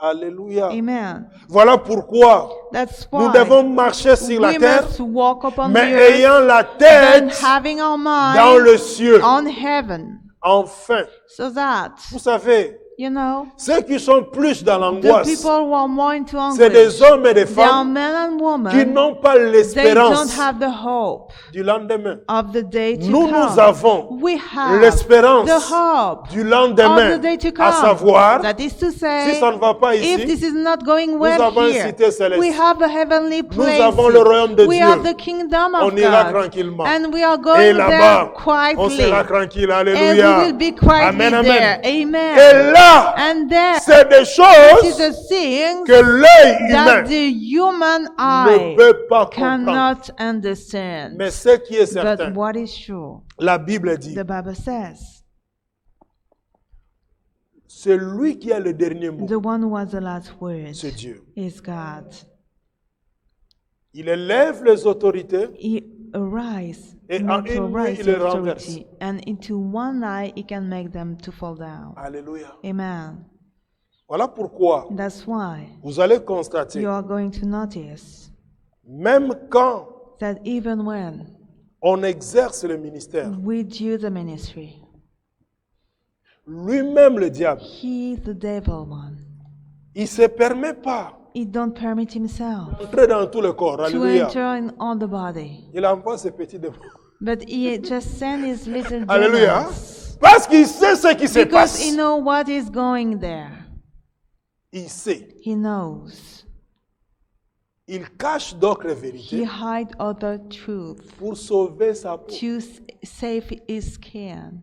Speaker 1: Alléluia.
Speaker 2: Amen.
Speaker 1: Voilà pourquoi
Speaker 2: That's
Speaker 1: nous
Speaker 2: why
Speaker 1: devons marcher sur la
Speaker 2: we
Speaker 1: terre,
Speaker 2: must walk upon the
Speaker 1: mais
Speaker 2: earth,
Speaker 1: ayant la
Speaker 2: and
Speaker 1: tête
Speaker 2: having our
Speaker 1: dans
Speaker 2: mind
Speaker 1: le ciel.
Speaker 2: on heaven.
Speaker 1: Enfin,
Speaker 2: so that,
Speaker 1: vous savez,
Speaker 2: you know,
Speaker 1: ceux qui sont plus dans
Speaker 2: the
Speaker 1: l'angoisse,
Speaker 2: people who are more into
Speaker 1: c'est des
Speaker 2: anguish,
Speaker 1: hommes et des
Speaker 2: they are
Speaker 1: femmes
Speaker 2: men and
Speaker 1: qui
Speaker 2: women,
Speaker 1: n'ont pas
Speaker 2: they don't
Speaker 1: l'espérance
Speaker 2: have the hope
Speaker 1: du lendemain.
Speaker 2: of the day to
Speaker 1: Nous,
Speaker 2: come.
Speaker 1: nous avons
Speaker 2: We have
Speaker 1: l'espérance
Speaker 2: the hope
Speaker 1: du
Speaker 2: of
Speaker 1: lendemain,
Speaker 2: the day to
Speaker 1: à
Speaker 2: come.
Speaker 1: savoir,
Speaker 2: That is to
Speaker 1: si
Speaker 2: say,
Speaker 1: ça ne va pas
Speaker 2: if
Speaker 1: ici,
Speaker 2: this is not going
Speaker 1: nous
Speaker 2: well
Speaker 1: avons une
Speaker 2: here,
Speaker 1: cité céleste.
Speaker 2: we have a heavenly place.
Speaker 1: avons le royaume de
Speaker 2: We
Speaker 1: Dieu.
Speaker 2: have the kingdom of
Speaker 1: On ira
Speaker 2: God.
Speaker 1: tranquillement.
Speaker 2: And we are
Speaker 1: Et
Speaker 2: going
Speaker 1: là-bas,
Speaker 2: there
Speaker 1: on sera
Speaker 2: quietly.
Speaker 1: tranquille.
Speaker 2: And we
Speaker 1: Alléluia.
Speaker 2: will be quietly
Speaker 1: Amen, amen.
Speaker 2: there. Amen.
Speaker 1: Et là,
Speaker 2: And there,
Speaker 1: c'est des
Speaker 2: it is
Speaker 1: choses
Speaker 2: the things
Speaker 1: que l'œil
Speaker 2: that
Speaker 1: humain
Speaker 2: the human
Speaker 1: ne
Speaker 2: eye
Speaker 1: peut pas comprendre.
Speaker 2: cannot understand.
Speaker 1: Mais ce qui est
Speaker 2: But
Speaker 1: certain,
Speaker 2: what is sure,
Speaker 1: la Bible dit,
Speaker 2: the Bible says,
Speaker 1: c'est lui qui a le dernier mot,
Speaker 2: the one who has the last word
Speaker 1: c'est Dieu.
Speaker 2: is God.
Speaker 1: Il élève les autorités
Speaker 2: He arise,
Speaker 1: Et
Speaker 2: he
Speaker 1: en
Speaker 2: makes
Speaker 1: une nuit,
Speaker 2: arise
Speaker 1: il les
Speaker 2: authority, and into one night he can make them to fall down.
Speaker 1: Alléluia.
Speaker 2: Amen.
Speaker 1: Voilà pourquoi
Speaker 2: That's why
Speaker 1: vous allez constater,
Speaker 2: you are going to notice
Speaker 1: même quand
Speaker 2: that even when
Speaker 1: on exerce le ministère,
Speaker 2: we do the ministry,
Speaker 1: lui-même le diable,
Speaker 2: he, the devil one,
Speaker 1: il ne se permet pas
Speaker 2: he don't permit himself
Speaker 1: d'entrer dans tout le corps.
Speaker 2: to
Speaker 1: Alléluia.
Speaker 2: enter in on the body,
Speaker 1: Il envoie ses petits démons.
Speaker 2: but he just send his little
Speaker 1: Alléluia.
Speaker 2: demons
Speaker 1: Parce qu'il sait ce qui se
Speaker 2: because he
Speaker 1: passe.
Speaker 2: know what is going there.
Speaker 1: Il sait.
Speaker 2: He knows.
Speaker 1: Il cache d'autres
Speaker 2: He
Speaker 1: vérités
Speaker 2: hide other truth
Speaker 1: pour sauver sa peau.
Speaker 2: to save his skin.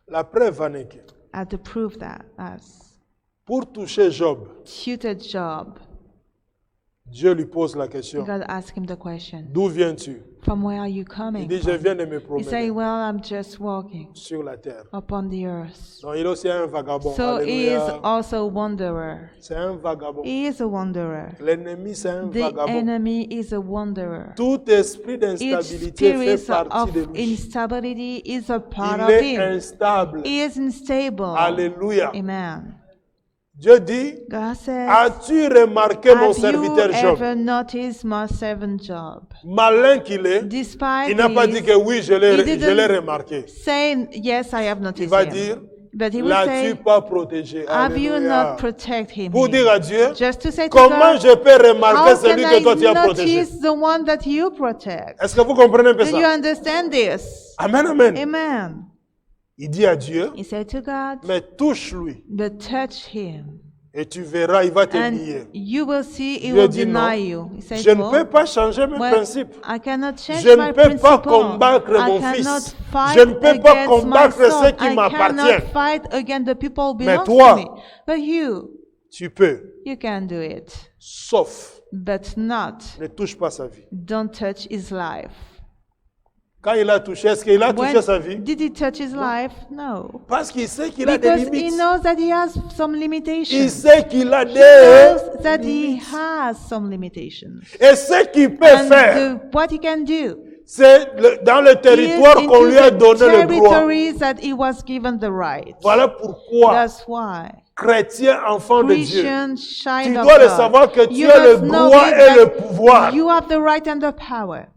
Speaker 1: La preuve en est que
Speaker 2: And to prove that, as
Speaker 1: pour toucher Job,
Speaker 2: tutored Job,
Speaker 1: Dieu lui pose la question,
Speaker 2: God asked him the question,
Speaker 1: d'où viens-tu?
Speaker 2: from where are you
Speaker 1: Il
Speaker 2: coming
Speaker 1: dit, je
Speaker 2: from?
Speaker 1: viens de me
Speaker 2: He said,
Speaker 1: promener
Speaker 2: well, I'm just walking
Speaker 1: sur la terre.
Speaker 2: upon the earth.
Speaker 1: Donc il est aussi un vagabond.
Speaker 2: So he is
Speaker 1: Alléluia.
Speaker 2: also a wanderer.
Speaker 1: C'est un vagabond.
Speaker 2: He is a wanderer.
Speaker 1: L'ennemi, c'est un
Speaker 2: The
Speaker 1: vagabond.
Speaker 2: enemy is a wanderer.
Speaker 1: Tout esprit
Speaker 2: Each
Speaker 1: d'instabilité fait
Speaker 2: spirit
Speaker 1: partie
Speaker 2: of
Speaker 1: de lui.
Speaker 2: instability is a part
Speaker 1: Il
Speaker 2: of
Speaker 1: est
Speaker 2: him.
Speaker 1: instable.
Speaker 2: He is unstable.
Speaker 1: Alléluia.
Speaker 2: Amen.
Speaker 1: Dieu dit,
Speaker 2: God says,
Speaker 1: as-tu remarqué mon
Speaker 2: have you
Speaker 1: serviteur Job?
Speaker 2: ever noticed my servant Job?
Speaker 1: Malin qu'il est,
Speaker 2: Despite
Speaker 1: il n'a pas dit
Speaker 2: his
Speaker 1: que oui, je l'ai
Speaker 2: didn't
Speaker 1: remarqué.
Speaker 2: saying, yes, I have
Speaker 1: Il
Speaker 2: noticed
Speaker 1: va
Speaker 2: him.
Speaker 1: dire,
Speaker 2: But he will
Speaker 1: l'as-tu
Speaker 2: say,
Speaker 1: pas protégé?
Speaker 2: have you
Speaker 1: Alléluia.
Speaker 2: not protect him?
Speaker 1: Pour dire
Speaker 2: here?
Speaker 1: à Dieu,
Speaker 2: Just to say to
Speaker 1: comment
Speaker 2: God,
Speaker 1: je peux remarquer
Speaker 2: how
Speaker 1: celui
Speaker 2: can
Speaker 1: que toi tu as
Speaker 2: I
Speaker 1: protégé?
Speaker 2: notice the one that you protect?
Speaker 1: Est-ce que vous comprenez un peu
Speaker 2: Do you
Speaker 1: ça?
Speaker 2: understand this?
Speaker 1: Amen, amen.
Speaker 2: Amen.
Speaker 1: Il dit à Dieu,
Speaker 2: He said to God,
Speaker 1: mais touche-lui
Speaker 2: but touch him.
Speaker 1: et tu verras, il va te
Speaker 2: And
Speaker 1: nier.
Speaker 2: you will see he
Speaker 1: Dieu
Speaker 2: will
Speaker 1: dit
Speaker 2: deny
Speaker 1: non.
Speaker 2: you. He said,
Speaker 1: Je ne
Speaker 2: well,
Speaker 1: peux pas changer mes
Speaker 2: well,
Speaker 1: principes.
Speaker 2: I cannot change
Speaker 1: Je
Speaker 2: my
Speaker 1: ne peux pas
Speaker 2: principle.
Speaker 1: combattre
Speaker 2: I
Speaker 1: mon
Speaker 2: cannot
Speaker 1: fils.
Speaker 2: fight
Speaker 1: Je ne peux pas
Speaker 2: against my
Speaker 1: combattre
Speaker 2: son.
Speaker 1: ceux qui
Speaker 2: I cannot
Speaker 1: m'appartiennent.
Speaker 2: fight against the people who
Speaker 1: Mais
Speaker 2: belong
Speaker 1: toi,
Speaker 2: to me. But you
Speaker 1: peux,
Speaker 2: can do it.
Speaker 1: sauf
Speaker 2: But not.
Speaker 1: ne touche pas sa vie.
Speaker 2: Don't touch his life.
Speaker 1: Quand il a touché, est-ce qu'il a touché sa vie?
Speaker 2: Did he touch his life? No.
Speaker 1: Parce qu'il sait qu'il a des
Speaker 2: Because he
Speaker 1: limites.
Speaker 2: knows that he has some
Speaker 1: Il
Speaker 2: limitations.
Speaker 1: sait qu'il a
Speaker 2: He
Speaker 1: des...
Speaker 2: knows that he has some limitations.
Speaker 1: Et ce qu'il peut
Speaker 2: And
Speaker 1: faire,
Speaker 2: what he can do
Speaker 1: c'est dans le
Speaker 2: is
Speaker 1: territoire qu'on lui a
Speaker 2: into the
Speaker 1: donné le droit.
Speaker 2: territories that he was given the right.
Speaker 1: Voilà pourquoi,
Speaker 2: That's why
Speaker 1: chrétien, enfant de Dieu,
Speaker 2: Christian
Speaker 1: tu
Speaker 2: child of
Speaker 1: dois le
Speaker 2: God,
Speaker 1: savoir que tu
Speaker 2: you
Speaker 1: as le
Speaker 2: must know
Speaker 1: droit
Speaker 2: it
Speaker 1: et le
Speaker 2: that
Speaker 1: pouvoir.
Speaker 2: you have the right and the power.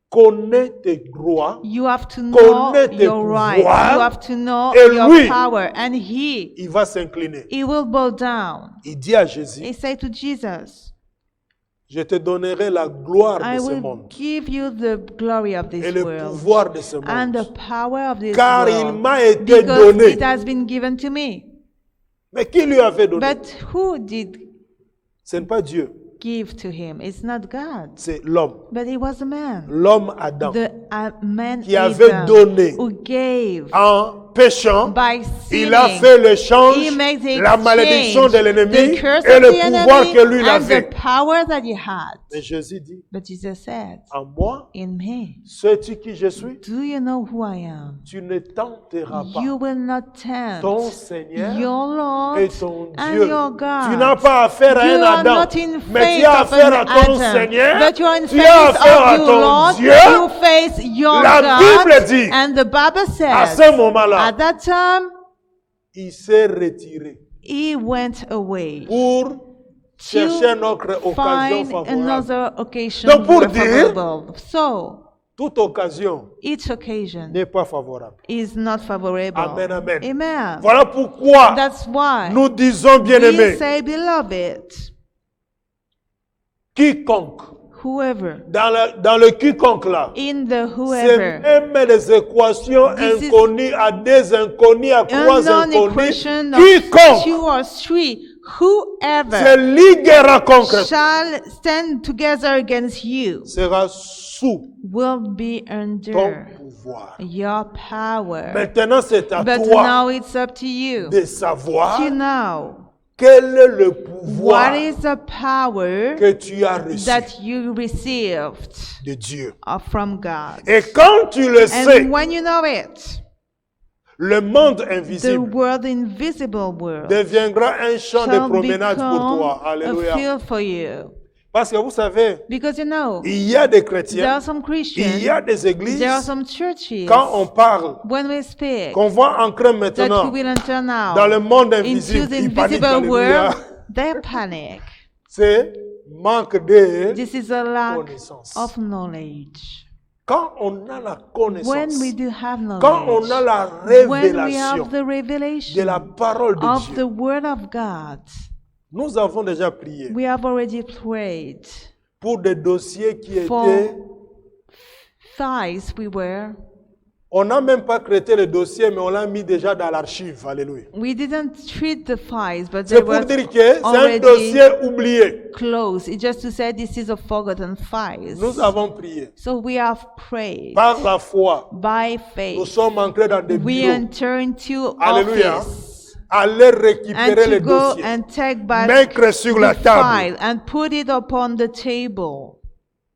Speaker 1: Connais tes droits,
Speaker 2: You have to know
Speaker 1: connais tes
Speaker 2: your right.
Speaker 1: pouvoirs,
Speaker 2: You have to know
Speaker 1: et
Speaker 2: your
Speaker 1: lui,
Speaker 2: power. And he
Speaker 1: il va s'incliner.
Speaker 2: will bow down.
Speaker 1: Il dit à Jésus,
Speaker 2: He said to Jesus,
Speaker 1: je te donnerai la gloire
Speaker 2: I
Speaker 1: de ce
Speaker 2: will
Speaker 1: monde
Speaker 2: give you the glory of
Speaker 1: et
Speaker 2: this
Speaker 1: le
Speaker 2: world
Speaker 1: pouvoir de ce
Speaker 2: and the
Speaker 1: monde.
Speaker 2: power of this
Speaker 1: Car il
Speaker 2: world
Speaker 1: m'a été
Speaker 2: because
Speaker 1: donné.
Speaker 2: it has been given to me.
Speaker 1: Mais qui lui avait donné?
Speaker 2: But who did
Speaker 1: Ce n'est pas Dieu,
Speaker 2: give to him? It's not God,
Speaker 1: c'est l'homme.
Speaker 2: but it was a man.
Speaker 1: L'homme Adam,
Speaker 2: The man
Speaker 1: qui avait
Speaker 2: Adam
Speaker 1: donné
Speaker 2: who gave
Speaker 1: en péchant,
Speaker 2: by
Speaker 1: il a
Speaker 2: sinning.
Speaker 1: fait l'échange,
Speaker 2: He made the
Speaker 1: la malédiction de
Speaker 2: exchange,
Speaker 1: l'ennemi
Speaker 2: the curse
Speaker 1: et
Speaker 2: of
Speaker 1: le
Speaker 2: the
Speaker 1: pouvoir
Speaker 2: enemy
Speaker 1: que lui il
Speaker 2: and the
Speaker 1: avait.
Speaker 2: power that he had.
Speaker 1: Mais Jésus dit,
Speaker 2: But Jesus said,
Speaker 1: en moi,
Speaker 2: in me,
Speaker 1: sais-tu qui je suis?
Speaker 2: do you know who I am?
Speaker 1: Tu ne tenteras pas
Speaker 2: You will not tempt
Speaker 1: ton Seigneur
Speaker 2: your Lord
Speaker 1: et ton
Speaker 2: and
Speaker 1: Dieu.
Speaker 2: your God.
Speaker 1: Tu n'as pas affaire à
Speaker 2: You
Speaker 1: un
Speaker 2: are
Speaker 1: Adam,
Speaker 2: not in
Speaker 1: mais tu
Speaker 2: face
Speaker 1: as
Speaker 2: of
Speaker 1: affaire
Speaker 2: an
Speaker 1: à ton
Speaker 2: Adam,
Speaker 1: Seigneur,
Speaker 2: but you are in
Speaker 1: tu as
Speaker 2: face
Speaker 1: affaire à
Speaker 2: of your
Speaker 1: ton
Speaker 2: Lord.
Speaker 1: Dieu.
Speaker 2: You face your
Speaker 1: La
Speaker 2: God.
Speaker 1: Bible dit,
Speaker 2: And the Bible
Speaker 1: à
Speaker 2: says,
Speaker 1: ce moment-là,
Speaker 2: at that time,
Speaker 1: il s'est retiré
Speaker 2: he went away
Speaker 1: pour chercher une autre occasion
Speaker 2: find
Speaker 1: favorable.
Speaker 2: another occasion
Speaker 1: Donc, pour
Speaker 2: more
Speaker 1: dire-
Speaker 2: favorable. So,
Speaker 1: toute occasion
Speaker 2: each occasion
Speaker 1: n'est pas favorable.
Speaker 2: is not favorable.
Speaker 1: Amen, amen.
Speaker 2: Amen.
Speaker 1: Voilà pourquoi
Speaker 2: That's why
Speaker 1: nous disons,
Speaker 2: we
Speaker 1: bien-aimés,
Speaker 2: say, beloved,
Speaker 1: quiconque,
Speaker 2: whoever,
Speaker 1: dans le quiconque là,
Speaker 2: in the
Speaker 1: c'est
Speaker 2: whoever,
Speaker 1: même des équations
Speaker 2: This is
Speaker 1: inconnues à deux inconnus, à trois
Speaker 2: unknown
Speaker 1: inconnus.
Speaker 2: equation of
Speaker 1: Quiconque
Speaker 2: 2 or 3,
Speaker 1: se
Speaker 2: whoever
Speaker 1: liguera contre
Speaker 2: shall stand together against you
Speaker 1: sera sous
Speaker 2: will be
Speaker 1: ton
Speaker 2: under
Speaker 1: pouvoir.
Speaker 2: your power.
Speaker 1: Maintenant, c'est à
Speaker 2: But
Speaker 1: toi
Speaker 2: now it's up to you
Speaker 1: de savoir
Speaker 2: to know
Speaker 1: quel est le pouvoir
Speaker 2: what is the power
Speaker 1: que tu as reçu
Speaker 2: that you received
Speaker 1: de Dieu.
Speaker 2: from God.
Speaker 1: Et quand tu le sais,
Speaker 2: And when you know it,
Speaker 1: le monde
Speaker 2: the
Speaker 1: invisible
Speaker 2: world, invisible world,
Speaker 1: deviendra un champ de
Speaker 2: shall
Speaker 1: promenade pour
Speaker 2: become
Speaker 1: toi.
Speaker 2: a
Speaker 1: Alléluia.
Speaker 2: field for you.
Speaker 1: Parce que vous savez,
Speaker 2: Because you know,
Speaker 1: il y a des
Speaker 2: there
Speaker 1: chrétiens,
Speaker 2: are some
Speaker 1: il
Speaker 2: Christians,
Speaker 1: y a des églises,
Speaker 2: there are some churches,
Speaker 1: quand on parle,
Speaker 2: when we speak,
Speaker 1: qu'on voit ancrer
Speaker 2: that
Speaker 1: maintenant
Speaker 2: you will enter now
Speaker 1: dans le monde
Speaker 2: into
Speaker 1: invisible,
Speaker 2: the
Speaker 1: ils paniquent.
Speaker 2: invisible
Speaker 1: Alléluia.
Speaker 2: world, they panic.
Speaker 1: C'est manque de
Speaker 2: This is a lack
Speaker 1: connaissance.
Speaker 2: of knowledge.
Speaker 1: Quand on a la connaissance,
Speaker 2: When we do have
Speaker 1: quand on
Speaker 2: knowledge,
Speaker 1: a la
Speaker 2: when we
Speaker 1: révélation
Speaker 2: have the
Speaker 1: de
Speaker 2: revelation
Speaker 1: la parole de
Speaker 2: of
Speaker 1: Dieu,
Speaker 2: the Word of God,
Speaker 1: nous avons déjà prié
Speaker 2: we have already prayed
Speaker 1: pour des dossiers qui
Speaker 2: for
Speaker 1: étaient...
Speaker 2: files we were.
Speaker 1: On n'a même pas traité le dossier, mais on l'a mis déjà dans l'archive. Alléluia.
Speaker 2: We didn't treat the files, but they
Speaker 1: C'est pour
Speaker 2: were
Speaker 1: dire que c'est un
Speaker 2: already
Speaker 1: dossier oublié.
Speaker 2: closed. It's just to say this is a forgotten files.
Speaker 1: Nous avons prié.
Speaker 2: So we have prayed
Speaker 1: Par la foi,
Speaker 2: by
Speaker 1: nous
Speaker 2: faith.
Speaker 1: sommes entrés dans des
Speaker 2: We
Speaker 1: bureaux.
Speaker 2: enter into
Speaker 1: Alléluia.
Speaker 2: office
Speaker 1: Aller
Speaker 2: and
Speaker 1: récupérer
Speaker 2: to
Speaker 1: les
Speaker 2: go
Speaker 1: dossiers.
Speaker 2: and take back
Speaker 1: Mettre sur la
Speaker 2: the
Speaker 1: table
Speaker 2: file and put it upon the table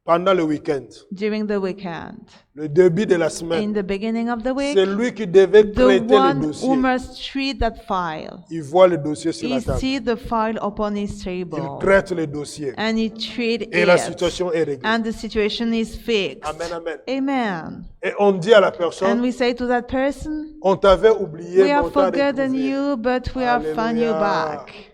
Speaker 1: pendant le week-end.
Speaker 2: during the weekend.
Speaker 1: Le début de la
Speaker 2: In
Speaker 1: semaine.
Speaker 2: the beginning of the week,
Speaker 1: C'est lui qui devait
Speaker 2: the
Speaker 1: traiter le
Speaker 2: one who
Speaker 1: dossier.
Speaker 2: must treat that file,
Speaker 1: Il voit le dossier sur
Speaker 2: he
Speaker 1: la table.
Speaker 2: sees the file upon his
Speaker 1: Il
Speaker 2: table
Speaker 1: traite le dossier.
Speaker 2: and he treats
Speaker 1: Et la
Speaker 2: it,
Speaker 1: situation est réglée.
Speaker 2: and the situation is fixed.
Speaker 1: Amen, amen.
Speaker 2: Amen.
Speaker 1: Et on dit à la
Speaker 2: And
Speaker 1: personne,
Speaker 2: we say to that person,
Speaker 1: on t'avait oublié,
Speaker 2: we
Speaker 1: mais
Speaker 2: have
Speaker 1: on t'a
Speaker 2: forgotten
Speaker 1: retrouvé.
Speaker 2: you, but we have found you
Speaker 1: Alléluia.
Speaker 2: back.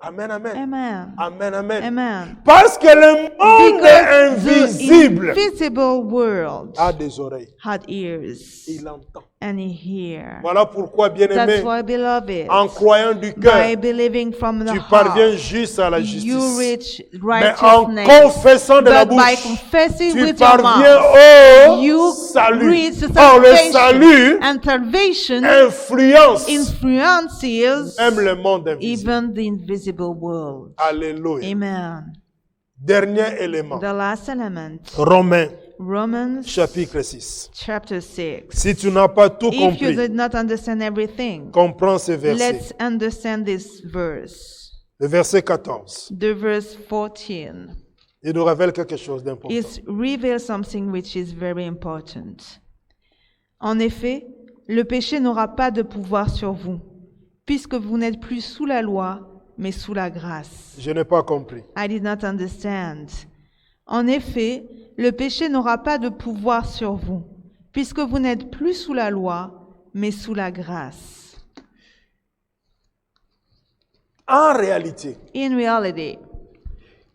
Speaker 1: Amen, amen.
Speaker 2: Amen.
Speaker 1: Amen, amen.
Speaker 2: Amen.
Speaker 1: Parce que le monde
Speaker 2: Because the
Speaker 1: invisible
Speaker 2: invisible world
Speaker 1: a des oreilles.
Speaker 2: had ears
Speaker 1: Il entend.
Speaker 2: and he hears.
Speaker 1: Voilà pourquoi,
Speaker 2: That's
Speaker 1: bien-aimé,
Speaker 2: why, beloved,
Speaker 1: en croyant du
Speaker 2: by
Speaker 1: cœur,
Speaker 2: believing from the
Speaker 1: tu parviens
Speaker 2: heart,
Speaker 1: juste à la
Speaker 2: you
Speaker 1: justice.
Speaker 2: reach
Speaker 1: Mais en
Speaker 2: righteousness.
Speaker 1: confessant de la
Speaker 2: But by
Speaker 1: bouche,
Speaker 2: confessing
Speaker 1: tu
Speaker 2: with your
Speaker 1: parviens
Speaker 2: mouth,
Speaker 1: au
Speaker 2: you
Speaker 1: salut.
Speaker 2: reach the
Speaker 1: Or le
Speaker 2: salvation.
Speaker 1: salut
Speaker 2: And salvation
Speaker 1: influence
Speaker 2: influences
Speaker 1: même le monde invisible.
Speaker 2: even the invisible world.
Speaker 1: Alléluia.
Speaker 2: Amen.
Speaker 1: Dernier élément.
Speaker 2: The last element,
Speaker 1: Romains,
Speaker 2: Romans
Speaker 1: chapitre 6.
Speaker 2: chapter 6.
Speaker 1: Si tu n'as pas tout
Speaker 2: If you
Speaker 1: compris,
Speaker 2: did not understand everything,
Speaker 1: comprends ce verset.
Speaker 2: let's understand this verse.
Speaker 1: Le verset 14.
Speaker 2: The verse 14.
Speaker 1: Il nous révèle quelque chose d'important.
Speaker 2: It reveals something which is very important. En effet, le péché n'aura pas de pouvoir sur vous, puisque vous n'êtes plus sous la loi, mais sous la grâce.
Speaker 1: Je n'ai pas compris.
Speaker 2: I did not understand. En effet, le péché n'aura pas de pouvoir sur vous, puisque vous n'êtes plus sous la loi, mais sous la grâce.
Speaker 1: En réalité,
Speaker 2: In reality,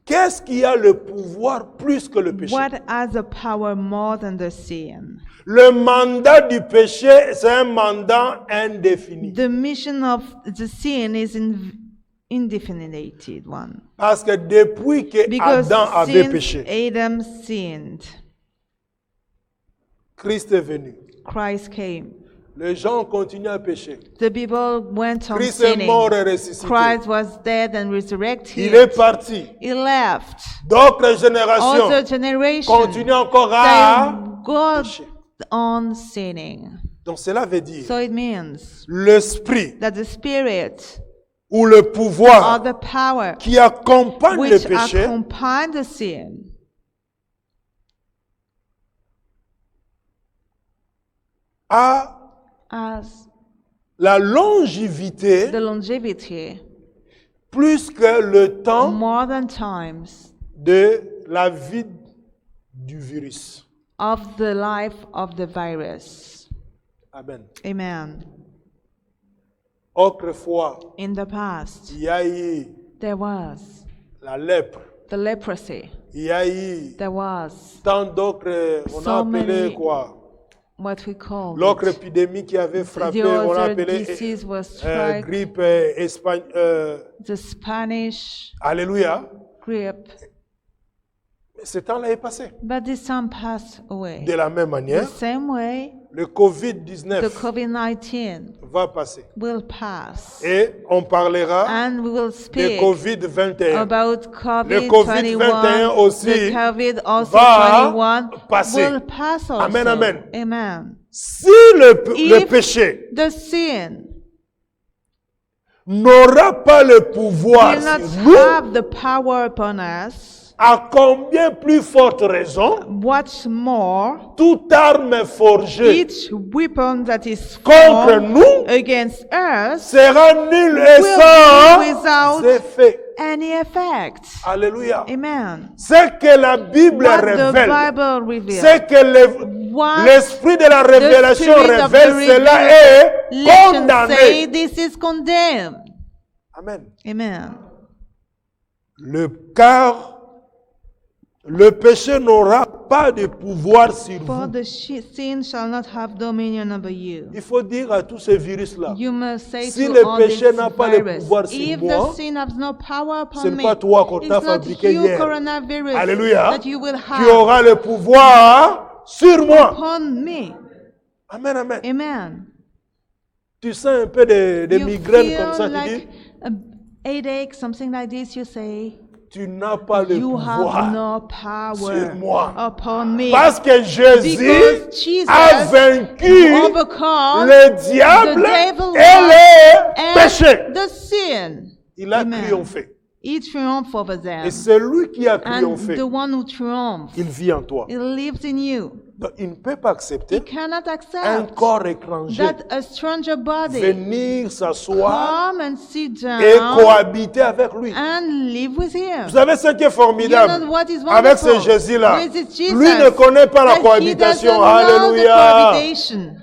Speaker 1: qu'est-ce qui a le pouvoir plus que le péché?
Speaker 2: what has the power more than the sin?
Speaker 1: Le mandat du péché, c'est un mandat indéfini.
Speaker 2: The mission of the sin is indefinite one.
Speaker 1: Parce que depuis que
Speaker 2: Because
Speaker 1: Adam avait
Speaker 2: since
Speaker 1: péché,
Speaker 2: Adam sinned,
Speaker 1: Christ est venu.
Speaker 2: Christ came.
Speaker 1: Les gens continuent à pécher.
Speaker 2: The people went on
Speaker 1: Christ est
Speaker 2: sinning.
Speaker 1: mort et ressuscité.
Speaker 2: Christ was dead and resurrected.
Speaker 1: Il est parti.
Speaker 2: He left.
Speaker 1: D'autres générations
Speaker 2: Other generation
Speaker 1: continuent encore à
Speaker 2: they go
Speaker 1: pécher.
Speaker 2: on sinning.
Speaker 1: Donc cela veut dire
Speaker 2: So it means
Speaker 1: l'esprit
Speaker 2: that the spirit
Speaker 1: ou le
Speaker 2: or
Speaker 1: pouvoir
Speaker 2: the power
Speaker 1: qui accompagne le
Speaker 2: which
Speaker 1: péché
Speaker 2: accompany the sin
Speaker 1: a
Speaker 2: as
Speaker 1: la longévité
Speaker 2: the longevity
Speaker 1: plus que le temps
Speaker 2: more than times
Speaker 1: de la vie du virus.
Speaker 2: of the life of the virus.
Speaker 1: Amen.
Speaker 2: Amen.
Speaker 1: Autrefois,
Speaker 2: In the past,
Speaker 1: il y a eu
Speaker 2: there was
Speaker 1: la lèpre.
Speaker 2: the leprosy.
Speaker 1: Il y a eu
Speaker 2: There was
Speaker 1: tant d'autres, on
Speaker 2: So
Speaker 1: a appelé
Speaker 2: many-
Speaker 1: quoi?
Speaker 2: what we call
Speaker 1: L'autre
Speaker 2: it.
Speaker 1: épidémie qui avait frappé,
Speaker 2: The
Speaker 1: on a
Speaker 2: other
Speaker 1: appelé
Speaker 2: disease was strike,
Speaker 1: grippe espagnole.
Speaker 2: the Spanish
Speaker 1: Alléluia.
Speaker 2: grippe.
Speaker 1: Ce temps-là est passé.
Speaker 2: But this time passed away.
Speaker 1: De la même
Speaker 2: The
Speaker 1: manière,
Speaker 2: same way,
Speaker 1: le
Speaker 2: the
Speaker 1: COVID-19
Speaker 2: COVID-19
Speaker 1: va passer.
Speaker 2: will pass.
Speaker 1: Et on parlera
Speaker 2: And we will
Speaker 1: de
Speaker 2: speak
Speaker 1: COVID-21.
Speaker 2: about
Speaker 1: Le COVID-21
Speaker 2: COVID-21.
Speaker 1: aussi
Speaker 2: The COVID also
Speaker 1: va
Speaker 2: 21
Speaker 1: passer.
Speaker 2: will pass also.
Speaker 1: Amen, amen.
Speaker 2: Amen.
Speaker 1: Si le
Speaker 2: If
Speaker 1: péché
Speaker 2: the sin
Speaker 1: n'aura pas le pouvoir
Speaker 2: will not
Speaker 1: sur nous,
Speaker 2: have the power upon us,
Speaker 1: à combien plus forte raison
Speaker 2: what's more,
Speaker 1: toute arme forgée
Speaker 2: each weapon that is
Speaker 1: contre
Speaker 2: formed
Speaker 1: nous
Speaker 2: against us
Speaker 1: sera nul et
Speaker 2: will
Speaker 1: sans
Speaker 2: be without
Speaker 1: effet.
Speaker 2: any effect.
Speaker 1: Alléluia.
Speaker 2: Amen.
Speaker 1: Ce que la Bible
Speaker 2: What the
Speaker 1: révèle,
Speaker 2: Bible reveals.
Speaker 1: c'est que
Speaker 2: What
Speaker 1: l'esprit de la révélation
Speaker 2: Spirit of
Speaker 1: révèle
Speaker 2: the
Speaker 1: cela est
Speaker 2: Legends say
Speaker 1: condamné.
Speaker 2: this is condemned.
Speaker 1: Amen.
Speaker 2: Amen.
Speaker 1: Car le péché n'aura pas de pouvoir sur
Speaker 2: For
Speaker 1: vous.
Speaker 2: the sin shall not have dominion over you.
Speaker 1: Il faut dire à tous ces virus-là,
Speaker 2: You must say
Speaker 1: si
Speaker 2: to
Speaker 1: le
Speaker 2: all
Speaker 1: péché
Speaker 2: this
Speaker 1: n'a pas le
Speaker 2: virus,
Speaker 1: pouvoir sur
Speaker 2: if
Speaker 1: moi,
Speaker 2: the sin has no power upon
Speaker 1: ce n'est
Speaker 2: me,
Speaker 1: pas toi qu'on t'a
Speaker 2: it's not
Speaker 1: fabriqué
Speaker 2: you
Speaker 1: hier.
Speaker 2: coronavirus
Speaker 1: Alléluia.
Speaker 2: that you will
Speaker 1: Qui
Speaker 2: have
Speaker 1: aura le pouvoir sur moi.
Speaker 2: upon me.
Speaker 1: Amen, amen.
Speaker 2: Amen.
Speaker 1: Tu sens un peu de
Speaker 2: You
Speaker 1: migraine comme ça,
Speaker 2: feel
Speaker 1: tu dis,
Speaker 2: like a headache, something like this, you say,
Speaker 1: tu n'as pas le
Speaker 2: you have
Speaker 1: pouvoir.
Speaker 2: no power
Speaker 1: sur moi.
Speaker 2: upon me.
Speaker 1: Parce que Jésus
Speaker 2: Because Jesus
Speaker 1: a vaincu
Speaker 2: overcome
Speaker 1: le diable
Speaker 2: the devil
Speaker 1: et le
Speaker 2: and
Speaker 1: péché.
Speaker 2: the sin.
Speaker 1: Il a
Speaker 2: Amen.
Speaker 1: triomphé.
Speaker 2: He triumphed over them.
Speaker 1: Et c'est lui qui a
Speaker 2: And
Speaker 1: triomphé.
Speaker 2: the one who triumphs,
Speaker 1: Il vit en toi.
Speaker 2: he lives in you.
Speaker 1: Donc, il ne peut pas
Speaker 2: He
Speaker 1: accepter
Speaker 2: cannot
Speaker 1: un
Speaker 2: accept
Speaker 1: corps étranger
Speaker 2: that a stranger body
Speaker 1: venir s'asseoir
Speaker 2: come and sit
Speaker 1: et
Speaker 2: down
Speaker 1: cohabiter avec lui.
Speaker 2: and live with him.
Speaker 1: Vous savez ce qui est
Speaker 2: You
Speaker 1: formidable
Speaker 2: know what is
Speaker 1: avec ce
Speaker 2: wonderful?
Speaker 1: Jésus-là?
Speaker 2: With this Jesus,
Speaker 1: Lui ne connaît pas la
Speaker 2: that he
Speaker 1: cohabitation.
Speaker 2: doesn't know the
Speaker 1: Alléluia.
Speaker 2: cohabitation.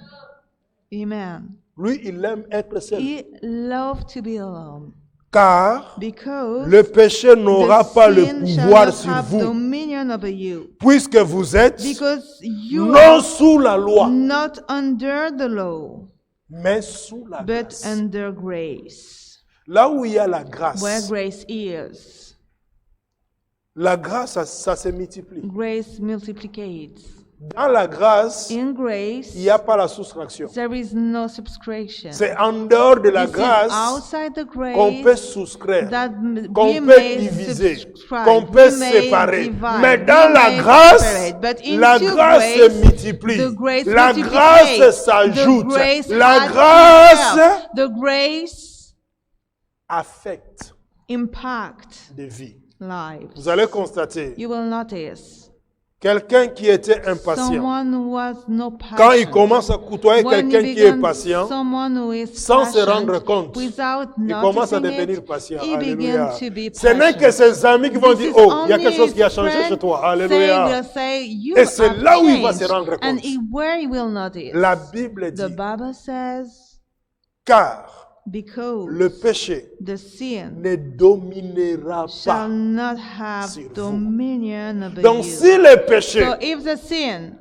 Speaker 2: Amen.
Speaker 1: Lui, il aime être seul.
Speaker 2: He loved to be alone
Speaker 1: Car
Speaker 2: because
Speaker 1: le péché n'aura
Speaker 2: the
Speaker 1: pas le
Speaker 2: sin shall
Speaker 1: pouvoir
Speaker 2: not
Speaker 1: sur
Speaker 2: have
Speaker 1: vous,
Speaker 2: dominion over you,
Speaker 1: puisque vous êtes
Speaker 2: because you
Speaker 1: non
Speaker 2: are
Speaker 1: sous la loi,
Speaker 2: not under the law,
Speaker 1: mais sous la
Speaker 2: but
Speaker 1: grâce.
Speaker 2: under grace,
Speaker 1: Là où il y a la
Speaker 2: where
Speaker 1: grâce,
Speaker 2: grace is.
Speaker 1: la grâce, ça se multiplie.
Speaker 2: Grace multiplicates.
Speaker 1: Dans la grâce,
Speaker 2: In grace,
Speaker 1: il n'y a pas la soustraction.
Speaker 2: there is no subtraction.
Speaker 1: C'est en dehors de la
Speaker 2: This is
Speaker 1: grâce
Speaker 2: outside the
Speaker 1: qu'on peut
Speaker 2: grace
Speaker 1: soustraire,
Speaker 2: that
Speaker 1: qu'on
Speaker 2: we
Speaker 1: peut
Speaker 2: may
Speaker 1: diviser,
Speaker 2: subscribe,
Speaker 1: qu'on peut
Speaker 2: we may
Speaker 1: séparer.
Speaker 2: divide,
Speaker 1: Mais
Speaker 2: we
Speaker 1: dans la
Speaker 2: may
Speaker 1: grâce,
Speaker 2: separate. But into
Speaker 1: la grâce se
Speaker 2: grace,
Speaker 1: multiplie.
Speaker 2: the grace
Speaker 1: La
Speaker 2: multiplicates.
Speaker 1: grâce s'ajoute.
Speaker 2: The grace
Speaker 1: La
Speaker 2: adds
Speaker 1: grâce
Speaker 2: itself. The grace
Speaker 1: affecte
Speaker 2: impact
Speaker 1: des vies.
Speaker 2: lives.
Speaker 1: Vous allez constater,
Speaker 2: You will notice
Speaker 1: quelqu'un qui était impatient,
Speaker 2: someone who has no passion.
Speaker 1: quand il commence à côtoyer
Speaker 2: When
Speaker 1: quelqu'un
Speaker 2: he
Speaker 1: qui est
Speaker 2: begins
Speaker 1: patient,
Speaker 2: someone who is
Speaker 1: sans se
Speaker 2: patient,
Speaker 1: rendre compte,
Speaker 2: without
Speaker 1: il commence à
Speaker 2: noticing
Speaker 1: devenir
Speaker 2: it,
Speaker 1: patient.
Speaker 2: he
Speaker 1: Alléluia.
Speaker 2: begins to be
Speaker 1: Ce n'est que
Speaker 2: patient.
Speaker 1: ses amis qui vont
Speaker 2: This
Speaker 1: dire,
Speaker 2: is
Speaker 1: oh, il y a
Speaker 2: only
Speaker 1: quelque chose qui a
Speaker 2: his
Speaker 1: changé
Speaker 2: friend
Speaker 1: chez toi.
Speaker 2: will
Speaker 1: Alléluia.
Speaker 2: say, you
Speaker 1: Et c'est
Speaker 2: have
Speaker 1: là où il va se
Speaker 2: changed.
Speaker 1: rendre
Speaker 2: And
Speaker 1: compte.
Speaker 2: where he will notice.
Speaker 1: La Bible
Speaker 2: The
Speaker 1: dit,
Speaker 2: Bible says,
Speaker 1: car
Speaker 2: because
Speaker 1: le péché
Speaker 2: the sin
Speaker 1: ne dominera
Speaker 2: shall
Speaker 1: pas.
Speaker 2: not have
Speaker 1: sur vous.
Speaker 2: dominion over
Speaker 1: Donc
Speaker 2: you.
Speaker 1: si le péché
Speaker 2: So if the sin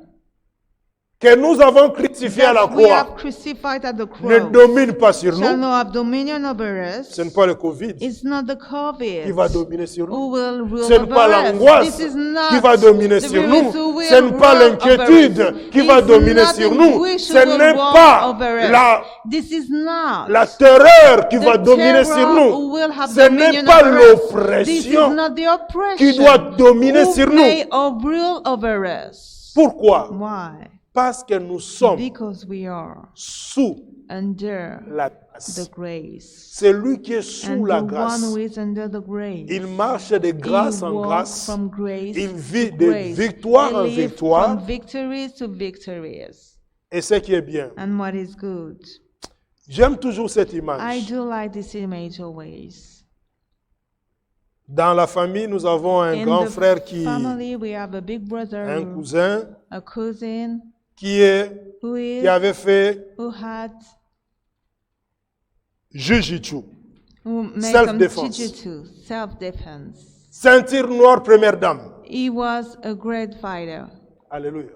Speaker 1: que nous avons crucifié à la
Speaker 2: that we have
Speaker 1: croix
Speaker 2: crucified at the
Speaker 1: ne
Speaker 2: cross
Speaker 1: domine pas sur
Speaker 2: shall
Speaker 1: nous,
Speaker 2: not have dominion over us,
Speaker 1: ce n'est pas le Covid
Speaker 2: it's not the
Speaker 1: qui
Speaker 2: COVID
Speaker 1: va dominer sur
Speaker 2: who
Speaker 1: nous.
Speaker 2: will rule
Speaker 1: Ce n'est
Speaker 2: over
Speaker 1: pas
Speaker 2: us.
Speaker 1: l'angoisse
Speaker 2: This is not
Speaker 1: qui va dominer
Speaker 2: the
Speaker 1: sur
Speaker 2: virus
Speaker 1: nous.
Speaker 2: who will
Speaker 1: Ce n'est pas
Speaker 2: rule
Speaker 1: l'inquiétude
Speaker 2: over us.
Speaker 1: qui va
Speaker 2: It's
Speaker 1: dominer
Speaker 2: not
Speaker 1: sur
Speaker 2: the
Speaker 1: nous.
Speaker 2: anguish
Speaker 1: Ce
Speaker 2: who will
Speaker 1: n'est
Speaker 2: rule
Speaker 1: pas
Speaker 2: over us.
Speaker 1: la,
Speaker 2: This is not
Speaker 1: la terreur qui
Speaker 2: the
Speaker 1: va dominer sur
Speaker 2: terror
Speaker 1: nous.
Speaker 2: who will have
Speaker 1: Ce n'est
Speaker 2: dominion
Speaker 1: pas
Speaker 2: over us. This is
Speaker 1: l'oppression
Speaker 2: not the oppression
Speaker 1: qui doit dominer
Speaker 2: who
Speaker 1: sur nous.
Speaker 2: may rule over us.
Speaker 1: Pourquoi?
Speaker 2: Why?
Speaker 1: Parce que nous sommes
Speaker 2: Because we are
Speaker 1: sous
Speaker 2: under
Speaker 1: la
Speaker 2: the
Speaker 1: grâce.
Speaker 2: grace.
Speaker 1: C'est lui qui est sous
Speaker 2: And
Speaker 1: la
Speaker 2: the
Speaker 1: grâce.
Speaker 2: one who is under the grace.
Speaker 1: Il marche de grâce
Speaker 2: He
Speaker 1: en
Speaker 2: walks
Speaker 1: grâce.
Speaker 2: from grace
Speaker 1: Il vit
Speaker 2: to
Speaker 1: de
Speaker 2: grace.
Speaker 1: victoire en
Speaker 2: He lives
Speaker 1: victoire.
Speaker 2: from victories to victories.
Speaker 1: Et ce qui est bien.
Speaker 2: And what is good?
Speaker 1: J'aime toujours cette
Speaker 2: I
Speaker 1: image.
Speaker 2: do like this image always.
Speaker 1: Dans la famille, nous avons un
Speaker 2: In
Speaker 1: grand
Speaker 2: the
Speaker 1: frère qui,
Speaker 2: family, we have a big brother,
Speaker 1: un cousin
Speaker 2: a cousin
Speaker 1: qui avait fait
Speaker 2: who had
Speaker 1: Jujitsu.
Speaker 2: who made some
Speaker 1: Self-defense.
Speaker 2: jujitsu, self-defense.
Speaker 1: ceinture noire, première dame.
Speaker 2: He was a great fighter.
Speaker 1: Alléluia.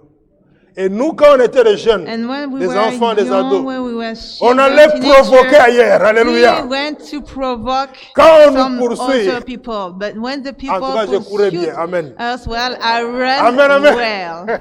Speaker 1: Et nous, quand on était des jeunes,
Speaker 2: And when we
Speaker 1: des
Speaker 2: were
Speaker 1: enfants, des
Speaker 2: young,
Speaker 1: ados,
Speaker 2: when we were
Speaker 1: on
Speaker 2: children,
Speaker 1: allait provoquer
Speaker 2: teenagers,
Speaker 1: ailleurs. Alléluia.
Speaker 2: we went to provoke
Speaker 1: Quand on nous
Speaker 2: some
Speaker 1: poursuit,
Speaker 2: other people. But when the people
Speaker 1: en tout cas, je courais bien.
Speaker 2: pursued
Speaker 1: Amen.
Speaker 2: us, well, I ran
Speaker 1: Amen, amen.
Speaker 2: well.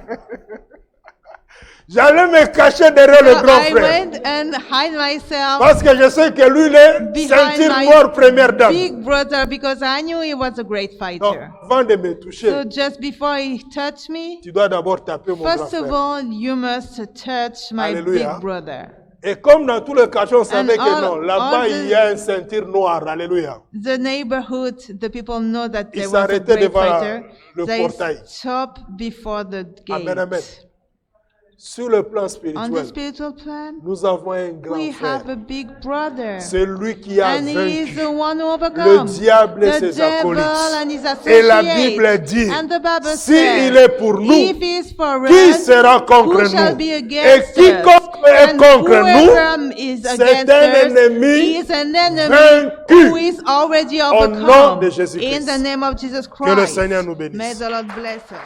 Speaker 1: J'allais me cacher derrière le
Speaker 2: So
Speaker 1: grand
Speaker 2: I
Speaker 1: frère.
Speaker 2: went and hide myself
Speaker 1: Parce que je sais que lui, il est
Speaker 2: behind
Speaker 1: ceinture
Speaker 2: my
Speaker 1: noire, première dame.
Speaker 2: big brother because I knew he was a great
Speaker 1: Donc,
Speaker 2: fighter.
Speaker 1: avant de me toucher,
Speaker 2: So just before he touched me,
Speaker 1: tu dois d'abord taper mon grand
Speaker 2: first of
Speaker 1: frère.
Speaker 2: all, you must touch my
Speaker 1: Alléluia.
Speaker 2: big brother.
Speaker 1: Et comme dans tous les quartiers, on savait que
Speaker 2: all-
Speaker 1: non, là-bas,
Speaker 2: all
Speaker 1: il y a une ceinture noire. Alléluia.
Speaker 2: The neighborhood, the people know that
Speaker 1: Ils
Speaker 2: there was a
Speaker 1: s'arrêtaient
Speaker 2: great
Speaker 1: devant
Speaker 2: fighter.
Speaker 1: le
Speaker 2: They
Speaker 1: portail.
Speaker 2: stop before the gate.
Speaker 1: Amen, amen. Sur le plan
Speaker 2: On the
Speaker 1: spirituel,
Speaker 2: spiritual plan,
Speaker 1: nous avons un grand
Speaker 2: we
Speaker 1: frère.
Speaker 2: have a big brother.
Speaker 1: C'est lui qui a
Speaker 2: And he is
Speaker 1: vaincu
Speaker 2: the one who
Speaker 1: le
Speaker 2: overcomes
Speaker 1: diable et
Speaker 2: the
Speaker 1: ses
Speaker 2: devil
Speaker 1: acolytes.
Speaker 2: and his
Speaker 1: Et la
Speaker 2: associates.
Speaker 1: Bible dit,
Speaker 2: And the Bible
Speaker 1: si
Speaker 2: says,
Speaker 1: il est pour nous,
Speaker 2: if he is for
Speaker 1: qui
Speaker 2: us,
Speaker 1: sera contre
Speaker 2: who shall
Speaker 1: nous?
Speaker 2: be
Speaker 1: Et
Speaker 2: against
Speaker 1: quiconque
Speaker 2: us?
Speaker 1: est
Speaker 2: And
Speaker 1: contre
Speaker 2: whoever
Speaker 1: nous,
Speaker 2: is
Speaker 1: c'est
Speaker 2: against
Speaker 1: un
Speaker 2: us,
Speaker 1: ennemi
Speaker 2: he is an enemy
Speaker 1: vaincu.
Speaker 2: who is already
Speaker 1: Au nom
Speaker 2: overcome.
Speaker 1: de Jésus-Christ.
Speaker 2: In the name of Jesus
Speaker 1: Que le
Speaker 2: Christ.
Speaker 1: Seigneur nous bénisse.
Speaker 2: May the Lord bless us.